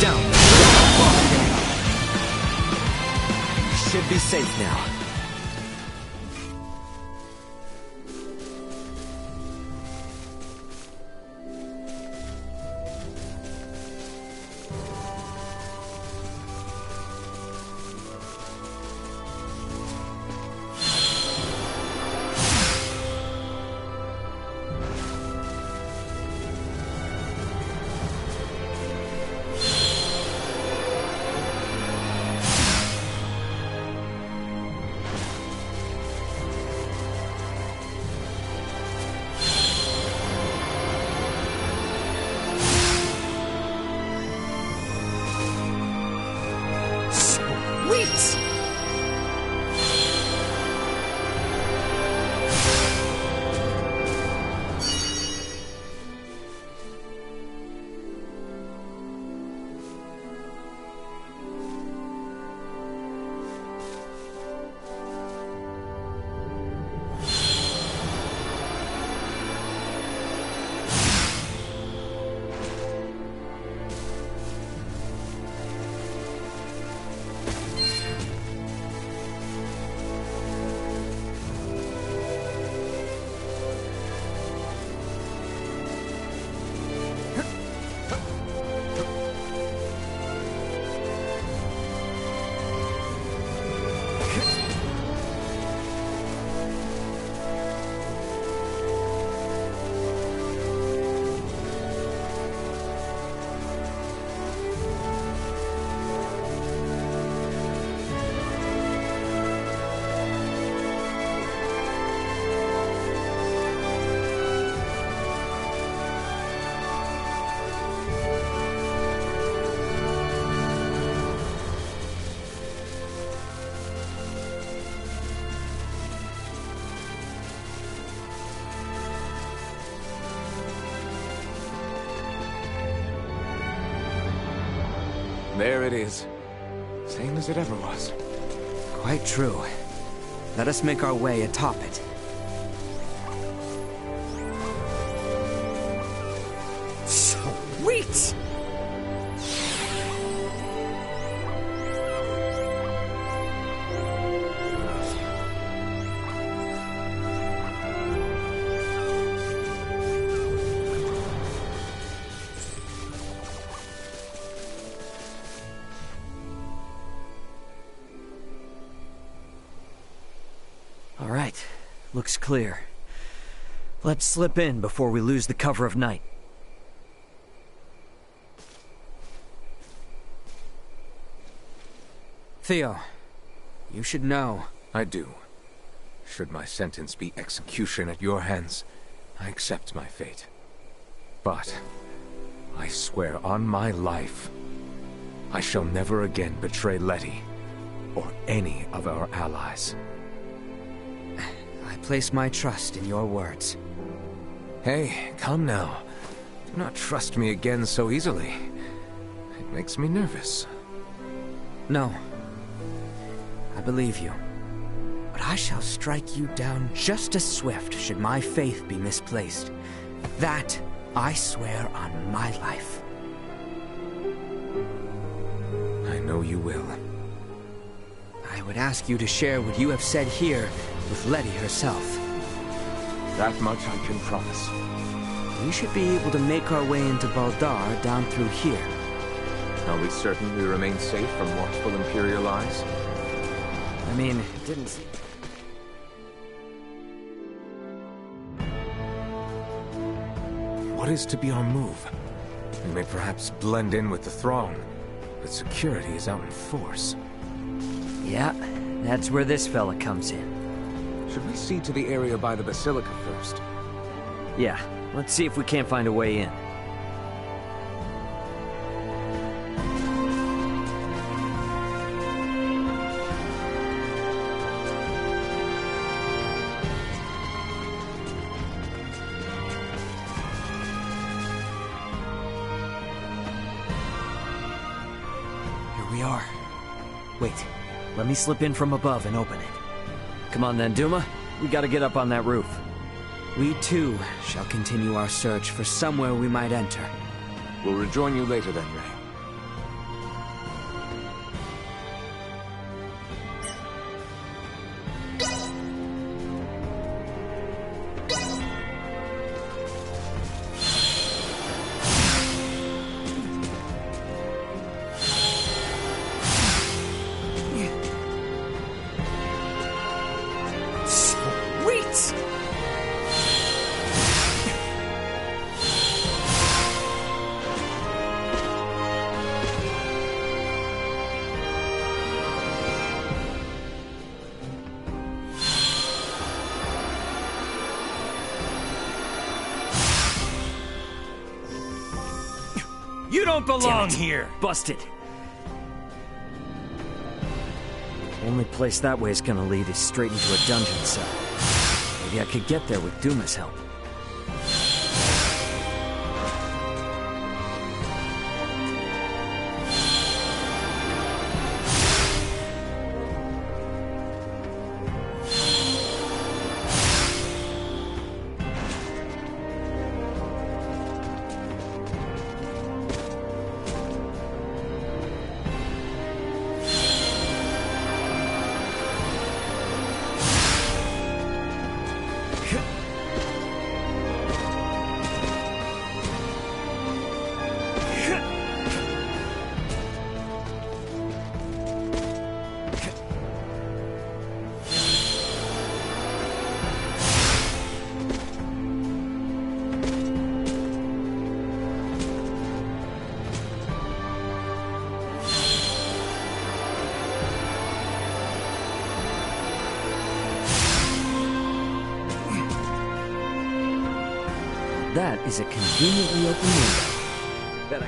Down. Should be safe now. There it is. Same as it ever was. Quite true. Let us make our way atop it. Sweet! All right, looks clear. Let's slip in before we lose the cover of night. Theo, you should know. I do. Should my sentence be execution at your hands, I accept my fate. But I swear on my life, I shall never again betray Letty or any of our allies. I place my trust in your words. Hey, come now. Do not trust me again so easily. It makes me nervous. No. I believe you. But I shall strike you down just as swift should my faith be misplaced. That I swear on my life. I know you will. I would ask you to share what you have said here with Letty herself. That much I can promise. We should be able to make our way into Baldar down through here. Are we certain we remain safe from watchful Imperial eyes? I mean, it didn't seem... What is to be our move? We may perhaps blend in with the throng, but security is out in force. Yeah, that's where this fella comes in. Should we see to the area by the Basilica first? Yeah, let's see if we can't find a way in. Here we are. Wait, let me slip in from above and open it. Come on then, Duma. We gotta get up on that roof. We too shall continue our search for somewhere we might enter. We'll rejoin you later then, Ray. You don't belong here! Busted. Only place that way is gonna lead is straight into a dungeon cell. Maybe I could get there with Duma's help. That is a conveniently open window. Bet I...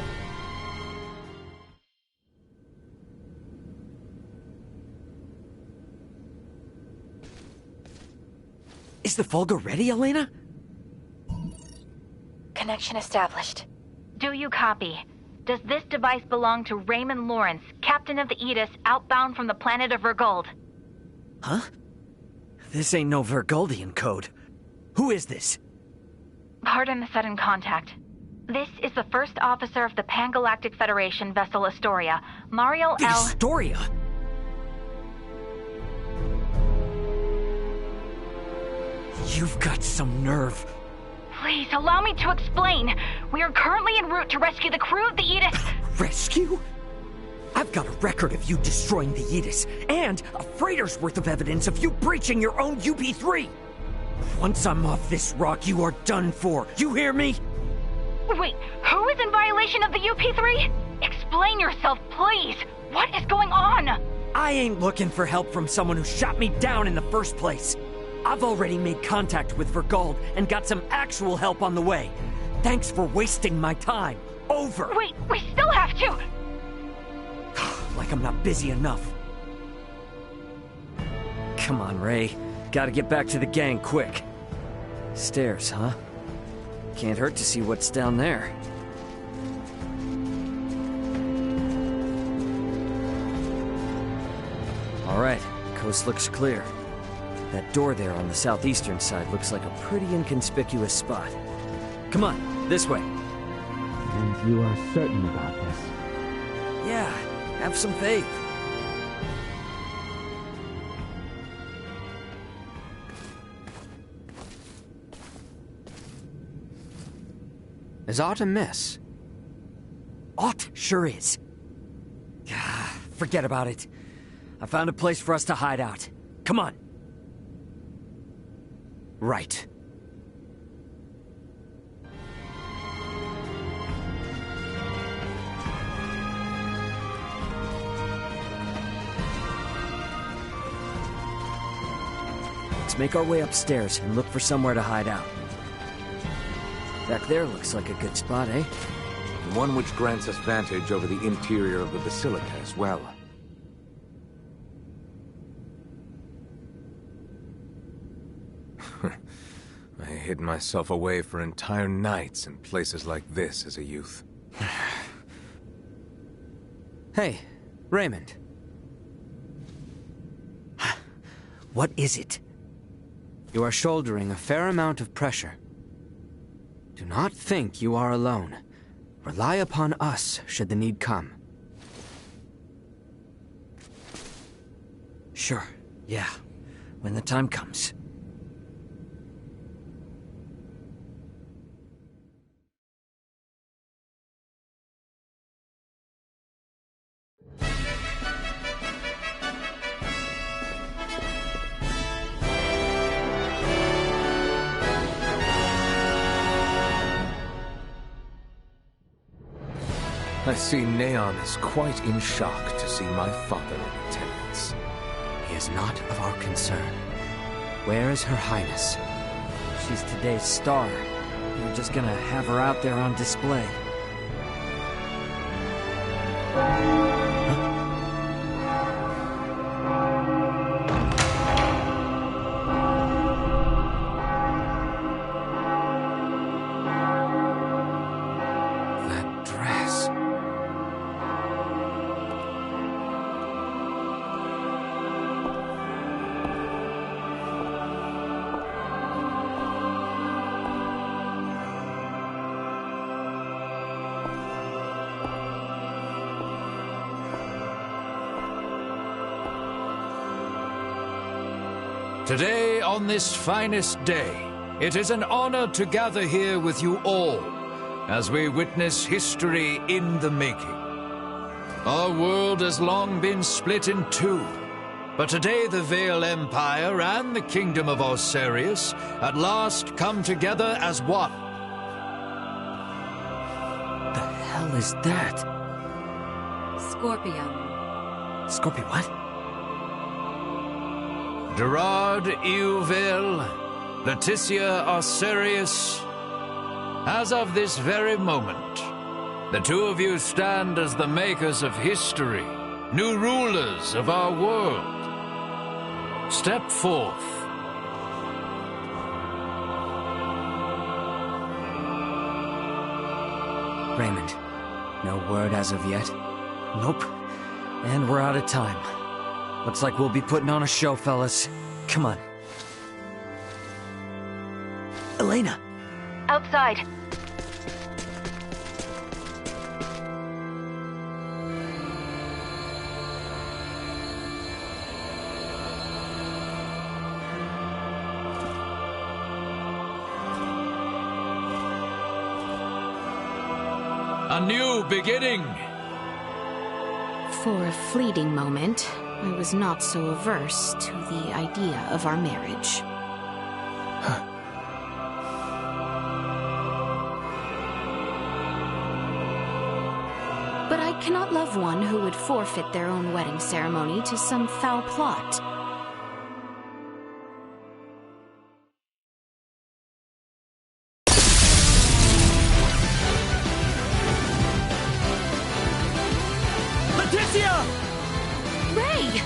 Is the Fulgur ready, Elena? Connection established. Do you copy? Does this device belong to Raymond Lawrence, captain of the Aegis, outbound from the planet of Vergold? Huh? This ain't no Vergoldian code. Who is this? Pardon the sudden contact. This is the first officer of the Pan-Galactic Federation vessel Astoria, Mario The L. Astoria? You've got some nerve. Please, allow me to explain. We are currently en route to rescue the crew of the Aegis. Rescue? I've got a record of you destroying the Aegis, and a freighter's worth of evidence of you breaching your own UP-3. Once I'm off this rock, you are done for. You hear me? Wait, who is in violation of the UP-3? Explain yourself, please. What is going on? I ain't looking for help from someone who shot me down in the first place. I've already made contact with Vergold and got some actual help on the way. Thanks for wasting my time. Over. Wait, we still have to... Like I'm not busy enough. Come on, Ray. Gotta get back to the gang quick. Stairs, huh? Can't hurt to see what's down there. All right, coast looks clear. That door there on the southeastern side looks like a pretty inconspicuous spot. Come on, this way. And you are certain about this? Yeah, have some faith. Is aught amiss? Aught sure is. Forget about it. I found a place for us to hide out. Come on. Right. Let's make our way upstairs and look for somewhere to hide out. Back there looks like a good spot, eh? And one which grants us vantage over the interior of the Basilica as well. I hid myself away for entire nights in places like this as a youth. Hey, Raymond. What is it? You are shouldering a fair amount of pressure. Do not think you are alone. Rely upon us should the need come. Sure, yeah. When the time comes. I see Neon is quite in shock to see my father in attendance. He is not of our concern. Where is Her Highness? She's today's star. You're just gonna have her out there on display. That dress. Today, on this finest day, it is an honor to gather here with you all as we witness history in the making. Our world has long been split in two, but today the Vale Empire and the Kingdom of Osarius at last come together as one. The hell is that? Scorpio. Scorpio what? Gerard Euville, Leticia Osarius, as of this very moment, the two of you stand as the makers of history, new rulers of our world. Step forth. Raymond, no word as of yet? Nope. And we're out of time. Looks like we'll be putting on a show, fellas. Come on. Elena! Outside. A new beginning! For a fleeting moment, I was not so averse to the idea of our marriage. But I cannot love one who would forfeit their own wedding ceremony to some foul plot. Ray!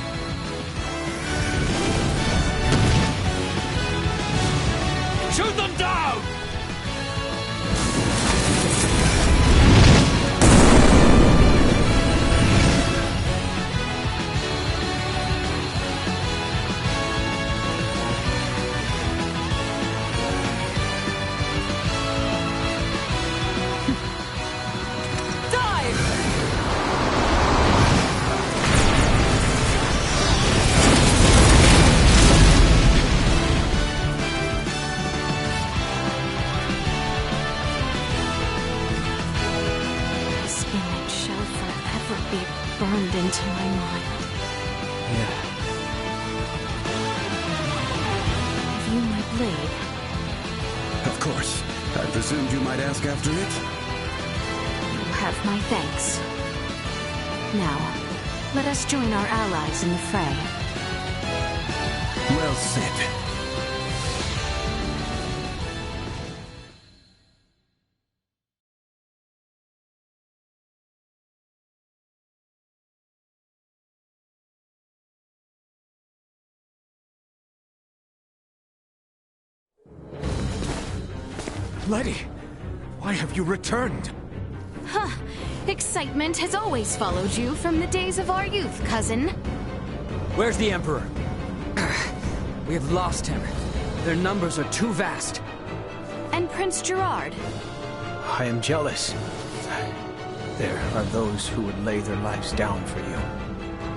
Shoot them down! Burned into my mind. Yeah. Have you my blade? Of course. I presumed you might ask after it? You have my thanks. Now, let us join our allies in the fray. Well said. Letty, why have you returned? Huh. Excitement has always followed you from the days of our youth, cousin. Where's the Emperor? We have lost him. Their numbers are too vast. And Prince Gerard? I am jealous. there are those who would lay their lives down for you,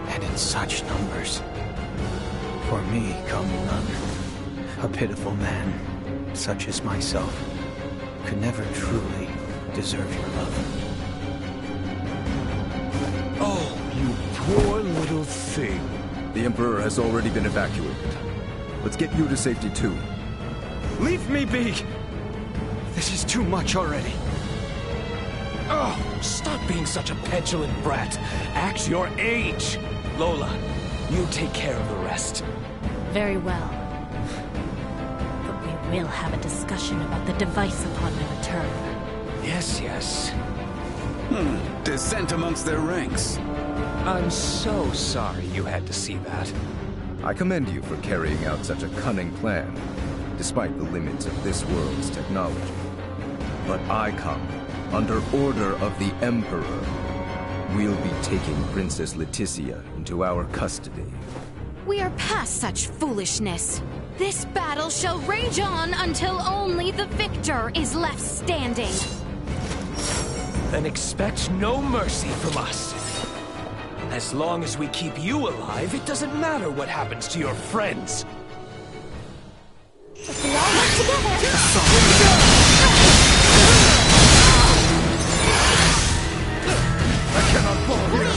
and in such numbers. For me come none. A pitiful man, such as myself, could never truly deserve your love. Oh, you poor little thing. The Emperor has already been evacuated. Let's get you to safety too. Leave me be! This is too much already. Oh, stop being such a petulant brat. Act your age. Lola, you take care of the rest. Very well. But we will have a discussion about the device upon my return. Yes, yes. Dissent amongst their ranks. I'm so sorry you had to see that. I commend you for carrying out such a cunning plan, despite the limits of this world's technology. But I come under order of the Emperor. We'll be taking Princess Leticia into our custody. We are past such foolishness. This battle shall rage on until only the victor is left standing. Then expect no mercy from us. As long as we keep you alive, it doesn't matter what happens to your friends. If we all work together... I cannot fall here.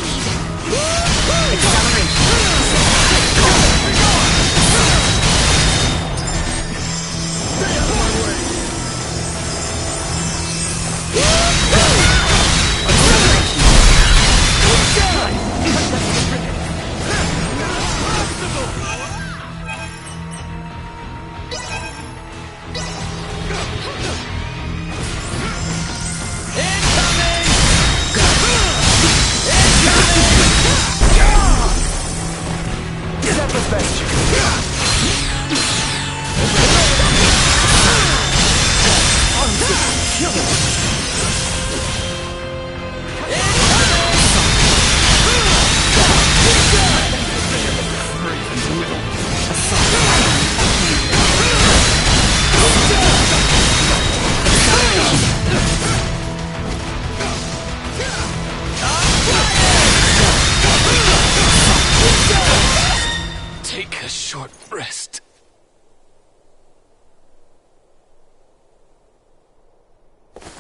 Take a short rest.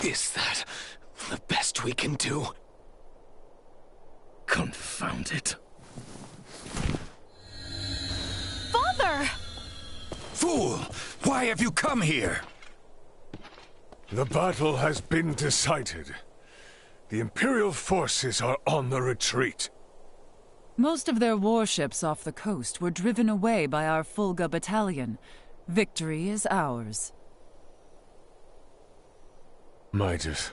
Is that the best we can do? Confound it. Father! Fool! Why have you come here? The battle has been decided. The Imperial forces are on the retreat. Most of their warships off the coast were driven away by our Fulga battalion. Victory is ours. Midas,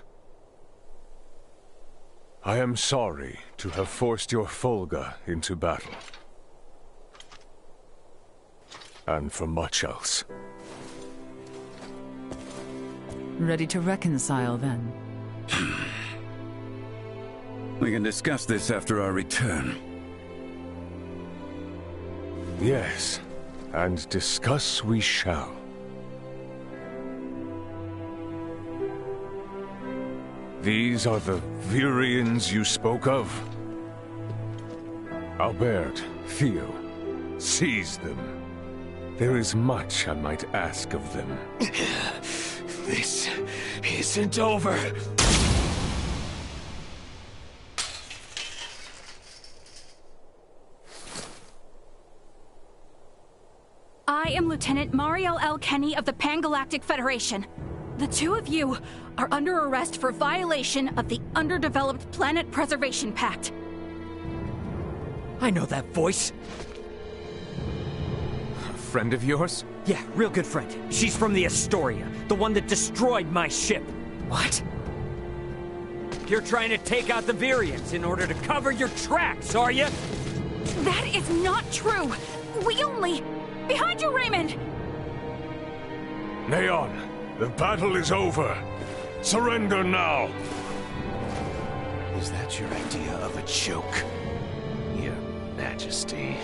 I am sorry to have forced your Fulga into battle. And for much else. Ready to reconcile, then? We can discuss this after our return. Yes, and discuss we shall. These are the Virians you spoke of? Albert, Theo, seize them. There is much I might ask of them. This isn't over. I am Lieutenant Mariel L. Kenny of the Pan-Galactic Federation. The two of you are under arrest for violation of the Underdeveloped Planet Preservation Pact. I know that voice. A friend of yours? Yeah, real good friend. She's from the Astoria, the one that destroyed my ship. What? You're trying to take out the Virians in order to cover your tracks, are you? That is not true. We only... Behind you, Raymond! Neon, the battle is over. Surrender now! Is that your idea of a joke, Your Majesty?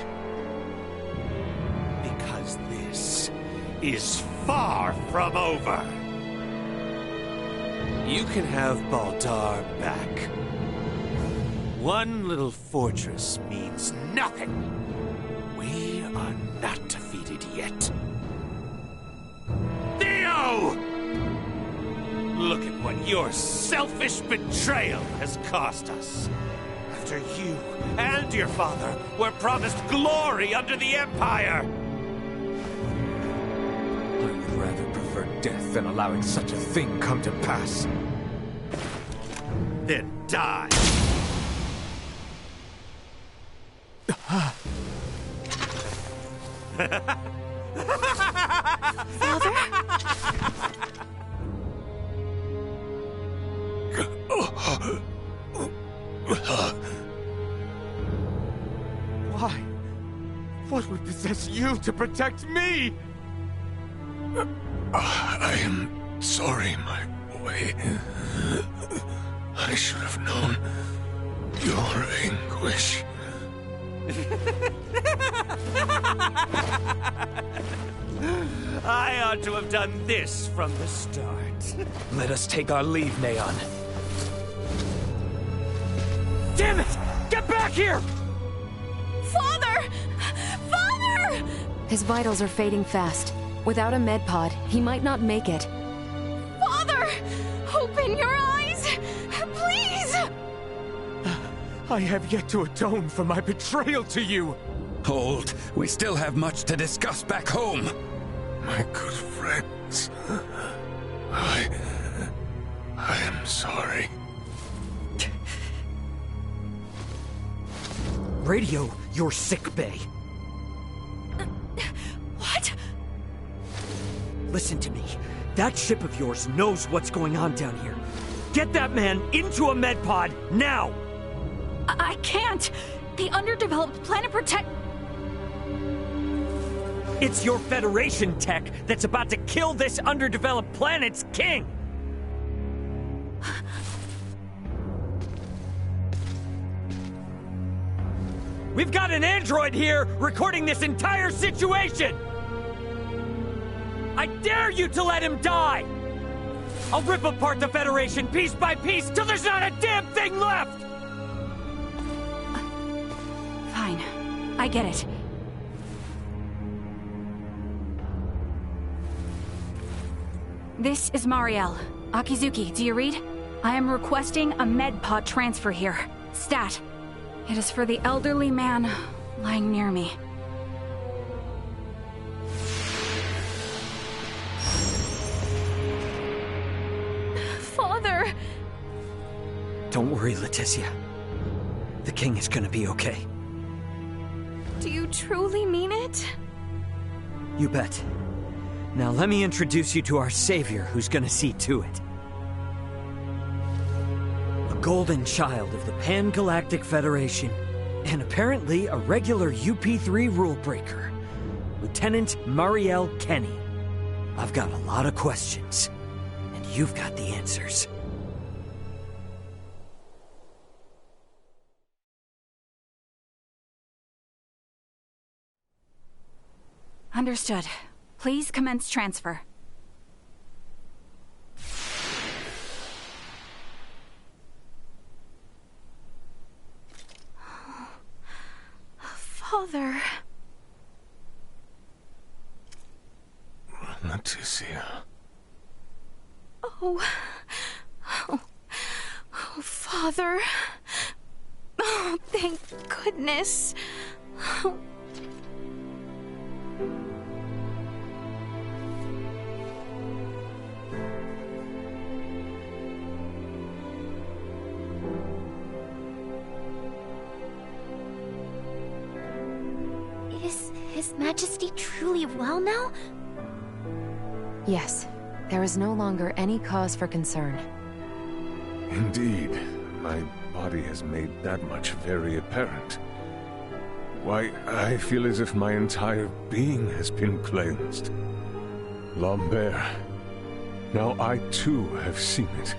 Because this is far from over. You can have Baldar back. One little fortress means nothing. We are not defeated yet. Theo! Look at what your selfish betrayal has cost us. After you and your father were promised glory under the Empire. I would rather prefer death than allowing such a thing come to pass. Then die. Father? Why? What would possess you to protect me? I am sorry, my boy. I should have known your anguish. I ought to have done this from the start. Let us take our leave, Neon. Damn it! Get back here! Father! Father! His vitals are fading fast. Without a med pod, he might not make it. Father! Open your eyes! Please! I have yet to atone for my betrayal to you. Hold. We still have much to discuss back home. My good friends, I am sorry. Radio your sick bay. What? Listen to me. That ship of yours knows what's going on down here. Get that man into a med pod now! I can't! The underdeveloped planet protect... It's your Federation tech that's about to kill this underdeveloped planet's king! We've got an android here recording this entire situation! I dare you to let him die! I'll rip apart the Federation piece by piece till there's not a damn thing left! Fine. I get it. This is Marielle. Akizuki, do you read? I am requesting a med pod transfer here. Stat. It is for the elderly man lying near me. Father! Don't worry, Leticia. The king is gonna be okay. Do you truly mean it? You bet. Now let me introduce you to our savior who's gonna see to it. A golden child of the Pan-Galactic Federation, and apparently a regular UP3 rule breaker, Lieutenant Marielle Kenny. I've got a lot of questions, and you've got the answers. Understood. Please commence transfer. Father... Leticia. Oh, Father. Oh, thank goodness. Is His Majesty truly well now? Yes. There is no longer any cause for concern. Indeed. My body has made that much very apparent. Why, I feel as if my entire being has been cleansed. Lambert. Now I too have seen it.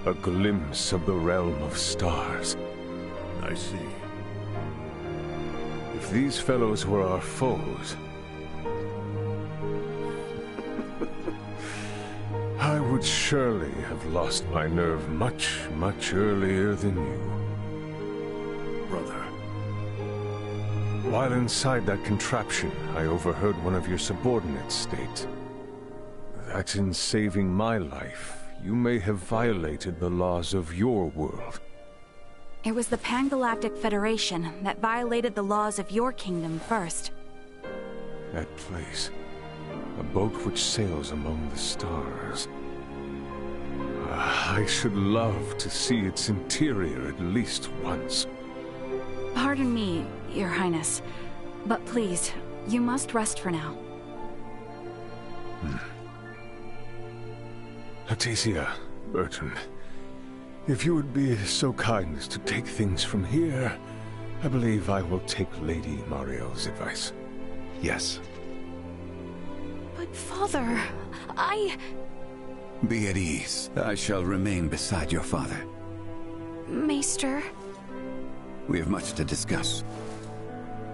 A glimpse of the realm of stars. I see. If these fellows were our foes, I would surely have lost my nerve much, much earlier than you, brother. While inside that contraption, I overheard one of your subordinates state that in saving my life, you may have violated the laws of your world. It was the Pan-Galactic Federation that violated the laws of your kingdom first. That place, a boat which sails among the stars. I should love to see its interior at least once. Pardon me, Your Highness, but please, you must rest for now. Leticia, Bertrand, if you would be so kind as to take things from here, I believe I will take Lady Mariel's advice. Yes. But Father, Be at ease. I shall remain beside your father. Maester. We have much to discuss,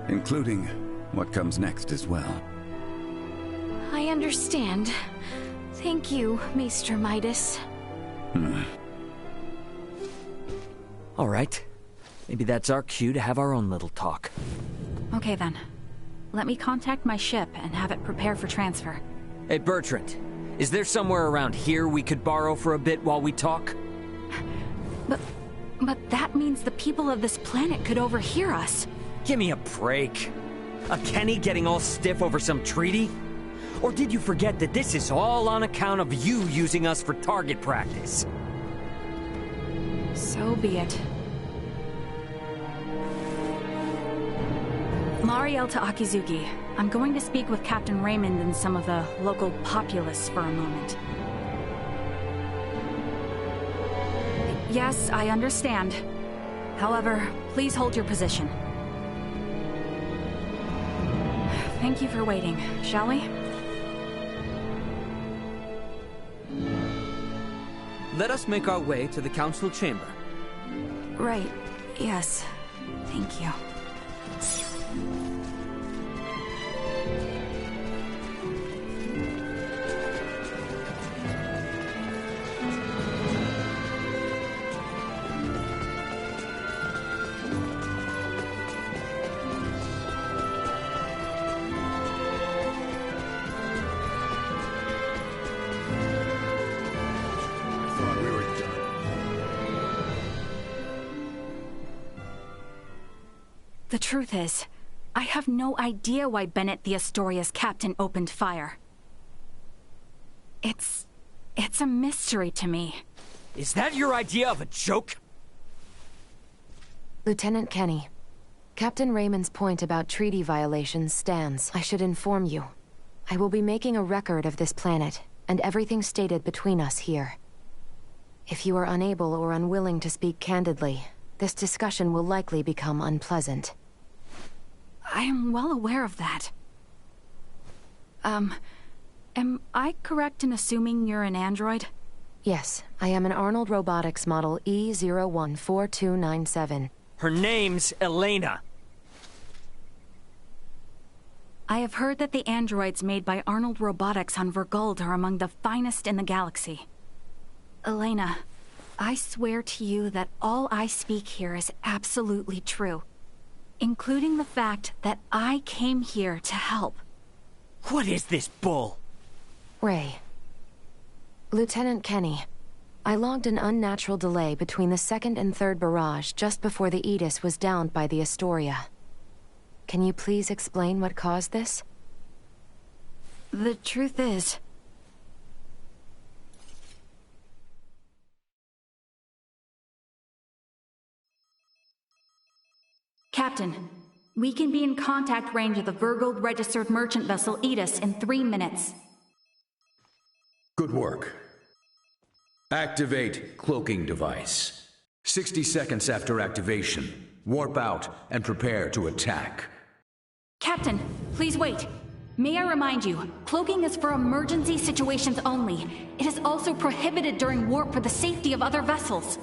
including what comes next as well. I understand. Thank you, Maester Midas. All right. Maybe that's our cue to have our own little talk. Okay then. Let me contact my ship and have it prepare for transfer. Hey, Bertrand. Is there somewhere around here we could borrow for a bit while we talk? But that means the people of this planet could overhear us. Give me a break. A Kenny getting all stiff over some treaty? Or did you forget that this is all on account of you using us for target practice? So be it. Mariel to Akizuki. I'm going to speak with Captain Raymond and some of the local populace for a moment. Yes, I understand. However, please hold your position. Thank you for waiting, shall we? Let us make our way to the council chamber. Right, yes. Thank you. The truth is, I have no idea why Bennett the Astoria's captain opened fire. It's a mystery to me. Is that your idea of a joke? Lieutenant Kenny, Captain Raymond's point about treaty violations stands. I should inform you. I will be making a record of this planet, and everything stated between us here. If you are unable or unwilling to speak candidly, this discussion will likely become unpleasant. I am well aware of that. Am I correct in assuming you're an android? Yes, I am an Arnold Robotics model E014297. Her name's Elena. I have heard that the androids made by Arnold Robotics on Verguld are among the finest in the galaxy. Elena, I swear to you that all I speak here is absolutely true, including the fact that I came here to help. What is this bull? Ray. Lieutenant Kenny, I logged an unnatural delay between the second and third barrage just before the Aegis was downed by the Astoria. Can you please explain what caused this? The truth is... Captain, we can be in contact range of the Verguld registered merchant vessel Aegis in 3 minutes. Good work. Activate cloaking device. 60 seconds after activation, warp out and prepare to attack. Captain, please wait. May I remind you, cloaking is for emergency situations only. It is also prohibited during warp for the safety of other vessels.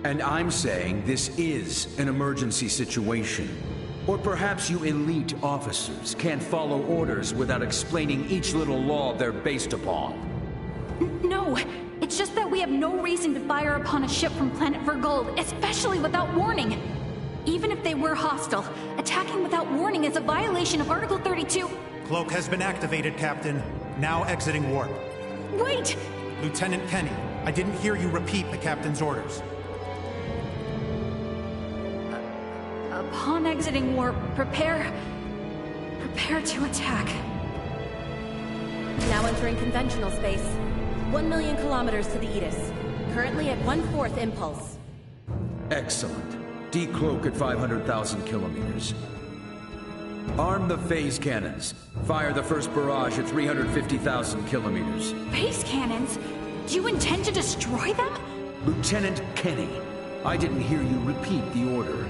And I'm saying this is an emergency situation. Or perhaps you elite officers can't follow orders without explaining each little law they're based upon. No, it's just that we have no reason to fire upon a ship from planet Vergold, especially without warning. Even if they were hostile, attacking without warning is a violation of Article 32. Cloak has been activated, Captain. Now exiting warp. Wait! Lieutenant Kenny, I didn't hear you repeat the captain's orders. Upon exiting warp, prepare to attack. Now entering conventional space. 1 million kilometers to the Edis. Currently at 1/4 impulse. Excellent. Decloak at 500,000 kilometers. Arm the phase cannons. Fire the first barrage at 350,000 kilometers. Phase cannons? Do you intend to destroy them? Lieutenant Kenny, I didn't hear you repeat the order.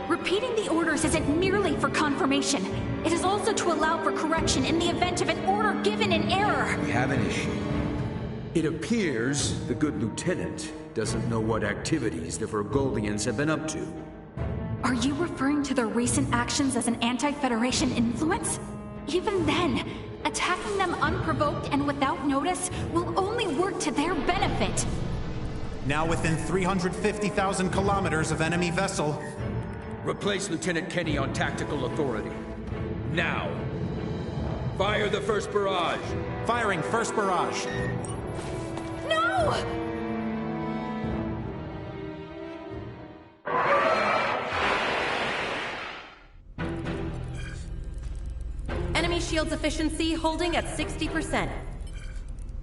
Repeating the orders isn't merely for confirmation. It is also to allow for correction in the event of an order given in error. We have an issue. It appears the good lieutenant doesn't know what activities the Vergoldians have been up to. Are you referring to their recent actions as an anti-Federation influence? Even then, attacking them unprovoked and without notice will only work to their benefit. Now within 350,000 kilometers of enemy vessel. Replace Lieutenant Kenny on tactical authority. Now! Fire the first barrage! Firing first barrage! No! Enemy shields efficiency holding at 60%.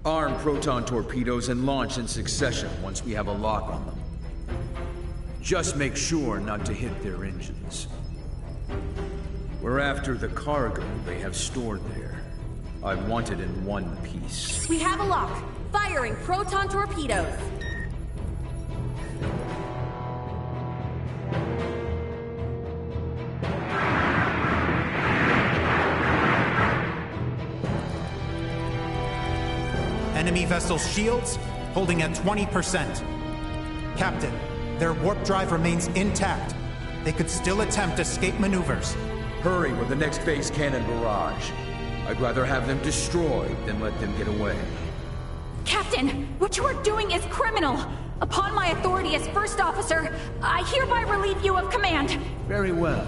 Arm proton torpedoes and launch in succession once we have a lock on them. Just make sure not to hit their engines. We're after the cargo they have stored there. I want it in one piece. We have a lock. Firing proton torpedoes. Enemy vessel's shields holding at 20%. Captain, their warp drive remains intact. They could still attempt escape maneuvers. Hurry with the next phase cannon barrage. I'd rather have them destroyed than let them get away. Captain, what you are doing is criminal. Upon my authority as first officer, I hereby relieve you of command. Very well.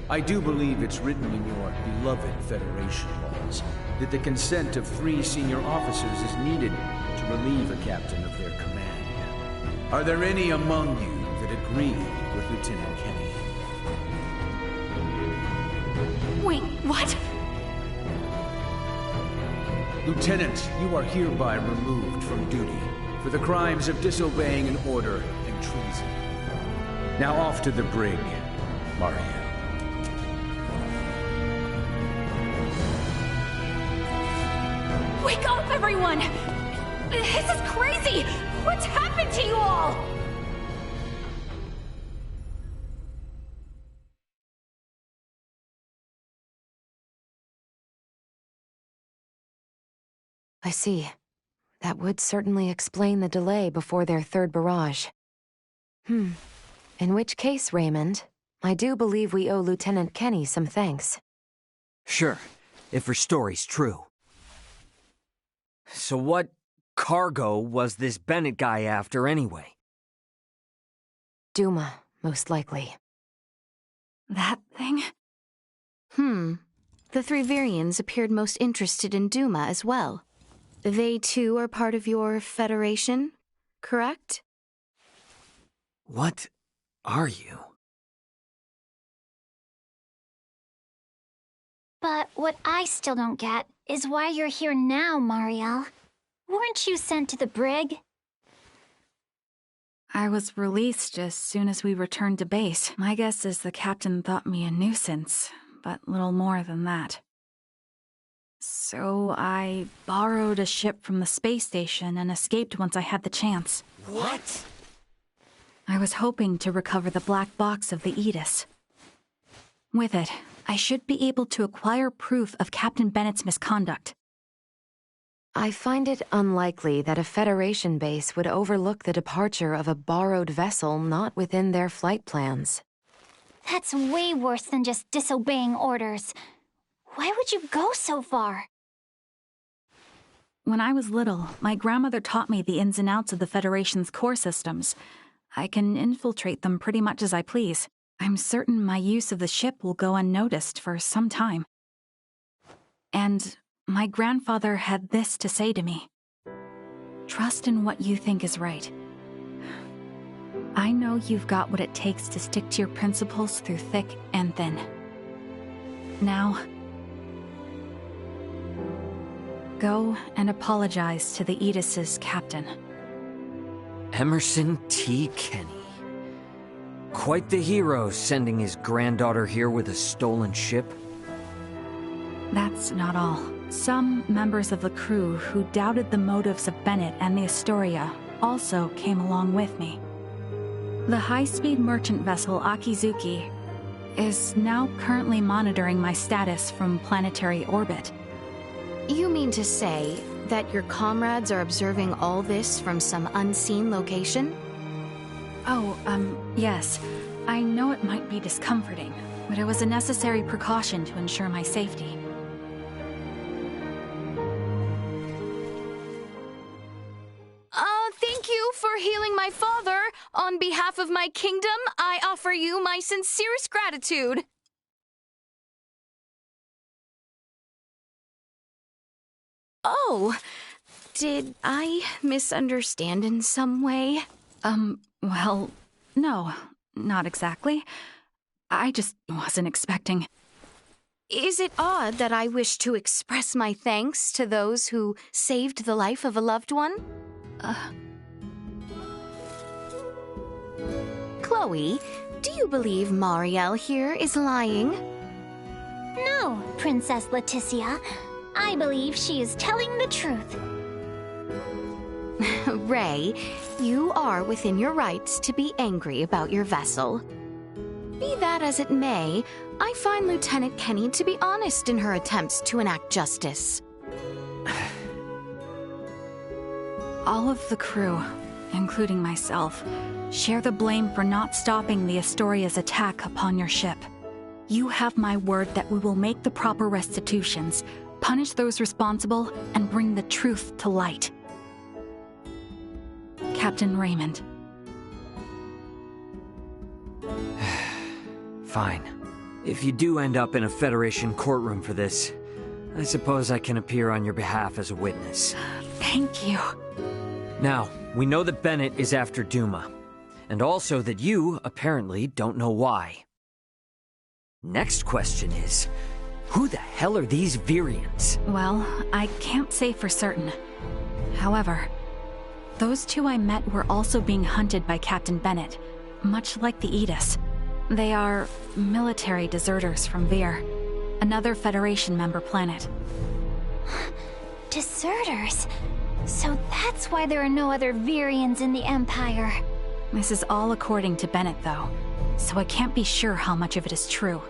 I do believe it's written in your beloved Federation laws that the consent of 3 senior officers is needed to relieve a captain of their command. Are there any among you that agree with Lieutenant Kenny? Wait, what? Lieutenant, you are hereby removed from duty for the crimes of disobeying an order and treason. Now off to the brig, Mario. Wake up, everyone! This is crazy! What's happened to you all? I see. That would certainly explain the delay before their third barrage. In which case, Raymond, I do believe we owe Lieutenant Kenny some thanks. Sure, if her story's true. So what cargo was this Bennett guy after anyway? Duma, most likely. That thing? The 3 Virians appeared most interested in Duma as well. They too are part of your Federation, correct? What are you? But what I still don't get is why you're here now, Mariel. Weren't you sent to the brig? I was released as soon as we returned to base. My guess is the captain thought me a nuisance, but little more than that. So I borrowed a ship from the space station and escaped once I had the chance. What? I was hoping to recover the black box of the Edis. With it, I should be able to acquire proof of Captain Bennett's misconduct. I find it unlikely that a Federation base would overlook the departure of a borrowed vessel not within their flight plans. That's way worse than just disobeying orders. Why would you go so far? When I was little, my grandmother taught me the ins and outs of the Federation's core systems. I can infiltrate them pretty much as I please. I'm certain my use of the ship will go unnoticed for some time. And my grandfather had this to say to me. Trust in what you think is right. I know you've got what it takes to stick to your principles through thick and thin. Now, go and apologize to the Aegis's captain. Emerson T. Kenny. Quite the hero, sending his granddaughter here with a stolen ship. That's not all. Some members of the crew who doubted the motives of Bennett and the Astoria also came along with me. The high-speed merchant vessel Akizuki is now currently monitoring my status from planetary orbit. You mean to say that your comrades are observing all this from some unseen location? Oh, yes. I know it might be discomforting, but it was a necessary precaution to ensure my safety. Thank you for healing my father. On behalf of my kingdom, I offer you my sincerest gratitude. Oh, did I misunderstand in some way? Well, no, not exactly. I just wasn't expecting. Is it odd that I wish to express my thanks to those who saved the life of a loved one? Chloe, do you believe Marielle here is lying? No, Princess Leticia. I believe she is telling the truth. Ray, you are within your rights to be angry about your vessel. Be that as it may, I find Lieutenant Kenny to be honest in her attempts to enact justice. All of the crew, including myself, share the blame for not stopping the Astoria's attack upon your ship. You have my word that we will make the proper restitutions, punish those responsible, and bring the truth to light. Captain Raymond. Fine. If you do end up in a Federation courtroom for this, I suppose I can appear on your behalf as a witness. Thank you. Now, we know that Bennett is after Duma, and also that you, apparently, don't know why. Next question is, who the hell are these Virians? Well, I can't say for certain. However, those two I met were also being hunted by Captain Bennett, much like the Aegis. They are military deserters from Vir, another Federation member planet. Deserters? So that's why there are no other Virians in the Empire. This is all according to Bennett, though, so I can't be sure how much of it is true.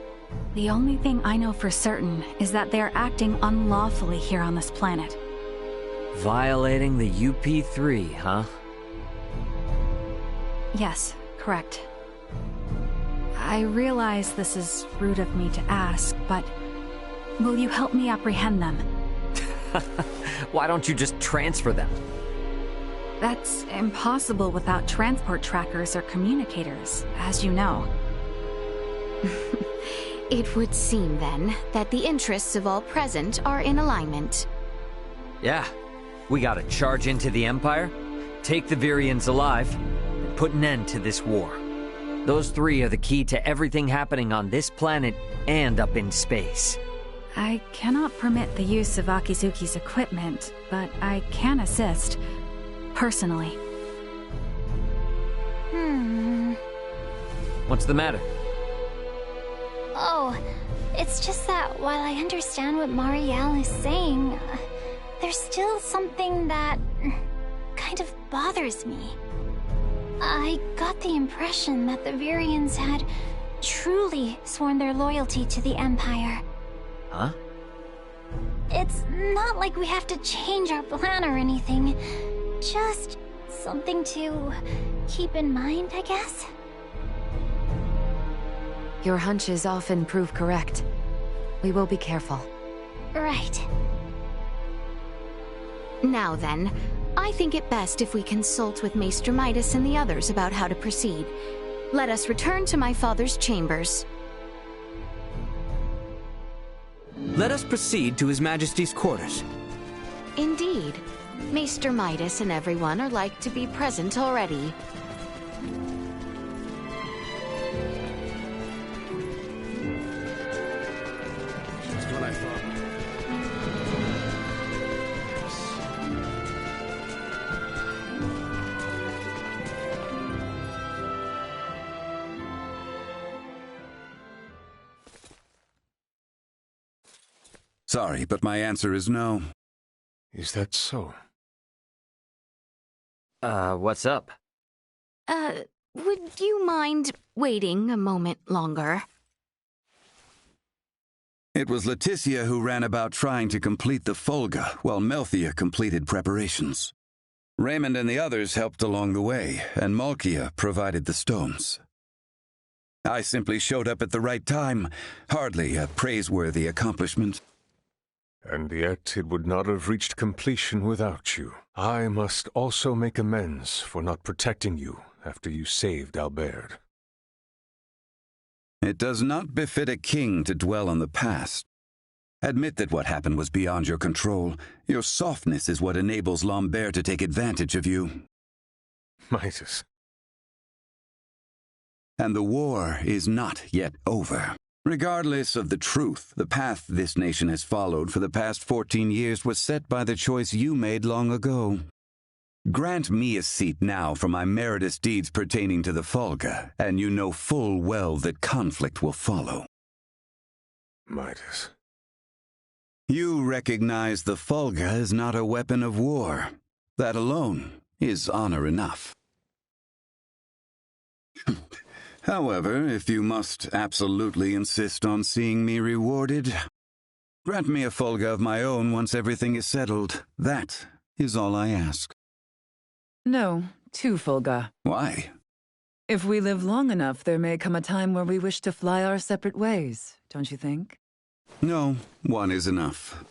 The only thing I know for certain is that they are acting unlawfully here on this planet. Violating the UP3, huh? Yes, correct. I realize this is rude of me to ask, but will you help me apprehend them? Why don't you just transfer them? That's impossible without transport trackers or communicators, as you know. It would seem, then, that the interests of all present are in alignment. Yeah. We gotta charge into the Empire, take the Virians alive, and put an end to this war. Those three are the key to everything happening on this planet and up in space. I cannot permit the use of Akizuki's equipment, but I can assist, personally. What's the matter? Oh, it's just that while I understand what Marielle is saying, there's still something that kind of bothers me. I got the impression that the Virians had truly sworn their loyalty to the Empire. Huh? It's not like we have to change our plan or anything. Just something to keep in mind, I guess? Your hunches often prove correct. We will be careful. Right. Now then, I think it best if we consult with Maester Midas and the others about how to proceed. Let us return to my father's chambers. Let us proceed to His Majesty's quarters. Indeed. Maester Midas and everyone are like to be present already. Just what I thought. Sorry, but my answer is no. Is that so? What's up? Would you mind waiting a moment longer? It was Leticia who ran about trying to complete the Folga, while Melthia completed preparations. Raymond and the others helped along the way, and Malkia provided the stones. I simply showed up at the right time, hardly a praiseworthy accomplishment. And yet it would not have reached completion without you. I must also make amends for not protecting you after you saved Albert. It does not befit a king to dwell on the past. Admit that what happened was beyond your control. Your softness is what enables Lambert to take advantage of you. Midas. And the war is not yet over. Regardless of the truth, the path this nation has followed for the past 14 years was set by the choice you made long ago. Grant me a seat now for my meritorious deeds pertaining to the Folga, and you know full well that conflict will follow. Midas. You recognize the Folga is not a weapon of war. That alone is honor enough. However, if you must absolutely insist on seeing me rewarded, grant me a Folga of my own once everything is settled. That is all I ask. No, 2 Folga. Why? If we live long enough, there may come a time where we wish to fly our separate ways, don't you think? No, 1 is enough.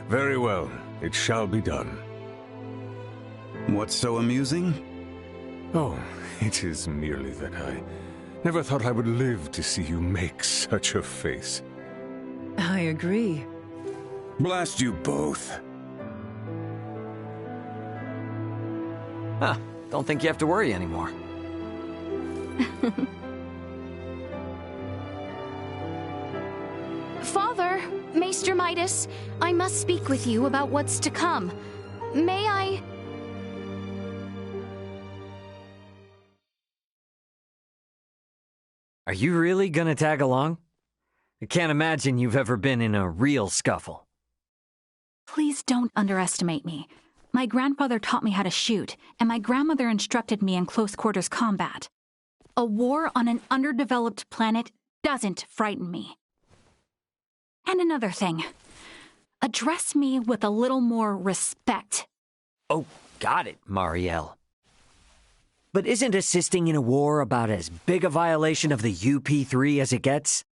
Very well, it shall be done. What's so amusing? Oh, it is merely that I never thought I would live to see you make such a face. I agree. Blast you both. Huh, don't think you have to worry anymore. Father, Maester Midas, I must speak with you about what's to come. May I... Are you really gonna tag along? I can't imagine you've ever been in a real scuffle. Please don't underestimate me. My grandfather taught me how to shoot, and my grandmother instructed me in close quarters combat. A war on an underdeveloped planet doesn't frighten me. And another thing. Address me with a little more respect. Oh, got it, Marielle. But isn't assisting in a war about as big a violation of the UP3 as it gets?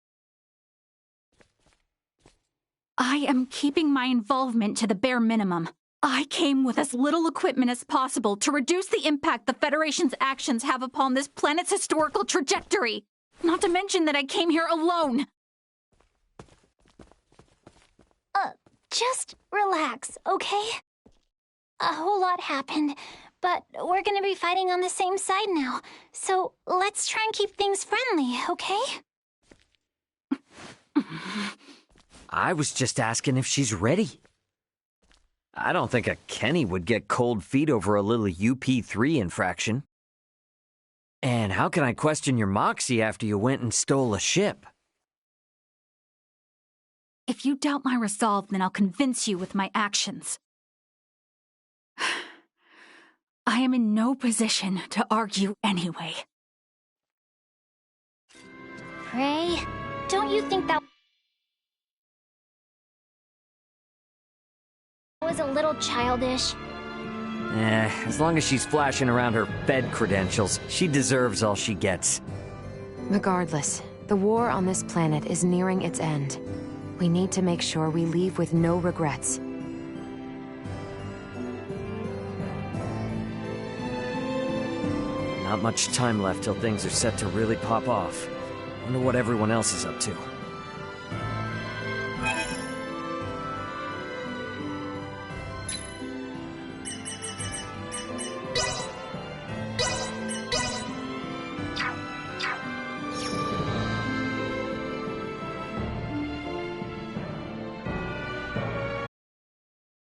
I am keeping my involvement to the bare minimum. I came with as little equipment as possible to reduce the impact the Federation's actions have upon this planet's historical trajectory. Not to mention that I came here alone. Just relax, okay? A whole lot happened, but we're gonna be fighting on the same side now. So let's try and keep things friendly, okay? I was just asking if she's ready. I don't think a Kenny would get cold feet over a little UP3 infraction. And how can I question your moxie after you went and stole a ship? If you doubt my resolve, then I'll convince you with my actions. I am in no position to argue anyway. Ray, don't you think that was a little childish? As long as she's flashing around her Fed credentials, she deserves all she gets. Regardless, the war on this planet is nearing its end. We need to make sure we leave with no regrets. Not much time left till things are set to really pop off. Wonder what everyone else is up to.